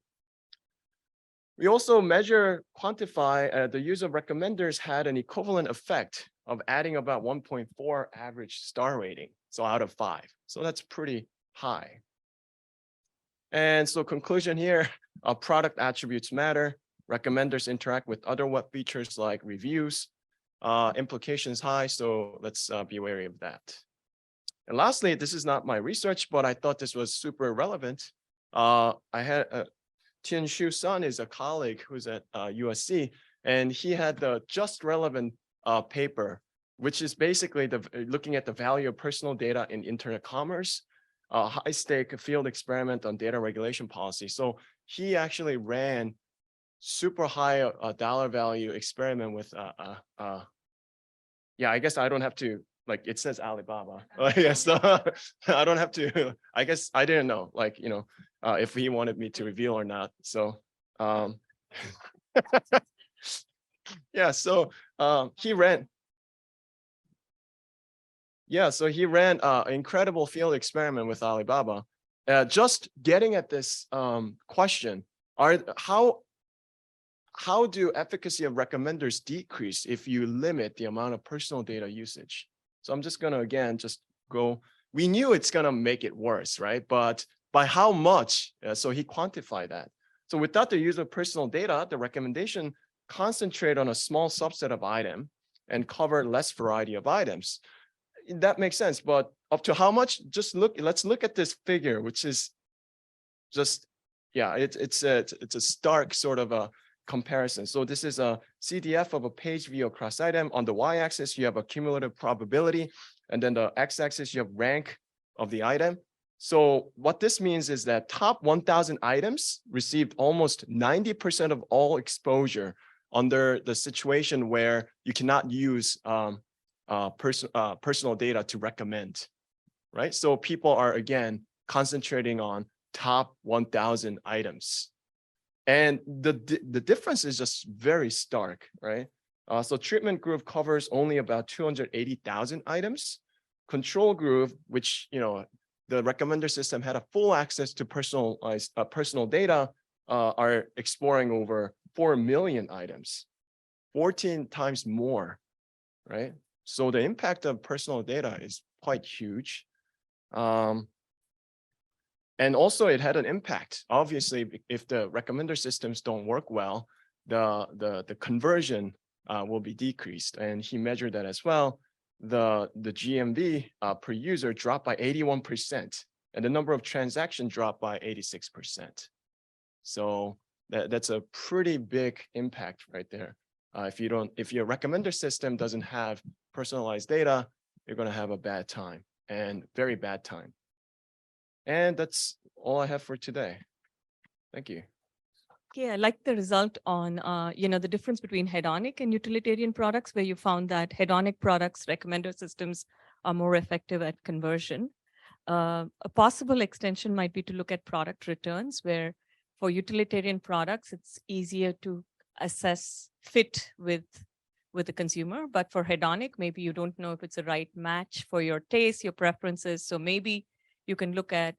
We also quantify the use of recommenders had an equivalent effect of adding about 1.4 average star rating, so out of 5. So that's pretty high. And so conclusion here, product attributes matter. Recommenders interact with other web features like reviews. Implications high, so let's be wary of that. And lastly, this is not my research, but I thought this was super relevant. I had Tian-Shu Sun is a colleague who's at USC, and he had the just relevant paper, which is basically looking at the value of personal data in internet commerce, high-stake field experiment on data regulation policy. So he actually ran super high dollar value experiment with yeah, I guess I don't have to, like, it says Alibaba. Yes, I don't have to, I guess I didn't know, like, if he wanted me to reveal or not. So yeah, so he ran an incredible field experiment with Alibaba, just getting at this question: how do efficacy of recommenders decrease if you limit the amount of personal data usage? So I'm just gonna again just go. We knew it's gonna make it worse, right? But by how much? So he quantified that. So without the use of personal data, the recommendation concentrate on a small subset of item and cover less variety of items. That makes sense, but up to how much? Just look. Let's look at this figure, which is just, yeah, it's a stark sort of a comparison. So this is a CDF of a page view across item. On the y-axis, you have a cumulative probability, and then the x-axis, you have rank of the item. So what this means is that top 1,000 items received almost 90% of all exposure under the situation where you cannot use personal data to recommend, right? So people are, again, concentrating on top 1,000 items. And the difference is just very stark, right? So treatment group covers only about 280,000 items. Control group, which, the recommender system had a full access to personal data, are exploring over 4 million items. 14 times more, right? So the impact of personal data is quite huge. And also it had an impact. Obviously, if the recommender systems don't work well, the conversion will be decreased. And he measured that as well. The GMV per user dropped by 81%, and the number of transactions dropped by 86%. So that's a pretty big impact right there. If your recommender system doesn't have personalized data, you're going to have a bad time, and very bad time. And that's all I have for today. Thank you. Yeah, I like the result on, the difference between hedonic and utilitarian products, where you found that hedonic products, recommender systems are more effective at conversion. A possible extension might be to look at product returns, where for utilitarian products, it's easier to assess fit with the consumer. But for hedonic, maybe you don't know if it's a right match for your taste, your preferences. So maybe you can look at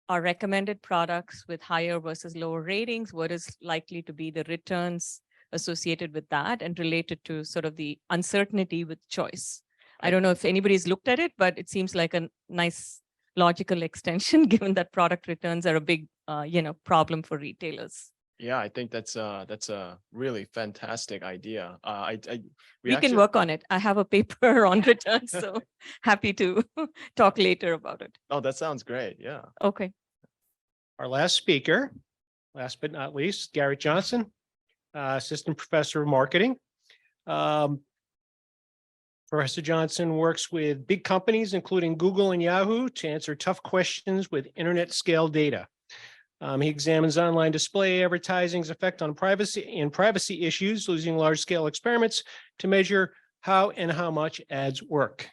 our recommended products with higher versus lower ratings, what is likely to be the returns associated with that, and related to sort of the uncertainty with choice. I don't know if anybody's looked at it, but it seems like a nice logical extension, given that product returns are a big, problem for retailers. Yeah, I think that's a really fantastic idea. We can work on it. I have a paper on returns, so happy to talk later about it. Oh, that sounds great. Yeah. Okay. Our last speaker, last but not least, Garrett Johnson, Assistant Professor of Marketing. Professor Johnson works with big companies, including Google and Yahoo, to answer tough questions with internet scale data. He examines online display advertising's effect on privacy issues, using large-scale experiments to measure how and how much ads work.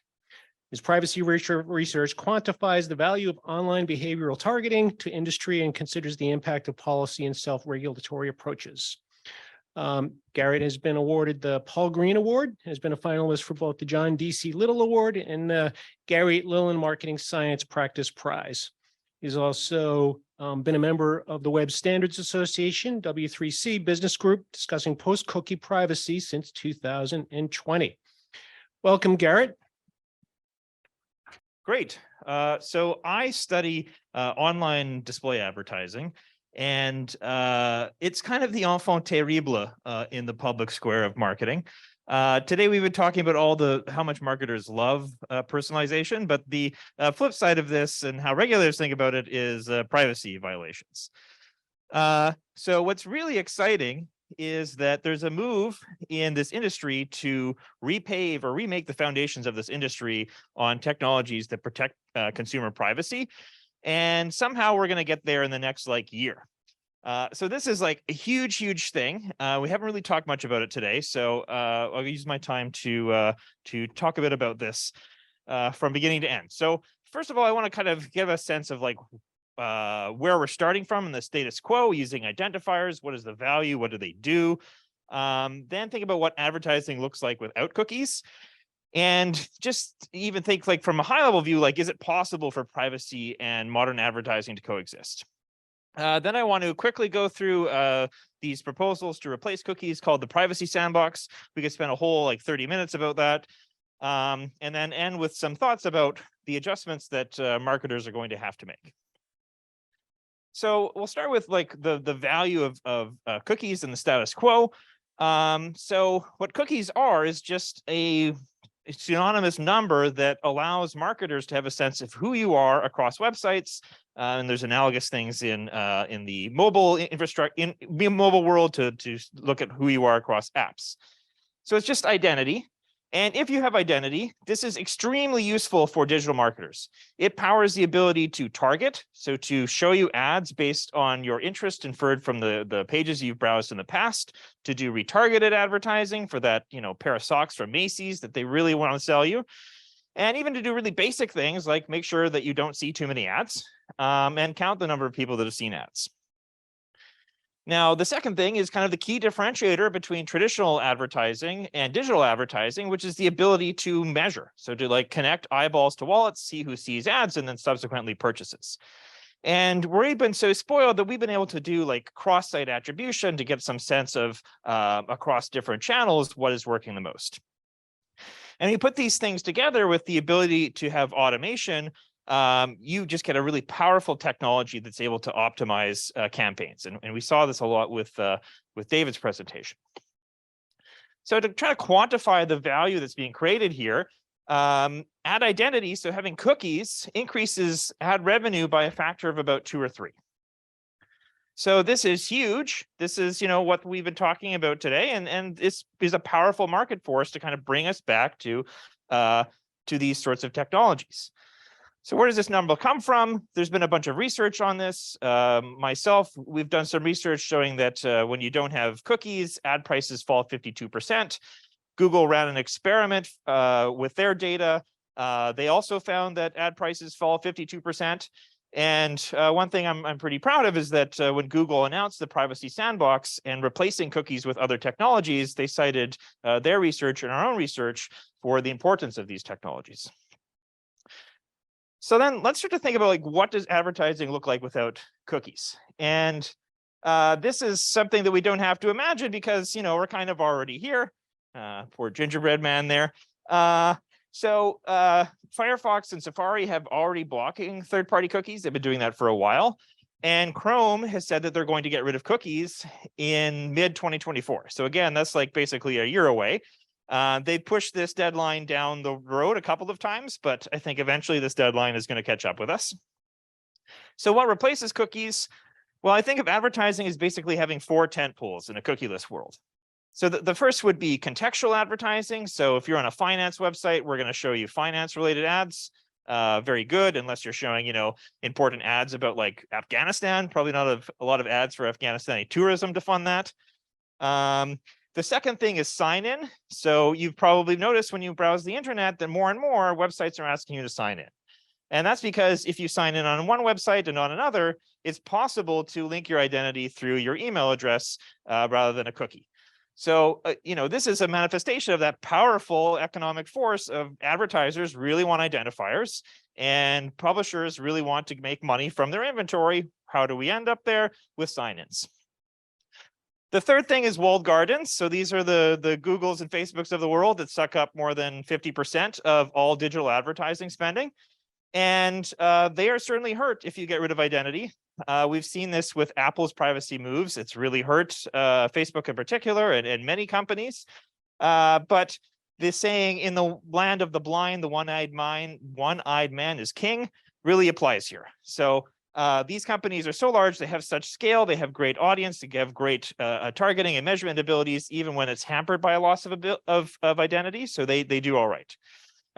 His privacy research quantifies the value of online behavioral targeting to industry and considers the impact of policy and self-regulatory approaches. Garrett has been awarded the Paul Green Award, has been a finalist for both the John D.C. Little Award and the Gary Lillen Marketing Science Practice Prize. He's also been a member of the Web Standards Association, W3C Business Group, discussing post-cookie privacy since 2020. Welcome, Garrett. Great. So I study online display advertising, and it's kind of the enfant terrible in the public square of marketing. Today we've been talking about how much marketers love personalization, but the flip side of this and how regulators think about it is privacy violations. So what's really exciting is that there's a move in this industry to repave or remake the foundations of this industry on technologies that protect consumer privacy. And somehow we're going to get there in the next year. So this is like a huge, huge thing. We haven't really talked much about it today. So I'll use my time to talk a bit about this from beginning to end. So first of all, I want to kind of give a sense of where we're starting from in the status quo, using identifiers. What is the value? What do they do? Then think about what advertising looks like without cookies. And just even think from a high level view, is it possible for privacy and modern advertising to coexist? Then I want to quickly go through these proposals to replace cookies called the Privacy Sandbox. We could spend a whole 30 minutes about that. And then end with some thoughts about the adjustments that marketers are going to have to make. So we'll start with the value of cookies and the status quo. So what cookies are is just a synonymous number that allows marketers to have a sense of who you are across websites. And there's analogous things in the mobile infrastructure, in the mobile world to look at who you are across apps. So it's just identity. And if you have identity, this is extremely useful for digital marketers. It powers the ability to target, so to show you ads based on your interest inferred from the pages you've browsed in the past, to do retargeted advertising for that pair of socks from Macy's that they really want to sell you, and even to do really basic things like make sure that you don't see too many ads and count the number of people that have seen ads. Now, the second thing is kind of the key differentiator between traditional advertising and digital advertising, which is the ability to measure. So to connect eyeballs to wallets, see who sees ads, and then subsequently purchases. And we've been so spoiled that we've been able to do like cross-site attribution to get some sense of across different channels, what is working the most. And you put these things together with the ability to have automation, you just get a really powerful technology that's able to optimize campaigns. And we saw this a lot with David's presentation. So to try to quantify the value that's being created here, ad identity, so having cookies, increases ad revenue by a factor of about 2 or 3. So this is huge. This is, what we've been talking about today, and this is a powerful market force to kind of bring us back to these sorts of technologies. So where does this number come from? There's been a bunch of research on this. Myself, we've done some research showing that when you don't have cookies, ad prices fall 52%. Google ran an experiment with their data. They also found that ad prices fall 52%. And one thing I'm pretty proud of is that when Google announced the privacy sandbox and replacing cookies with other technologies, they cited their research and our own research for the importance of these technologies. So then let's start to think about like, what does advertising look like without cookies? And this is something that we don't have to imagine because, we're kind of already here. Poor gingerbread man there. So Firefox and Safari have already blocking third-party cookies. They've been doing that for a while. And Chrome has said that they're going to get rid of cookies in mid-2024. So again, that's like basically a year away. They pushed this deadline down the road a couple of times, but I think eventually this deadline is going to catch up with us. So what replaces cookies? Well, I think of advertising as basically having 4 tent poles in a cookieless world. So the first would be contextual advertising. So if you're on a finance website, we're going to show you finance-related ads. Very good, unless you're showing, important ads about like Afghanistan. Probably not a lot of ads for Afghanistani tourism to fund that. The second thing is sign-in. So you've probably noticed when you browse the internet that more and more websites are asking you to sign in. And that's because if you sign in on one website and on another, it's possible to link your identity through your email address rather than a cookie. So, this is a manifestation of that powerful economic force of advertisers really want identifiers and publishers really want to make money from their inventory. How do we end up there? With sign-ins. The third thing is walled gardens. So these are the Googles and Facebooks of the world that suck up more than 50% of all digital advertising spending. And they are certainly hurt if you get rid of identity. We've seen this with Apple's privacy moves. It's really hurt Facebook in particular and many companies. But the saying, in the land of the blind, the one-eyed man is king, really applies here. So these companies are so large, they have such scale, they have great audience, they have great targeting and measurement abilities, even when it's hampered by a loss of identity. So they do all right.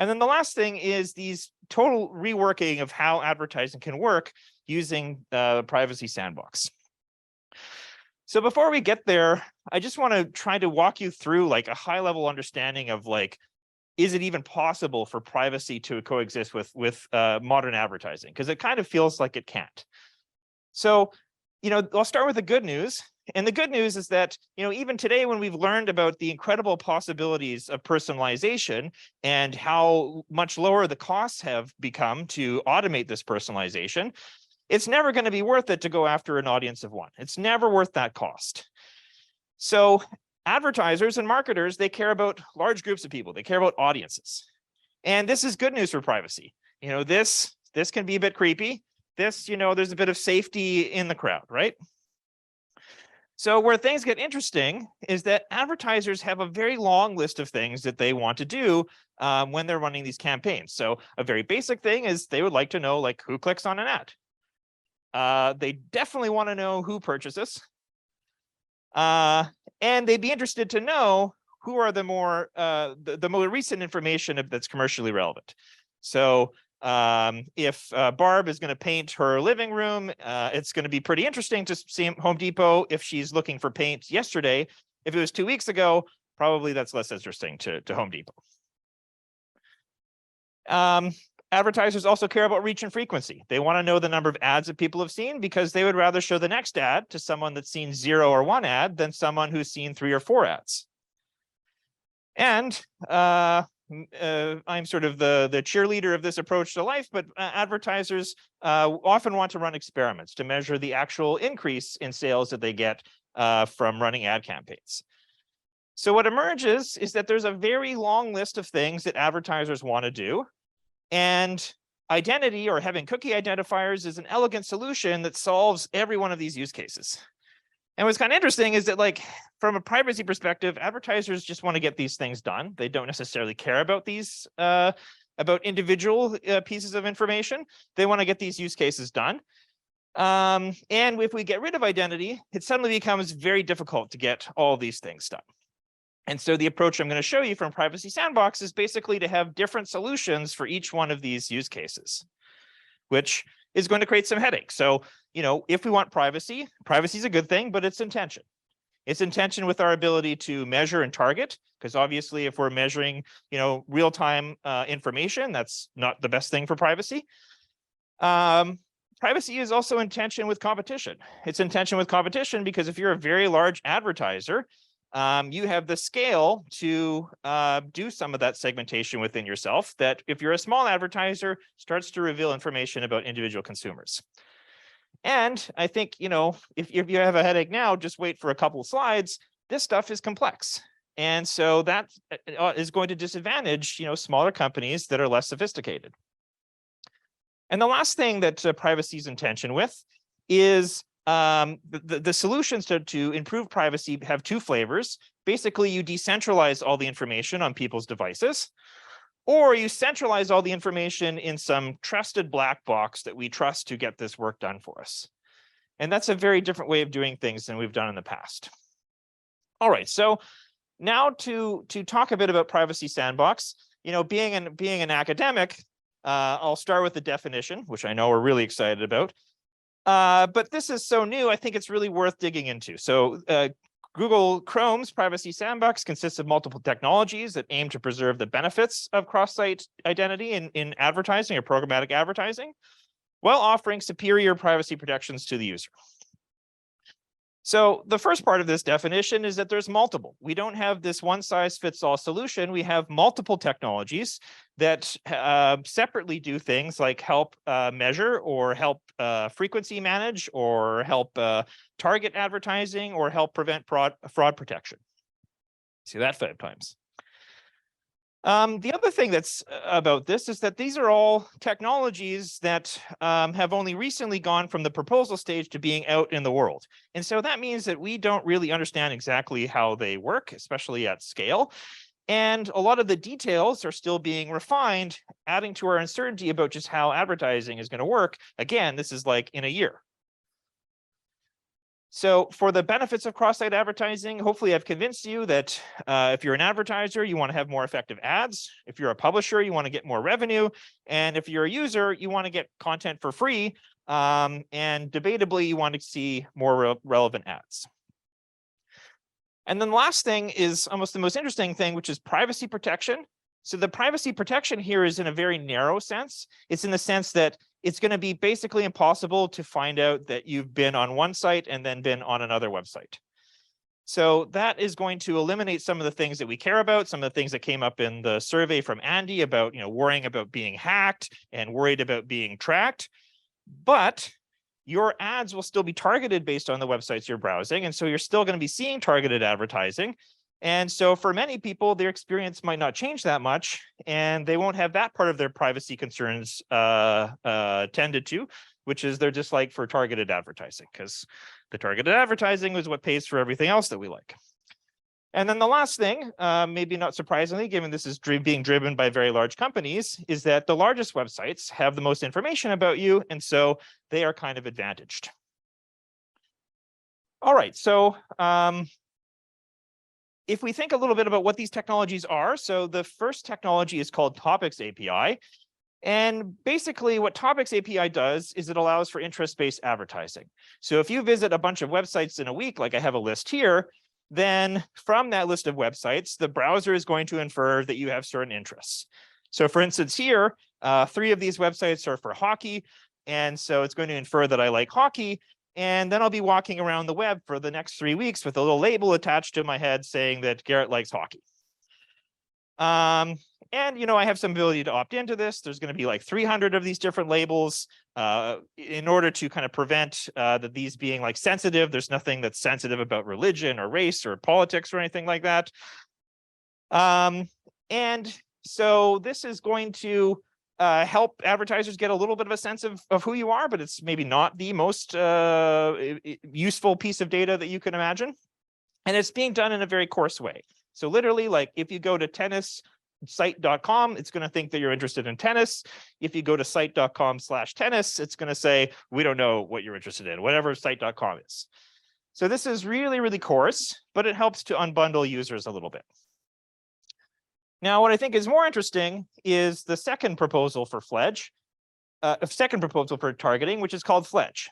And then the last thing is these total reworking of how advertising can work using privacy sandbox. So before we get there, I just want to try to walk you through like a high level understanding of like, is it even possible for privacy to coexist with modern advertising? Because it kind of feels like it can't. So, I'll start with the good news. And the good news is that, even today, when we've learned about the incredible possibilities of personalization and how much lower the costs have become to automate this personalization, it's never going to be worth it to go after an audience of one. It's never worth that cost. So advertisers and marketers, they care about large groups of people. They care about audiences. And this is good news for privacy. This can be a bit creepy. There's a bit of safety in the crowd, right? So where things get interesting is that advertisers have a very long list of things that they want to do when they're running these campaigns. So a very basic thing is they would like to know like who clicks on an ad. They definitely want to know who purchases. And they'd be interested to know who are the more recent information that's commercially relevant. So if Barb is going to paint her living room, it's going to be pretty interesting to see Home Depot if she's looking for paint yesterday. If it was 2 weeks ago, probably that's less interesting to Home Depot. Advertisers also care about reach and frequency. They want to know the number of ads that people have seen because they would rather show the next ad to someone that's seen 0 or 1 ad than someone who's seen 3 or 4 ads. And I'm sort of the cheerleader of this approach to life, but advertisers often want to run experiments to measure the actual increase in sales that they get from running ad campaigns. So what emerges is that there's a very long list of things that advertisers want to do, and identity, or having cookie identifiers, is an elegant solution that solves every one of these use cases. And what's kind of interesting is that, like, from a privacy perspective, advertisers just want to get these things done. They don't necessarily care about these, about individual pieces of information. They want to get these use cases done. And if we get rid of identity, it suddenly becomes very difficult to get all these things done. And so the approach I'm going to show you from Privacy Sandbox is basically to have different solutions for each one of these use cases, which is going to create some headaches. So, if we want privacy, privacy is a good thing, but it's intention. It's intention with our ability to measure and target, because obviously if we're measuring, real-time information, that's not the best thing for privacy. Privacy is also in tension with competition. It's in tension with competition because if you're a very large advertiser, you have the scale to do some of that segmentation within yourself that, if you're a small advertiser, starts to reveal information about individual consumers. And I think, if you have a headache now, just wait for a couple of slides. This stuff is complex. And so that is going to disadvantage, smaller companies that are less sophisticated. And the last thing that privacy is in tension with is the solutions to improve privacy have two flavors. Basically, you decentralize all the information on people's devices, or you centralize all the information in some trusted black box that we trust to get this work done for us. And that's a very different way of doing things than we've done in the past. All right, so now to talk a bit about Privacy Sandbox, being an academic, I'll start with the definition, which I know we're really excited about. But this is so new, I think it's really worth digging into. So Google Chrome's Privacy Sandbox consists of multiple technologies that aim to preserve the benefits of cross-site identity in advertising or programmatic advertising, while offering superior privacy protections to the user. So the first part of this definition is that there's multiple. We don't have this one-size-fits-all solution. We have multiple technologies that separately do things like help measure, or help frequency manage, or help target advertising, or help prevent fraud protection. See that 5 times. The other thing that's about this is that these are all technologies that have only recently gone from the proposal stage to being out in the world. And so that means that we don't really understand exactly how they work, especially at scale. And a lot of the details are still being refined, adding to our uncertainty about just how advertising is going to work. Again, this is like in a year. So for the benefits of cross-site advertising, hopefully I've convinced you that if you're an advertiser, you want to have more effective ads. If you're a publisher, you want to get more revenue. And if you're a user, you want to get content for free. And debatably, you want to see more relevant ads. And then the last thing is almost the most interesting thing, which is privacy protection. So the privacy protection here is in a very narrow sense. It's in the sense that it's going to be basically impossible to find out that you've been on one site and then been on another website. So that is going to eliminate some of the things that we care about, some of the things that came up in the survey from Andy about, worrying about being hacked and worried about being tracked. But your ads will still be targeted based on the websites you're browsing. And so you're still going to be seeing targeted advertising. And so for many people, their experience might not change that much, and they won't have that part of their privacy concerns tended to, which is their dislike for targeted advertising, because the targeted advertising is what pays for everything else that we like. And then the last thing, maybe not surprisingly, given this is being driven by very large companies, is that the largest websites have the most information about you, and so they are kind of advantaged. All right, so if we think a little bit about what these technologies are, so the first technology is called Topics API. And basically what Topics API does is it allows for interest-based advertising. So if you visit a bunch of websites in a week, like I have a list here, then from that list of websites, the browser is going to infer that you have certain interests. So for instance, here, 3 of these websites are for hockey. And so it's going to infer that I like hockey. And then I'll be walking around the web for the next 3 weeks with a little label attached to my head saying that Garrett likes hockey. And, you know, I have some ability to opt into this. There's going to be like 300 of these different labels in order to kind of prevent that these being like sensitive. There's nothing that's sensitive about religion or race or politics or anything like that. And so this is going to help advertisers get a little bit of a sense of who you are, but it's maybe not the most useful piece of data that you can imagine. And it's being done in a very coarse way. So literally, like if you go to tennissite.com, it's going to think that you're interested in tennis. If you go to site.com/tennis, it's going to say, we don't know what you're interested in, whatever site.com is. So this is really, really coarse, but it helps to unbundle users a little bit. Now, what I think is more interesting is the second proposal for Fledge, second proposal for targeting, which is called Fledge.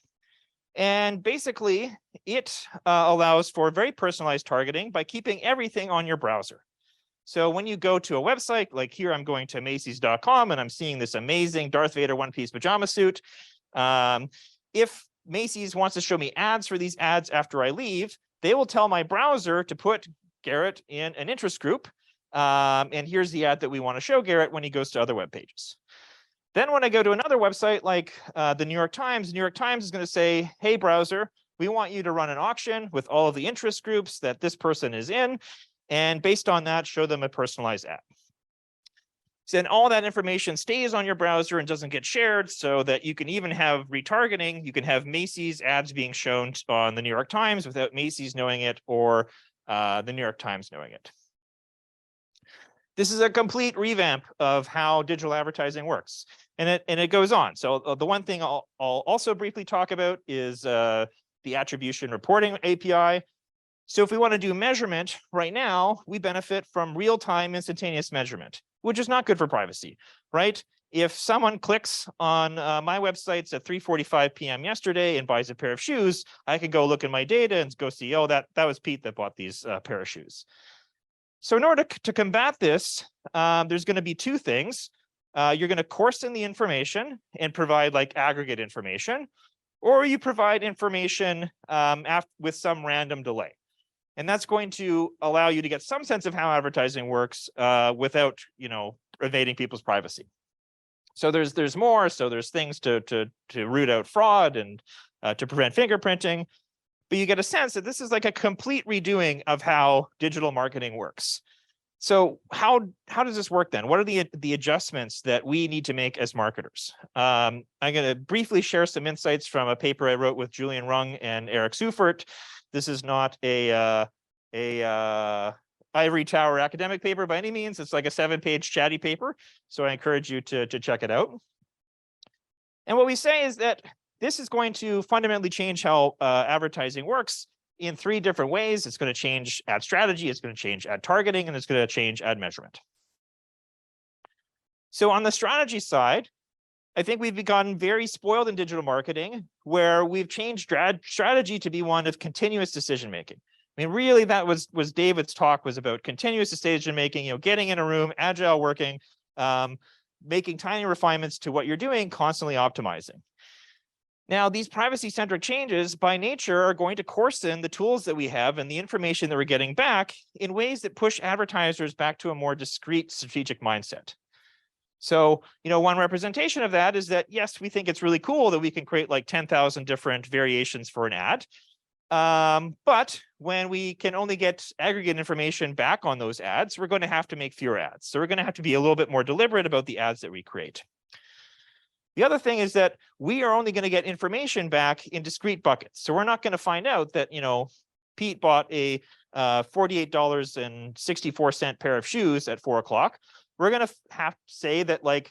And basically, it allows for very personalized targeting by keeping everything on your browser. So when you go to a website, like here, I'm going to Macy's.com and I'm seeing this amazing Darth Vader one-piece pajama suit. If Macy's wants to show me ads for these ads after I leave, they will tell my browser to put Garrett in an interest group. And here's the ad that we want to show Garrett when he goes to other web pages. Then when I go to another website like the New York Times is going to say, hey, browser, we want you to run an auction with all of the interest groups that this person is in. And based on that, show them a personalized ad. So then all that information stays on your browser and doesn't get shared, so that you can even have retargeting. You can have Macy's ads being shown on the New York Times without Macy's knowing it or the New York Times knowing it. This is a complete revamp of how digital advertising works. And it goes on. So the one thing I'll also briefly talk about is the attribution reporting API. So if we want to do measurement right now, we benefit from real-time instantaneous measurement, which is not good for privacy, right? If someone clicks on my websites at 3:45 p.m. yesterday and buys a pair of shoes, I can go look in my data and go see, oh, that was Pete that bought these pair of shoes. So in order to combat this, there's going to be two things. You're going to coarsen the information and provide like aggregate information, or you provide information with some random delay. And that's going to allow you to get some sense of how advertising works without, you know, evading people's privacy. So there's more. So there's things to root out fraud and to prevent fingerprinting. But you get a sense that this is like a complete redoing of how digital marketing works. So how does this work then? What are the adjustments that we need to make as marketers? I'm going to briefly share some insights from a paper I wrote with Julian Rung and Eric Seufert. This is not a ivory tower academic paper by any means. It's like a 7-page chatty paper. So I encourage you to check it out. And what we say is that this is going to fundamentally change how advertising works in 3 different ways. It's going to change ad strategy, it's going to change ad targeting, and it's going to change ad measurement. So on the strategy side, I think we've gotten very spoiled in digital marketing, where we've changed strategy to be one of continuous decision making. I mean, really, that was David's talk was about continuous decision making. You know, getting in a room, agile working, making tiny refinements to what you're doing, constantly optimizing. Now, these privacy-centric changes by nature are going to coarsen the tools that we have and the information that we're getting back in ways that push advertisers back to a more discrete strategic mindset. So, you know, one representation of that is that, yes, we think it's really cool that we can create like 10,000 different variations for an ad. But when we can only get aggregate information back on those ads, we're going to have to make fewer ads. So we're going to have to be a little bit more deliberate about the ads that we create. The other thing is that we are only going to get information back in discrete buckets. So we're not going to find out that, you know, Pete bought a $48.64 pair of shoes at 4 o'clock. We're going to have to say that like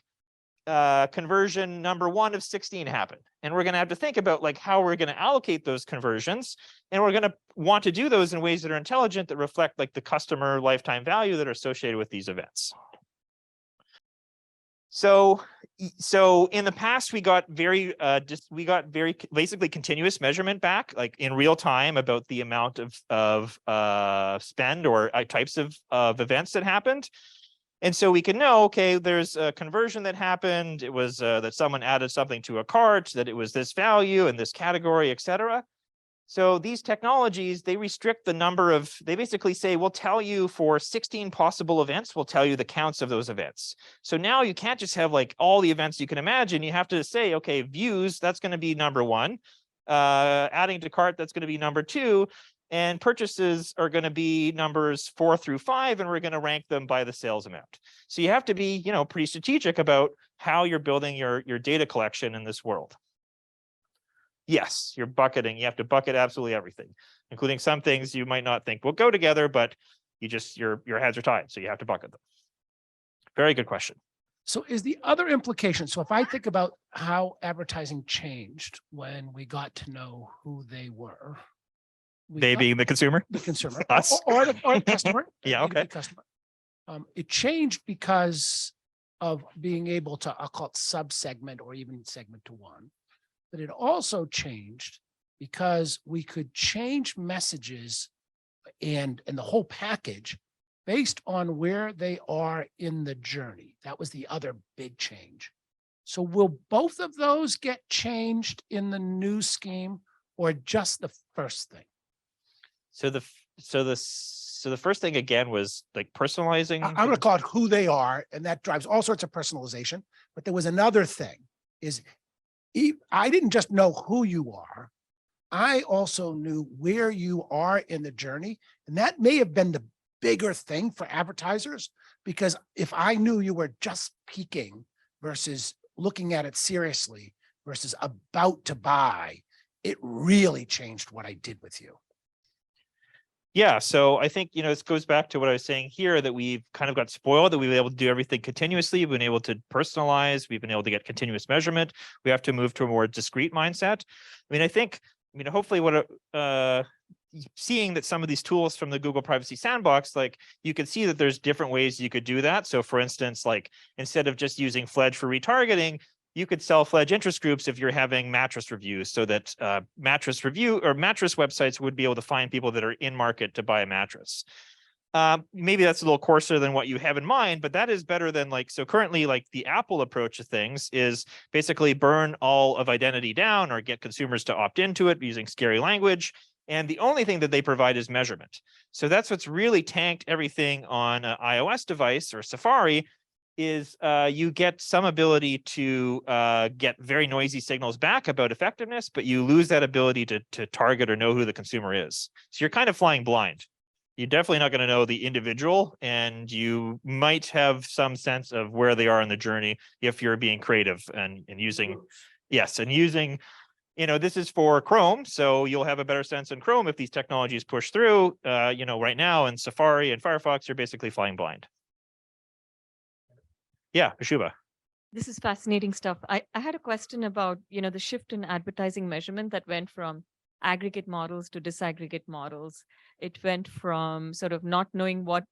conversion number 1 of 16 happened. And we're going to have to think about like how we're going to allocate those conversions. And we're going to want to do those in ways that are intelligent, that reflect like the customer lifetime value that are associated with these events. So in the past, we got very basically continuous measurement back, like in real time, about the amount of spend or types of events that happened. And so we can know, okay, there's a conversion that happened. It was that someone added something to a cart, that it was this value and this category, et cetera. So these technologies, they restrict the number of, they basically say, we'll tell you for 16 possible events, we'll tell you the counts of those events. So now you can't just have like all the events you can imagine. You have to say, okay, views, that's going to be number 1. Adding to cart, that's going to be number 2. And purchases are going to be numbers 4 through 5, and we're going to rank them by the sales amount. So you have to be, pretty strategic about how you're building your data collection in this world. Yes, you're bucketing. You have to bucket absolutely everything, including some things you might not think will go together, but your hands are tied, so you have to bucket them. Very good question. So is the other implication, so if I think about how advertising changed when we got to know who they were. They being the consumer? The consumer. Us. Or the customer. Yeah, okay. B2B customer. It changed because of being able to, I'll call it sub-segment or even segment to one. But it also changed because we could change messages and the whole package based on where they are in the journey. That was the other big change. So will both of those get changed in the new scheme or just the first thing? So the first thing again was like personalizing. I'm going to call it who they are, and that drives all sorts of personalization. But there was another thing is I didn't just know who you are. I also knew where you are in the journey. And that may have been the bigger thing for advertisers, because if I knew you were just peaking versus looking at it seriously versus about to buy, it really changed what I did with you. Yeah, so I think, this goes back to what I was saying here, that we've kind of got spoiled, that we've been able to do everything continuously. We've been able to personalize. We've been able to get continuous measurement. We have to move to a more discrete mindset. I think, hopefully what seeing that some of these tools from the Google Privacy Sandbox, like you could see that there's different ways you could do that. So for instance, like instead of just using Fledge for retargeting, you could sell Fledge interest groups if you're having mattress reviews, so that mattress websites would be able to find people that are in market to buy a mattress. Maybe that's a little coarser than what you have in mind, but that is better than so currently the Apple approach to things is basically burn all of identity down or get consumers to opt into it using scary language. And the only thing that they provide is measurement. So that's what's really tanked everything on an iOS device or Safari, is you get some ability to get very noisy signals back about effectiveness, but you lose that ability to target or know who the consumer is. So you're kind of flying blind. You're definitely not going to know the individual, and you might have some sense of where they are in the journey if you're being creative and using, this is for Chrome, so you'll have a better sense in Chrome if these technologies push through. Right now in Safari and Firefox, you're basically flying blind. Yeah, Ashuba. This is fascinating stuff. I had a question about, the shift in advertising measurement that went from aggregate models to disaggregate models. It went from sort of not knowing what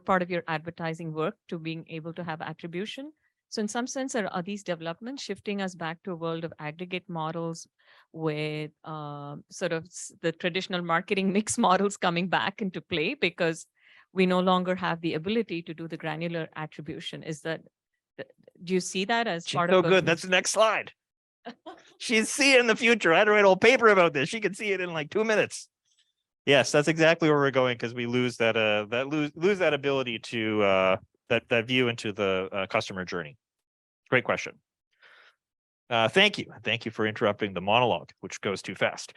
part of your advertising worked to being able to have attribution. So in some sense, are these developments shifting us back to a world of aggregate models with sort of the traditional marketing mix models coming back into play, because we no longer have the ability to do the granular attribution? Do you see that as part of? So good. That's the next slide. She's seeing the future. I had to write a whole paper about this. She can see it in like 2 minutes. Yes, that's exactly where we're going, because we lose that lose that ability to that view into the customer journey. Great question. Thank you. Thank you for interrupting the monologue, which goes too fast.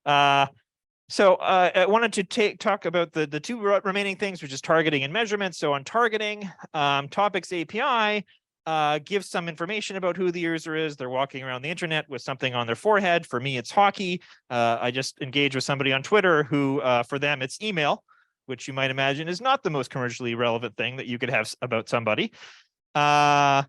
So I wanted to talk about the two remaining things, which is targeting and measurement. So on targeting, Topics API gives some information about who the user is. They're walking around the internet with something on their forehead. For me, it's hockey. I just engaged with somebody on Twitter who, for them, it's email, which you might imagine is not the most commercially relevant thing that you could have about somebody. But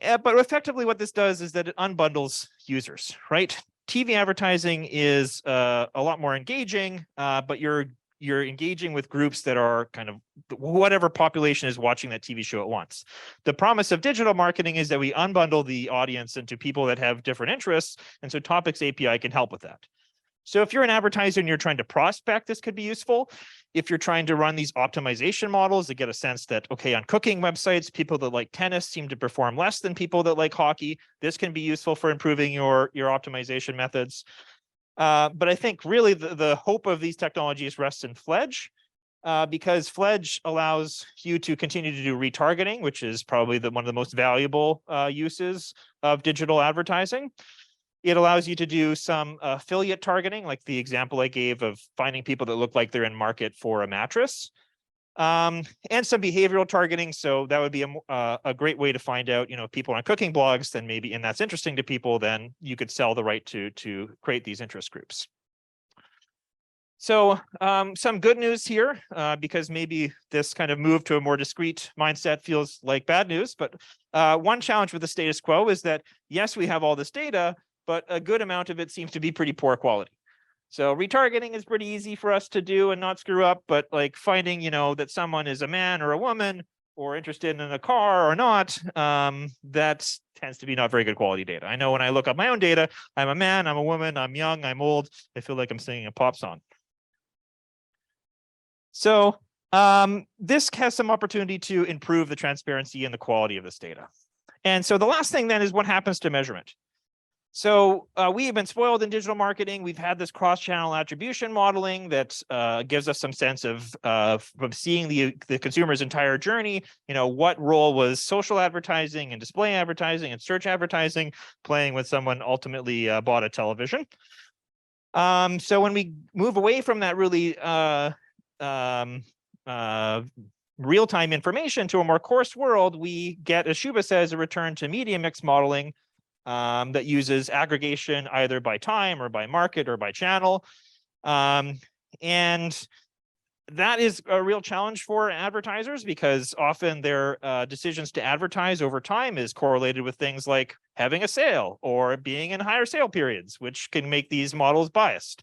effectively what this does is that it unbundles users, right? TV advertising is a lot more engaging, but you're engaging with groups that are kind of whatever population is watching that TV show at once. The promise of digital marketing is that we unbundle the audience into people that have different interests, and so Topics API can help with that. So if you're an advertiser and you're trying to prospect, this could be useful. If you're trying to run these optimization models to get a sense that, okay, on cooking websites, people that like tennis seem to perform less than people that like hockey, this can be useful for improving your optimization methods. But I think really the hope of these technologies rests in Fledge, because Fledge allows you to continue to do retargeting, which is probably one of the most valuable uses of digital advertising. It allows you to do some affiliate targeting, like the example I gave of finding people that look like they're in market for a mattress, and some behavioral targeting. So that would be a great way to find out, if people are on cooking blogs, then maybe, and that's interesting to people, then you could sell the right to create these interest groups. So some good news here, because maybe this kind of move to a more discrete mindset feels like bad news. But one challenge with the status quo is that, yes, we have all this data, but a good amount of it seems to be pretty poor quality. So retargeting is pretty easy for us to do and not screw up, but like finding, that someone is a man or a woman or interested in a car or not, that tends to be not very good quality data. I know when I look up my own data, I'm a man, I'm a woman, I'm young, I'm old. I feel like I'm singing a pop song. So this has some opportunity to improve the transparency and the quality of this data. And so the last thing then is what happens to measurement. So we have been spoiled in digital marketing. We've had this cross-channel attribution modeling that gives us some sense of from seeing the consumer's entire journey, what role was social advertising and display advertising and search advertising playing when someone ultimately bought a television. So when we move away from that really real-time information to a more coarse world, we get, as Shubha says, a return to media mix modeling that uses aggregation either by time or by market or by channel. And that is a real challenge for advertisers, because often their decisions to advertise over time is correlated with things like having a sale or being in higher sale periods, which can make these models biased.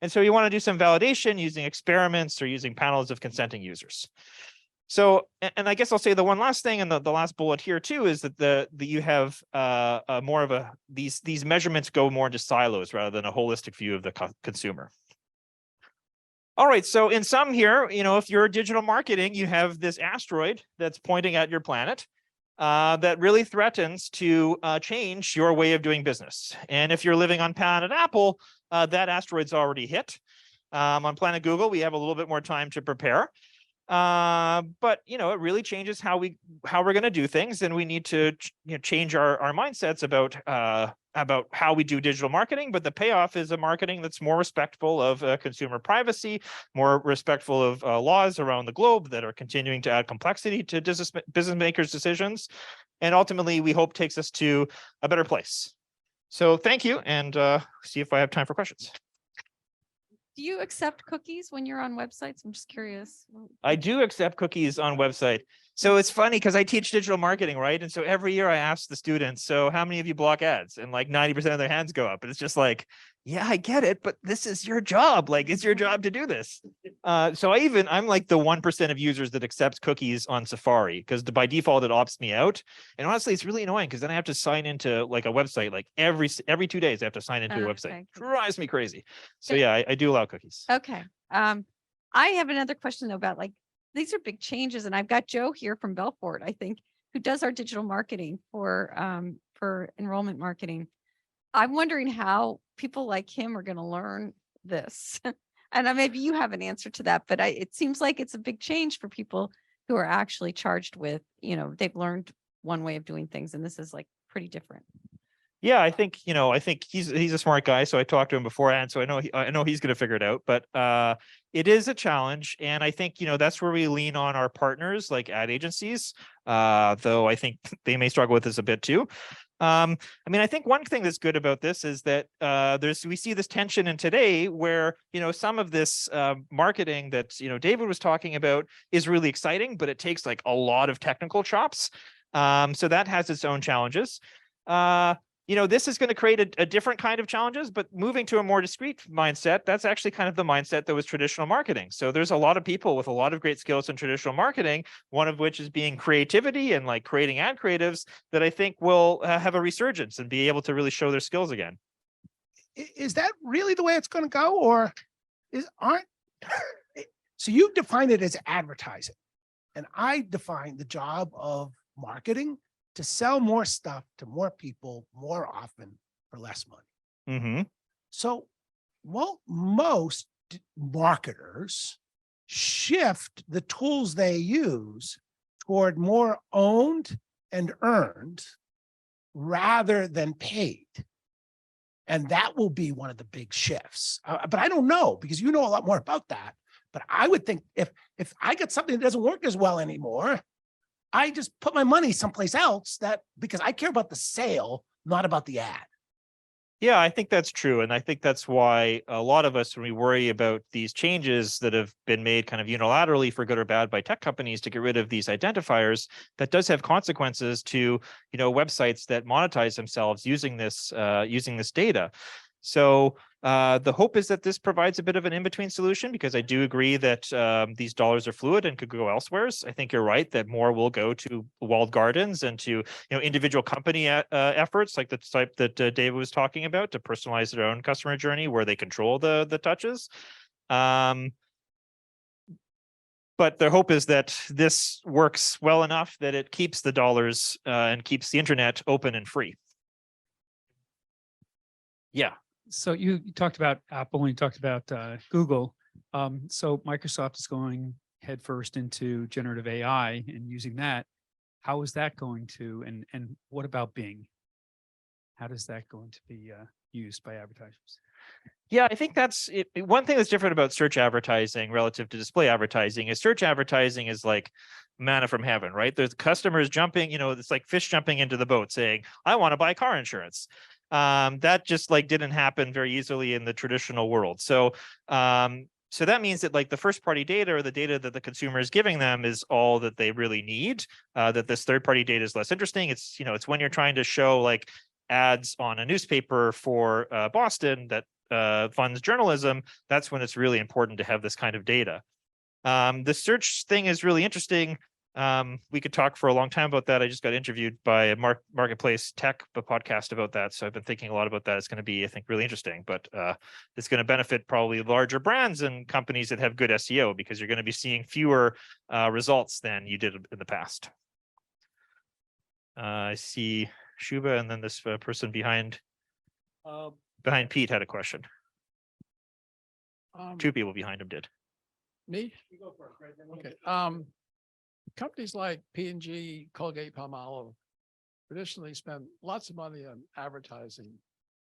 And so you want to do some validation using experiments or using panels of consenting users. So, and I guess I'll say the one last thing, and the last bullet here too, is that you have more of these measurements go more into silos rather than a holistic view of the consumer. All right, so in sum here, if you're digital marketing, you have this asteroid that's pointing at your planet that really threatens to change your way of doing business. And if you're living on planet Apple, that asteroid's already hit. On planet Google, we have a little bit more time to prepare. But it really changes how we're going to do things, and we need to change our mindsets about how we do digital marketing. But the payoff is a marketing that's more respectful of consumer privacy, more respectful of laws around the globe that are continuing to add complexity to business makers' decisions, and ultimately we hope takes us to a better place. So thank you, and see if I have time for questions. Do you accept cookies when you're on websites? I'm just curious. I do accept cookies on website. So it's funny because I teach digital marketing, right? And so every year I ask the students, so how many of you block ads? And like 90% of their hands go up. And it's just like, yeah, I get it, but this is your job. Like, it's your job to do this. So I'm like the 1% of users that accepts cookies on Safari, because by default it opts me out. And honestly, it's really annoying because then I have to sign into like a website, like every 2 days I have to sign into a website. Drives me crazy. So yeah, I do allow cookies. Okay. I have another question though about, like, these are big changes, and I've got Joe here from Belfort, I think, who does our digital marketing for enrollment marketing. I'm wondering how people like him are going to learn this. And maybe you have an answer to that, but it seems like it's a big change for people who are actually charged with, they've learned one way of doing things, and this is like pretty different. Yeah, I think he's a smart guy. So I talked to him beforehand, so I know he's going to figure it out. But it is a challenge, and I think that's where we lean on our partners like ad agencies. Though I think they may struggle with this a bit too. I think one thing that's good about this is that we see this tension in today where some of this marketing that David was talking about is really exciting, but it takes like a lot of technical chops. So that has its own challenges. This is going to create a different kind of challenges, but moving to a more discrete mindset, that's actually kind of the mindset that was traditional marketing. So there's a lot of people with a lot of great skills in traditional marketing, one of which is being creativity and like creating ad creatives, that I think will have a resurgence and be able to really show their skills again. Is that really the way it's going to go, or so you define it as advertising, and I define the job of marketing to sell more stuff to more people more often for less money. Mm-hmm. So won't most marketers shift the tools they use toward more owned and earned rather than paid? And that will be one of the big shifts. But I don't know, because you know a lot more about that. But I would think if I get something that doesn't work as well anymore, I just put my money someplace else, that because I care about the sale, not about the ad. Yeah, I think that's true. And I think that's why a lot of us, when we worry about these changes that have been made kind of unilaterally for good or bad by tech companies to get rid of these identifiers, that does have consequences to, websites that monetize themselves using this data. So the hope is that this provides a bit of an in-between solution, because I do agree that these dollars are fluid and could go elsewhere. I think you're right that more will go to walled gardens and to individual company efforts like the type that David was talking about, to personalize their own customer journey where they control the touches. But the hope is that this works well enough that it keeps the dollars and keeps the internet open and free. Yeah. So you talked about Apple and you talked about Google. So Microsoft is going headfirst into generative AI and using that. How is that going to, and what about Bing? How does that going to be used by advertisers? Yeah, I think that's it. One thing that's different about search advertising relative to display advertising is search advertising is like manna from heaven, right? There's customers jumping, it's like fish jumping into the boat saying, I want to buy car insurance. That just didn't happen very easily in the traditional world. So so that means that the first party data, or the data that the consumer is giving them, is all that they really need. That this third party data is less interesting. It's it's when you're trying to show ads on a newspaper for Boston that funds journalism, that's when it's really important to have this kind of data. The search thing is really interesting. We could talk for a long time about that. I just got interviewed by a marketplace tech podcast about that. So I've been thinking a lot about that. It's going to be, I think, really interesting, but it's going to benefit probably larger brands and companies that have good SEO, because you're going to be seeing fewer results than you did in the past. I see Shuba, and then this person behind Pete had a question. Two people behind him did. Me? You go first, right? Okay. Companies like P&G, Colgate, Palmolive traditionally spend lots of money on advertising.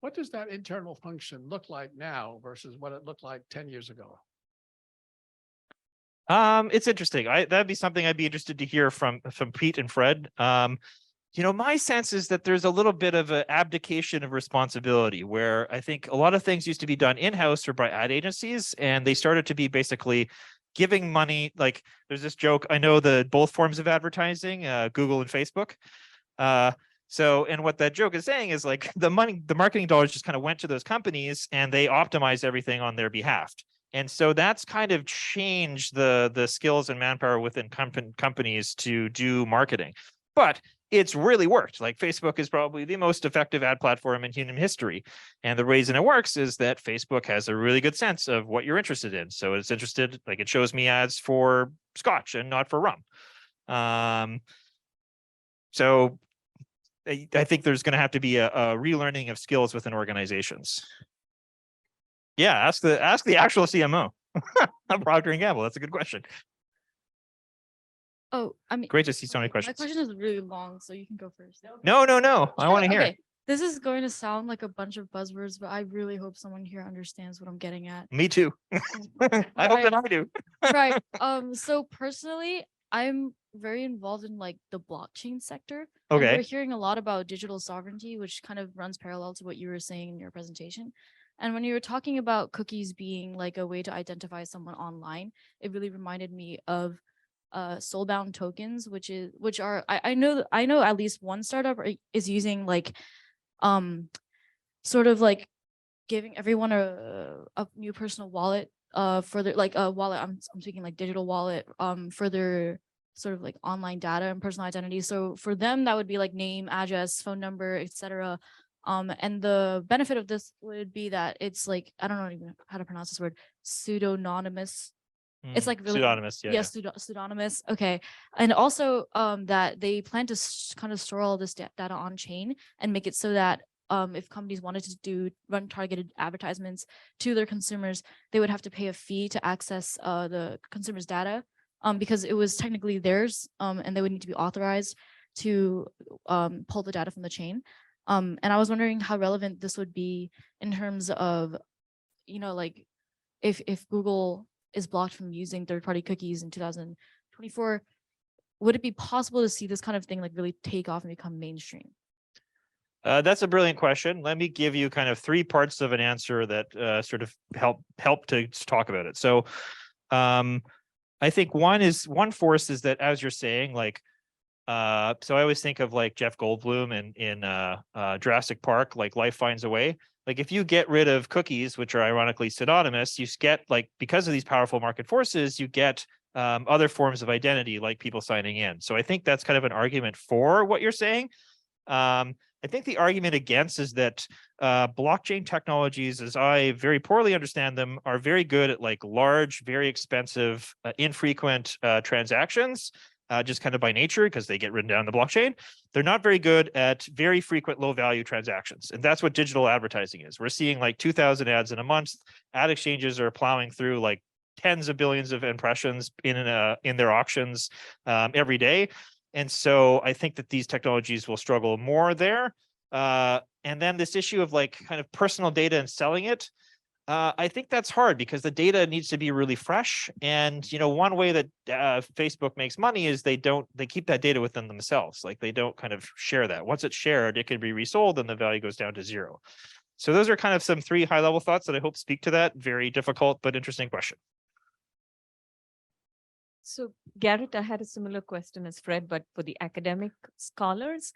What does that internal function look like now versus what it looked like 10 years ago? It's interesting. That'd be something I'd be interested to hear from Pete and Fred. My sense is that there's a little bit of an abdication of responsibility, where I think a lot of things used to be done in-house or by ad agencies, and they started to be basically giving money. There's this joke, I know both forms of advertising, Google and Facebook. And what that joke is saying is the marketing dollars just kind of went to those companies and they optimize everything on their behalf. And so that's kind of changed the skills and manpower within companies to do marketing. But it's really worked. Facebook is probably the most effective ad platform in human history. And the reason it works is that Facebook has a really good sense of what you're interested in. So it's interested, it shows me ads for scotch and not for rum. So I think there's going to have to be a relearning of skills within organizations. Yeah, ask the actual CMO. Procter & Gamble. That's a good question. Oh, I mean, great to see so many questions. My question is really long, so you can go first. No. I want to hear. Okay. This is going to sound like a bunch of buzzwords, but I really hope someone here understands what I'm getting at. Me too. I hope that I do. Right. So personally, I'm very involved in the blockchain sector. Okay. And we're hearing a lot about digital sovereignty, which kind of runs parallel to what you were saying in your presentation. And when you were talking about cookies being a way to identify someone online, it really reminded me of soulbound tokens, which are I know at least one startup is using sort of giving everyone a new personal wallet for their a wallet. I'm speaking digital wallet for their sort of online data and personal identity. So for them, that would be name, address, phone number, etc. And the benefit of this would be that it's I don't know even how to pronounce this word, pseudonymous. It's really pseudonymous. Yeah. Pseudonymous. Okay. And also that they plan to kind of store all this data on chain and make it so that if companies wanted to run targeted advertisements to their consumers, they would have to pay a fee to access the consumers' data because it was technically theirs, and they would need to be authorized to pull the data from the chain. And I was wondering how relevant this would be in terms of, like if Google is blocked from using third-party cookies in 2024, would it be possible to see this kind of thing like really take off and become mainstream? That's a brilliant question. Let me give you kind of three parts of an answer that sort of help to talk about it. So I think one force is that, as you're saying, like, so I always think of like Jeff Goldblum in Jurassic Park, like life finds a way. Like if you get rid of cookies, which are ironically pseudonymous, you get, like, because of these powerful market forces, you get other forms of identity, like people signing in. So I think that's kind of an argument for what you're saying. I think the argument against is that blockchain technologies, as I very poorly understand them, are very good at like large, very expensive, infrequent transactions, just kind of by nature, because they get written down in the blockchain. They're not very good at very frequent, low value transactions. And that's what digital advertising is. We're seeing like 2,000 ads in a month. Ad exchanges are plowing through like tens of billions of impressions in their auctions every day. And so I think that these technologies will struggle more there. And then this issue of like kind of personal data and selling it, I think that's hard because the data needs to be really fresh. And, one way that Facebook makes money is they keep that data within themselves. Like they don't kind of share that. Once it's shared, it can be resold and the value goes down to zero. So those are kind of some three high level thoughts that I hope speak to that. Very difficult, but interesting question. So Garrett, I had a similar question as Fred, but for the academic scholars,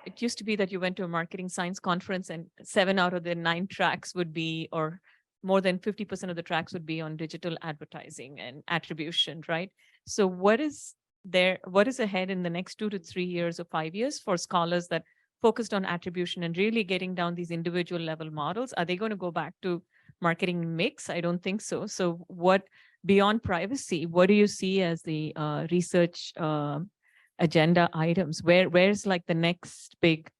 it used to be that you went to a marketing science conference and 7 out of the 9 tracks would be, or more than 50% of the tracks would be on digital advertising and attribution, right? So what is ahead in the next 2 to 3 years or 5 years for scholars that focused on attribution and really getting down these individual level models? Are they going to go back to marketing mix? I don't think so. So what, beyond privacy, what do you see as the research agenda items? Where's like the next big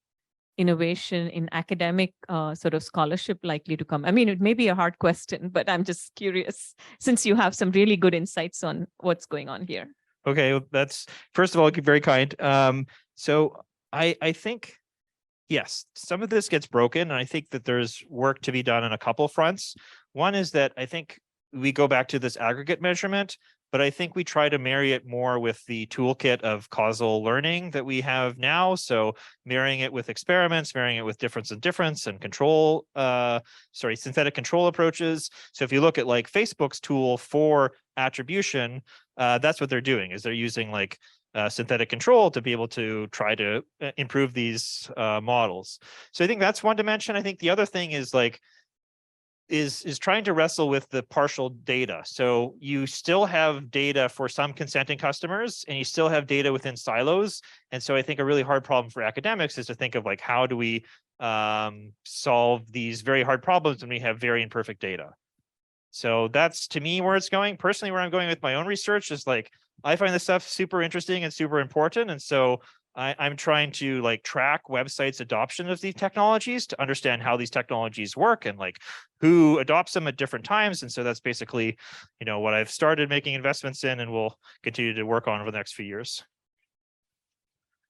innovation in academic sort of scholarship likely to come? I mean, it may be a hard question, but I'm just curious since you have some really good insights on what's going on here. Okay, well, that's, first of all, very kind. So I think, yes, some of this gets broken, and I think that there's work to be done on a couple fronts. One is that I think we go back to this aggregate measurement, but I think we try to marry it more with the toolkit of causal learning that we have now. So marrying it with experiments, marrying it with difference and control, synthetic control approaches. So if you look at like Facebook's tool for attribution, that's what they're doing, is they're using like synthetic control to be able to try to improve these models. So I think that's one dimension. I think the other thing is like, is trying to wrestle with the partial data. So you still have data for some consenting customers and you still have data within silos. And so I think a really hard problem for academics is to think of like, how do we solve these very hard problems when we have very imperfect data? So that's, to me, where it's going. Personally, where I'm going with my own research is like, I find this stuff super interesting and super important. And so I'm trying to like track websites' adoption of these technologies to understand how these technologies work and like who adopts them at different times. And so that's basically, what I've started making investments in and will continue to work on over the next few years.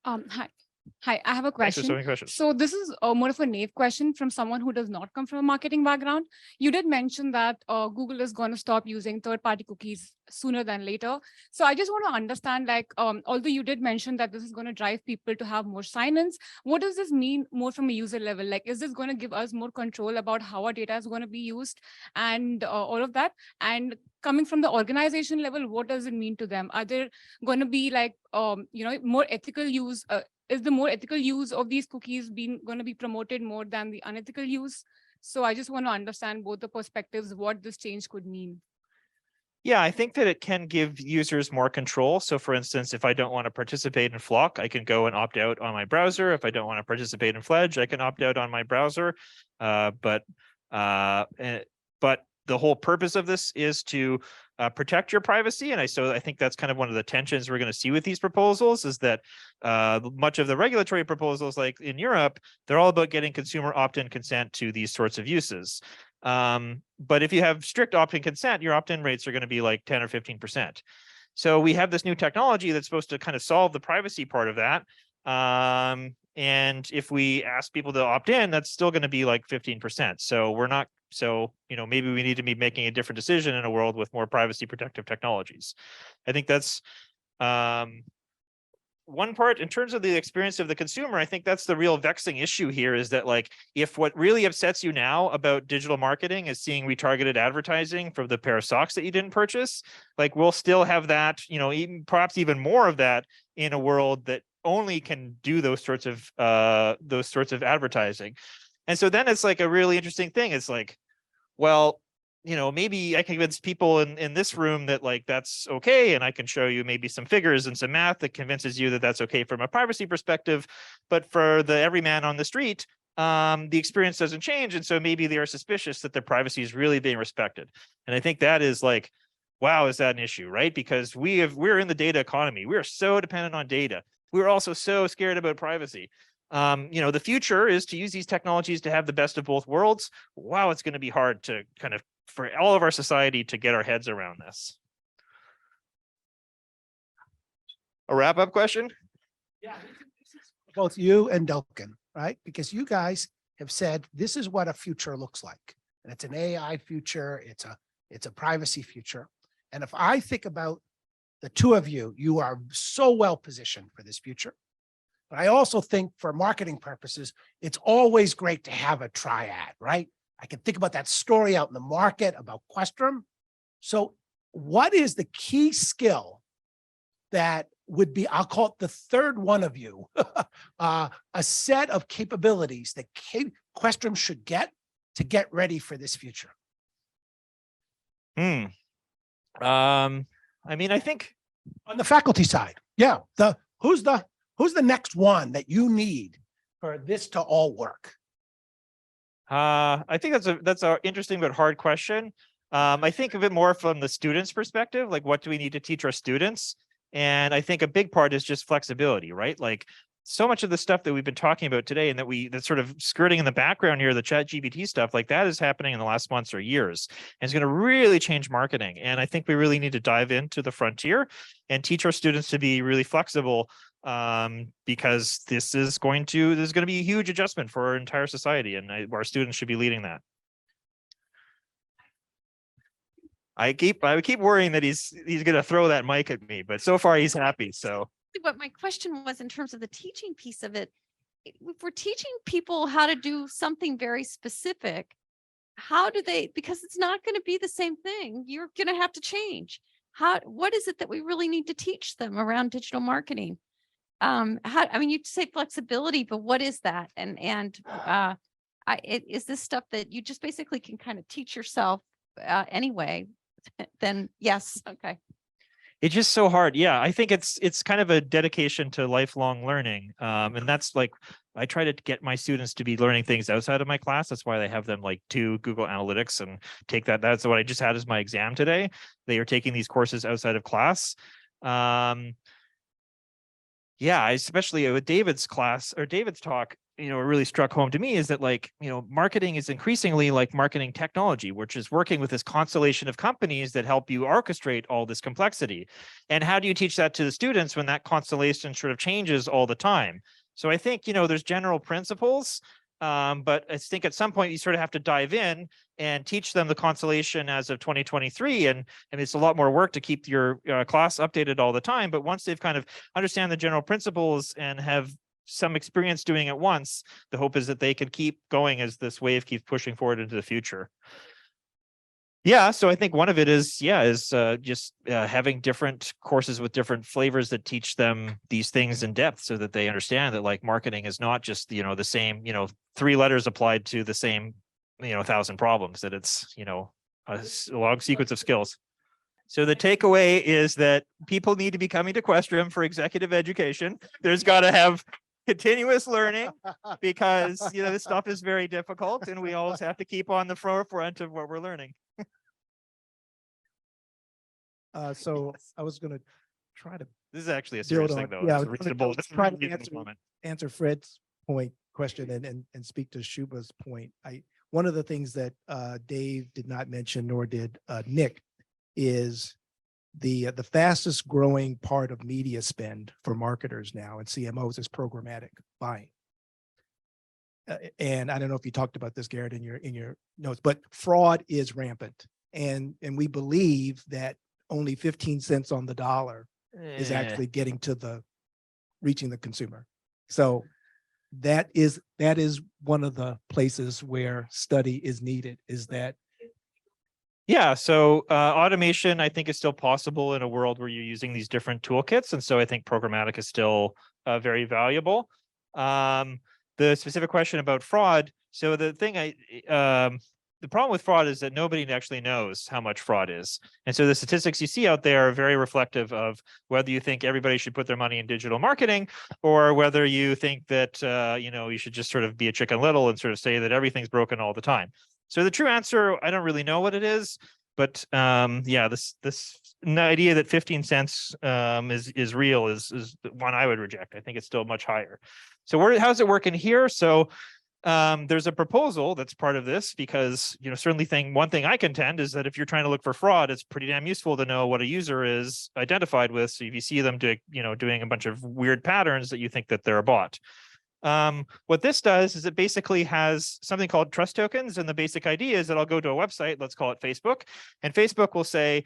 Hi, I have a question. So this is more of a naive question from someone who does not come from a marketing background. You did mention that Google is going to stop using third-party cookies sooner than later. So I just want to understand, like, although you did mention that this is going to drive people to have more sign-ins, what does this mean more from a user level? Like, is this going to give us more control about how our data is going to be used and all of that? And coming from the organization level, what does it mean to them? Are there going to be like, more ethical use? Is the more ethical use of these cookies going to be promoted more than the unethical use? So I just want to understand both the perspectives, what this change could mean. Yeah, I think that it can give users more control. So for instance, if I don't want to participate in Flock, I can go and opt out on my browser. If I don't want to participate in Fledge, I can opt out on my browser. But the whole purpose of this is to protect your privacy. And I think that's kind of one of the tensions we're going to see with these proposals is that much of the regulatory proposals, like in Europe, they're all about getting consumer opt-in consent to these sorts of uses. But if you have strict opt-in consent, your opt-in rates are going to be like 10 or 15%. So we have this new technology that's supposed to kind of solve the privacy part of that. And if we ask people to opt in, that's still going to be like 15%. So we're not, so, maybe we need to be making a different decision in a world with more privacy protective technologies. I think that's one part. In terms of the experience of the consumer, I think that's the real vexing issue here is that, like, if what really upsets you now about digital marketing is seeing retargeted advertising for the pair of socks that you didn't purchase, like, we'll still have that, perhaps even more of that in a world that only can do those sorts of advertising. And so then it's like a really interesting thing. It's like, well, maybe I can convince people in this room that, like, that's okay. And I can show you maybe some figures and some math that convinces you that that's okay from a privacy perspective. But for the everyman on the street, the experience doesn't change. And so maybe they are suspicious that their privacy is really being respected. And I think that is like, wow, is that an issue, right? Because we're in the data economy. We are so dependent on data. We're also so scared about privacy. The future is to use these technologies to have the best of both worlds. Wow, it's going to be hard to kind of, for all of our society to get our heads around this. A wrap-up question? Yeah, this is both you and Duncan, right? Because you guys have said this is what a future looks like. And it's an AI future, it's a privacy future. And if I think about the two of you, you are so well positioned for this future. But I also think for marketing purposes, it's always great to have a triad, right? I can think about that story out in the market about Questrom. So what is the key skill that would be, I'll call it the third one of you, a set of capabilities that Questrom should get to get ready for this future? I mean, I think on the faculty side, yeah, who's the next one that you need for this to all work? I think that's a interesting but hard question. I think of it more from the student's perspective, like, what do we need to teach our students? And I think a big part is just flexibility, right? Like, so much of the stuff that we've been talking about today and that's sort of skirting in the background here, the ChatGPT stuff, like, that is happening in the last months or years. And it's going to really change marketing. And I think we really need to dive into the frontier and teach our students to be really flexible, because this is going to be a huge adjustment for our entire society, and our students should be leading that. I keep worrying that he's going to throw that mic at me, but so far he's happy. So what my question was in terms of the teaching piece of it, if we're teaching people how to do something very specific, how do they, because it's not going to be the same thing. You're going to have to change. What is it that we really need to teach them around digital marketing? I mean, you say flexibility, but what is that? Is this stuff that you just basically can kind of teach yourself anyway? Then yes. Okay. It's just so hard. Yeah, I think it's kind of a dedication to lifelong learning. And that's like, I try to get my students to be learning things outside of my class. That's why they have them like do Google Analytics and take that. That's what I just had as my exam today. They are taking these courses outside of class. Yeah, especially with David's class or David's talk, it really struck home to me is that, like, marketing is increasingly like marketing technology, which is working with this constellation of companies that help you orchestrate all this complexity. And how do you teach that to the students when that constellation sort of changes all the time? So I think, there's general principles, but I think at some point you sort of have to dive in and teach them the constellation as of 2023. And it's a lot more work to keep your class updated all the time. But once they've kind of understand the general principles and have some experience doing it once, the hope is that they can keep going as this wave keeps pushing forward into the future. Yeah, so I think one of it is, just having different courses with different flavors that teach them these things in depth so that they understand that, like, marketing is not just, the same, 3 letters applied to the same, 1,000 problems, that it's, a long sequence of skills. So the takeaway is that people need to be coming to Questrom for executive education. There's got to have continuous learning because, this stuff is very difficult and we always have to keep on the forefront of what we're learning. So I was gonna try to This is actually a build serious on, thing, though. yeah, I It's was reasonable. gonna This is a try to reasonable comment. answer Fred's question and speak to Shuba's point. One of the things that Dave did not mention, nor did Nick, is the fastest growing part of media spend for marketers now and CMOs is programmatic buying. And I don't know if you talked about this, Garrett, in your notes, but fraud is rampant, and we believe that only 15 cents on the dollar is actually getting to reaching the consumer. So that is one of the places where study is needed, is that. Yeah, so automation, I think, is still possible in a world where you're using these different toolkits. And so I think programmatic is still very valuable. The specific question about fraud. So the thing the problem with fraud is that nobody actually knows how much fraud is. And so the statistics you see out there are very reflective of whether you think everybody should put their money in digital marketing, or whether you think that, you should just sort of be a Chicken Little and sort of say that everything's broken all the time. So the true answer, I don't really know what it is, but yeah, this idea that 15 cents is real is one I would reject. I think it's still much higher. So how's it working here? So there's a proposal that's part of this, because certainly one thing I contend is that if you're trying to look for fraud, it's pretty damn useful to know what a user is identified with. So if you see them doing a bunch of weird patterns, that you think that they're a bot. What this does is it basically has something called trust tokens. And the basic idea is that I'll go to a website, let's call it Facebook, and Facebook will say,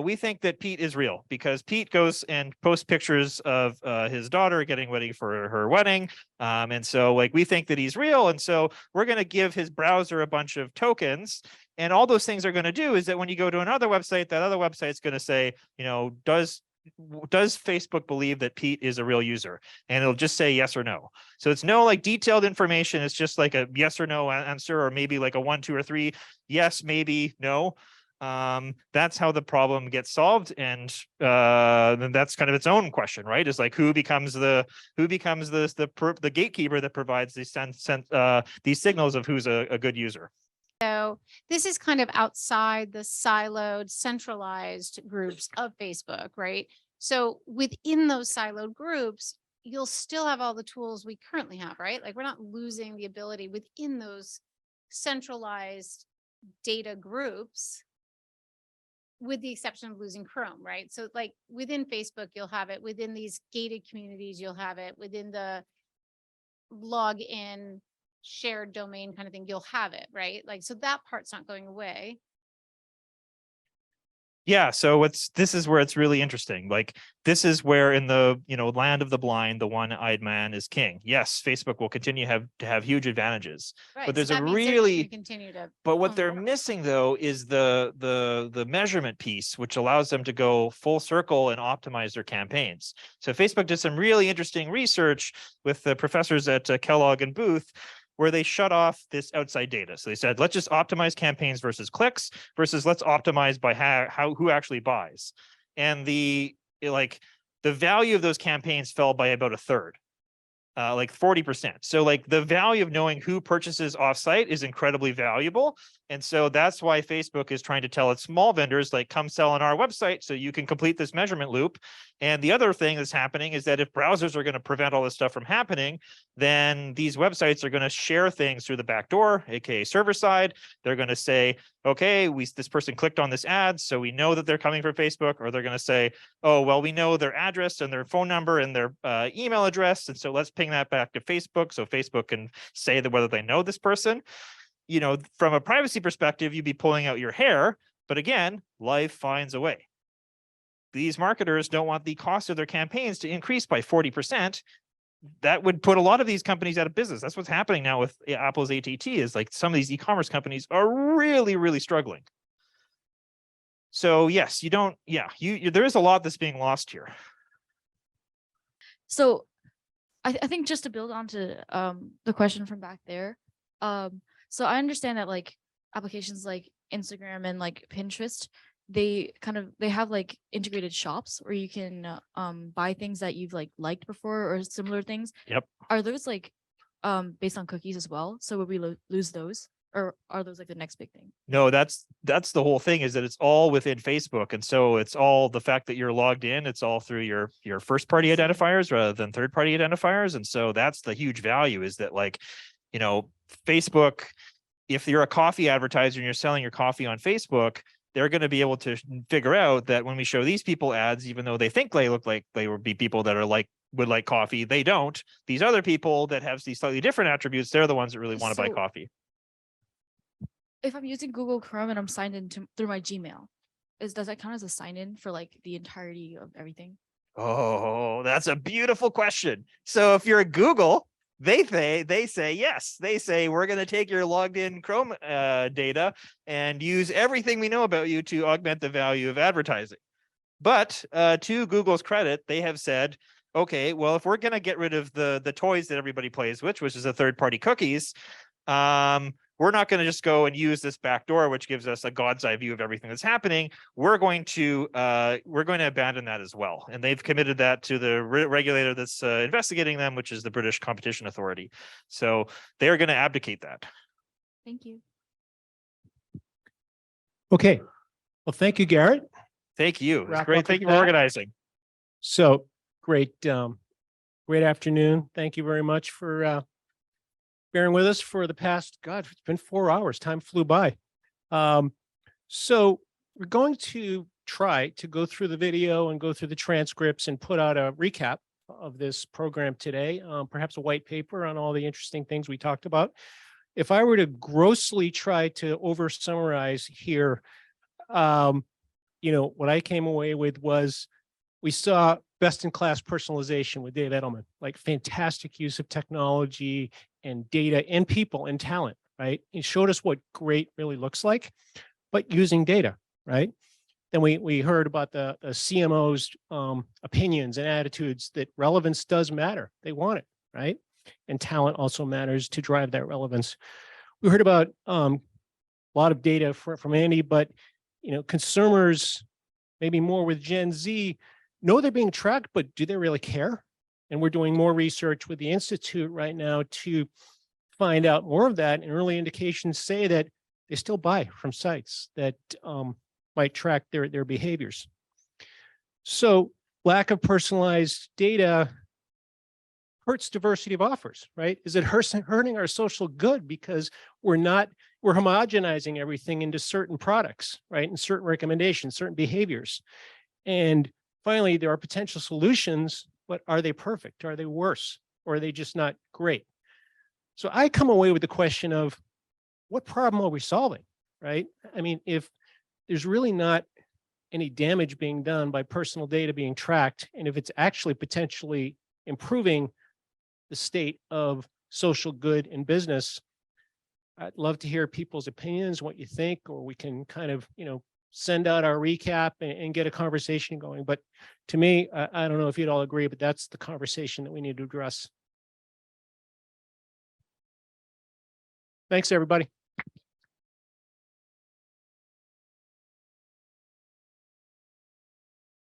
we think that Pete is real because Pete goes and posts pictures of his daughter getting ready for her wedding. And so we think that he's real. And so we're going to give his browser a bunch of tokens. And all those things are going to do is that when you go to another website, that other website is going to say, does Facebook believe that Pete is a real user? And it'll just say yes or no. So it's no detailed information. It's just like a yes or no answer, or maybe like a 1, 2, or 3. Yes, maybe, no. That's how the problem gets solved. And then that's kind of its own question, right? Is like who becomes the gatekeeper that provides these signals of who's a good user. So this is kind of outside the siloed, centralized groups of Facebook, right? So within those siloed groups, you'll still have all the tools we currently have, right? Like we're not losing the ability within those centralized data groups, with the exception of losing Chrome, right? So like within Facebook, you'll have it. Within these gated communities, you'll have it. Within the login shared domain kind of thing, you'll have it, right? Like, so that part's not going away. Yeah, so this is where it's really interesting. Like this is where in the land of the blind, the one-eyed man is king. Yes, Facebook will continue to have huge advantages, Right. but there's so a that means they're really gonna continue to. but what they're missing though is the measurement piece, which allows them to go full circle and optimize their campaigns. So Facebook did some really interesting research with the professors at Kellogg and Booth, where they shut off this outside data. So they said, let's just optimize campaigns versus clicks versus let's optimize by who actually buys. And the value of those campaigns fell by about a third. Like 40%. So like the value of knowing who purchases offsite is incredibly valuable. And so that's why Facebook is trying to tell its small vendors, like, come sell on our website so you can complete this measurement loop. And the other thing that's happening is that if browsers are going to prevent all this stuff from happening, then these websites are going to share things through the back door, aka server side. They're going to say, okay, this person clicked on this ad, so we know that they're coming from Facebook. Or they're going to say, oh, well, we know their address and their phone number and their email address. And so let's ping that back to Facebook so Facebook can say that whether they know this person. From a privacy perspective, you'd be pulling out your hair. But again, life finds a way. These marketers don't want the cost of their campaigns to increase by 40%. That would put a lot of these companies out of business. That's what's happening now with Apple's ATT, is like some of these e-commerce companies are really, really struggling. So yes, there is a lot that's being lost here. So I think just to build on to the question from back there. So I understand that like applications like Instagram and like Pinterest, they have like integrated shops where you can buy things that you've liked before or similar things. Yep. Are those like based on cookies as well? So would we lose those? or are those like the next big thing? No, that's the whole thing, is that it's all within Facebook. And so it's all the fact that you're logged in, it's all through your first party identifiers rather than third party identifiers. And so that's the huge value, is that, like, you know, Facebook, if you're a coffee advertiser and you're selling your coffee on Facebook, they're going to be able to figure out that when we show these people ads, even though they think they look like they would be people that are would like coffee, they don't. These other people that have these slightly different attributes, they're the ones that really want to buy coffee. If I'm using Google Chrome and I'm signed in through my Gmail, does that count as a sign in for like the entirety of everything? Oh, that's a beautiful question. So if you're at Google, they say yes. They say, we're going to take your logged in Chrome data and use everything we know about you to augment the value of advertising. But to Google's credit, they have said, okay, well, if we're going to get rid of the toys that everybody plays with, which is the third party cookies, we're not going to just go and use this back door, which gives us a God's eye view of everything that's happening. We're going to abandon that as well. And they've committed that to the regulator that's investigating them, which is the British Competition Authority. So they're going to abdicate that. Thank you. Okay. Well, thank you, Garrett. Thank you. It's Wrap great. up Thank with you for that. organizing. So great, great afternoon. Thank you very much for bearing with us for the past, God, it's been 4 hours. Time flew by. So we're going to try to go through the video and go through the transcripts and put out a recap of this program today, perhaps a white paper on all the interesting things we talked about. If I were to grossly try to over summarize here, what I came away with was we saw best in class personalization with Dave Edelman, like fantastic use of technology and data and people and talent, right? He showed us what great really looks like, but using data, right? Then we heard about the CMO's opinions and attitudes that relevance does matter. They want it, right? And talent also matters to drive that relevance. We heard about a lot of data from Andy, but consumers, maybe more with Gen Z, know they're being tracked, but do they really care? And we're doing more research with the Institute right now to find out more of that. And early indications say that they still buy from sites that might track their behaviors. So lack of personalized data hurts diversity of offers, right? Is it hurting our social good because we're homogenizing everything into certain products, right? And certain recommendations, certain behaviors. And finally, there are potential solutions, but are they perfect? Are they worse? Or are they just not great? So I come away with the question of what problem are we solving, right? I mean, if there's really not any damage being done by personal data being tracked, and if it's actually potentially improving the state of social good in business, I'd love to hear people's opinions, what you think, or we can kind of, send out our recap and get a conversation going. But to me, I don't know if you'd all agree, but that's the conversation that we need to address. Thanks, everybody.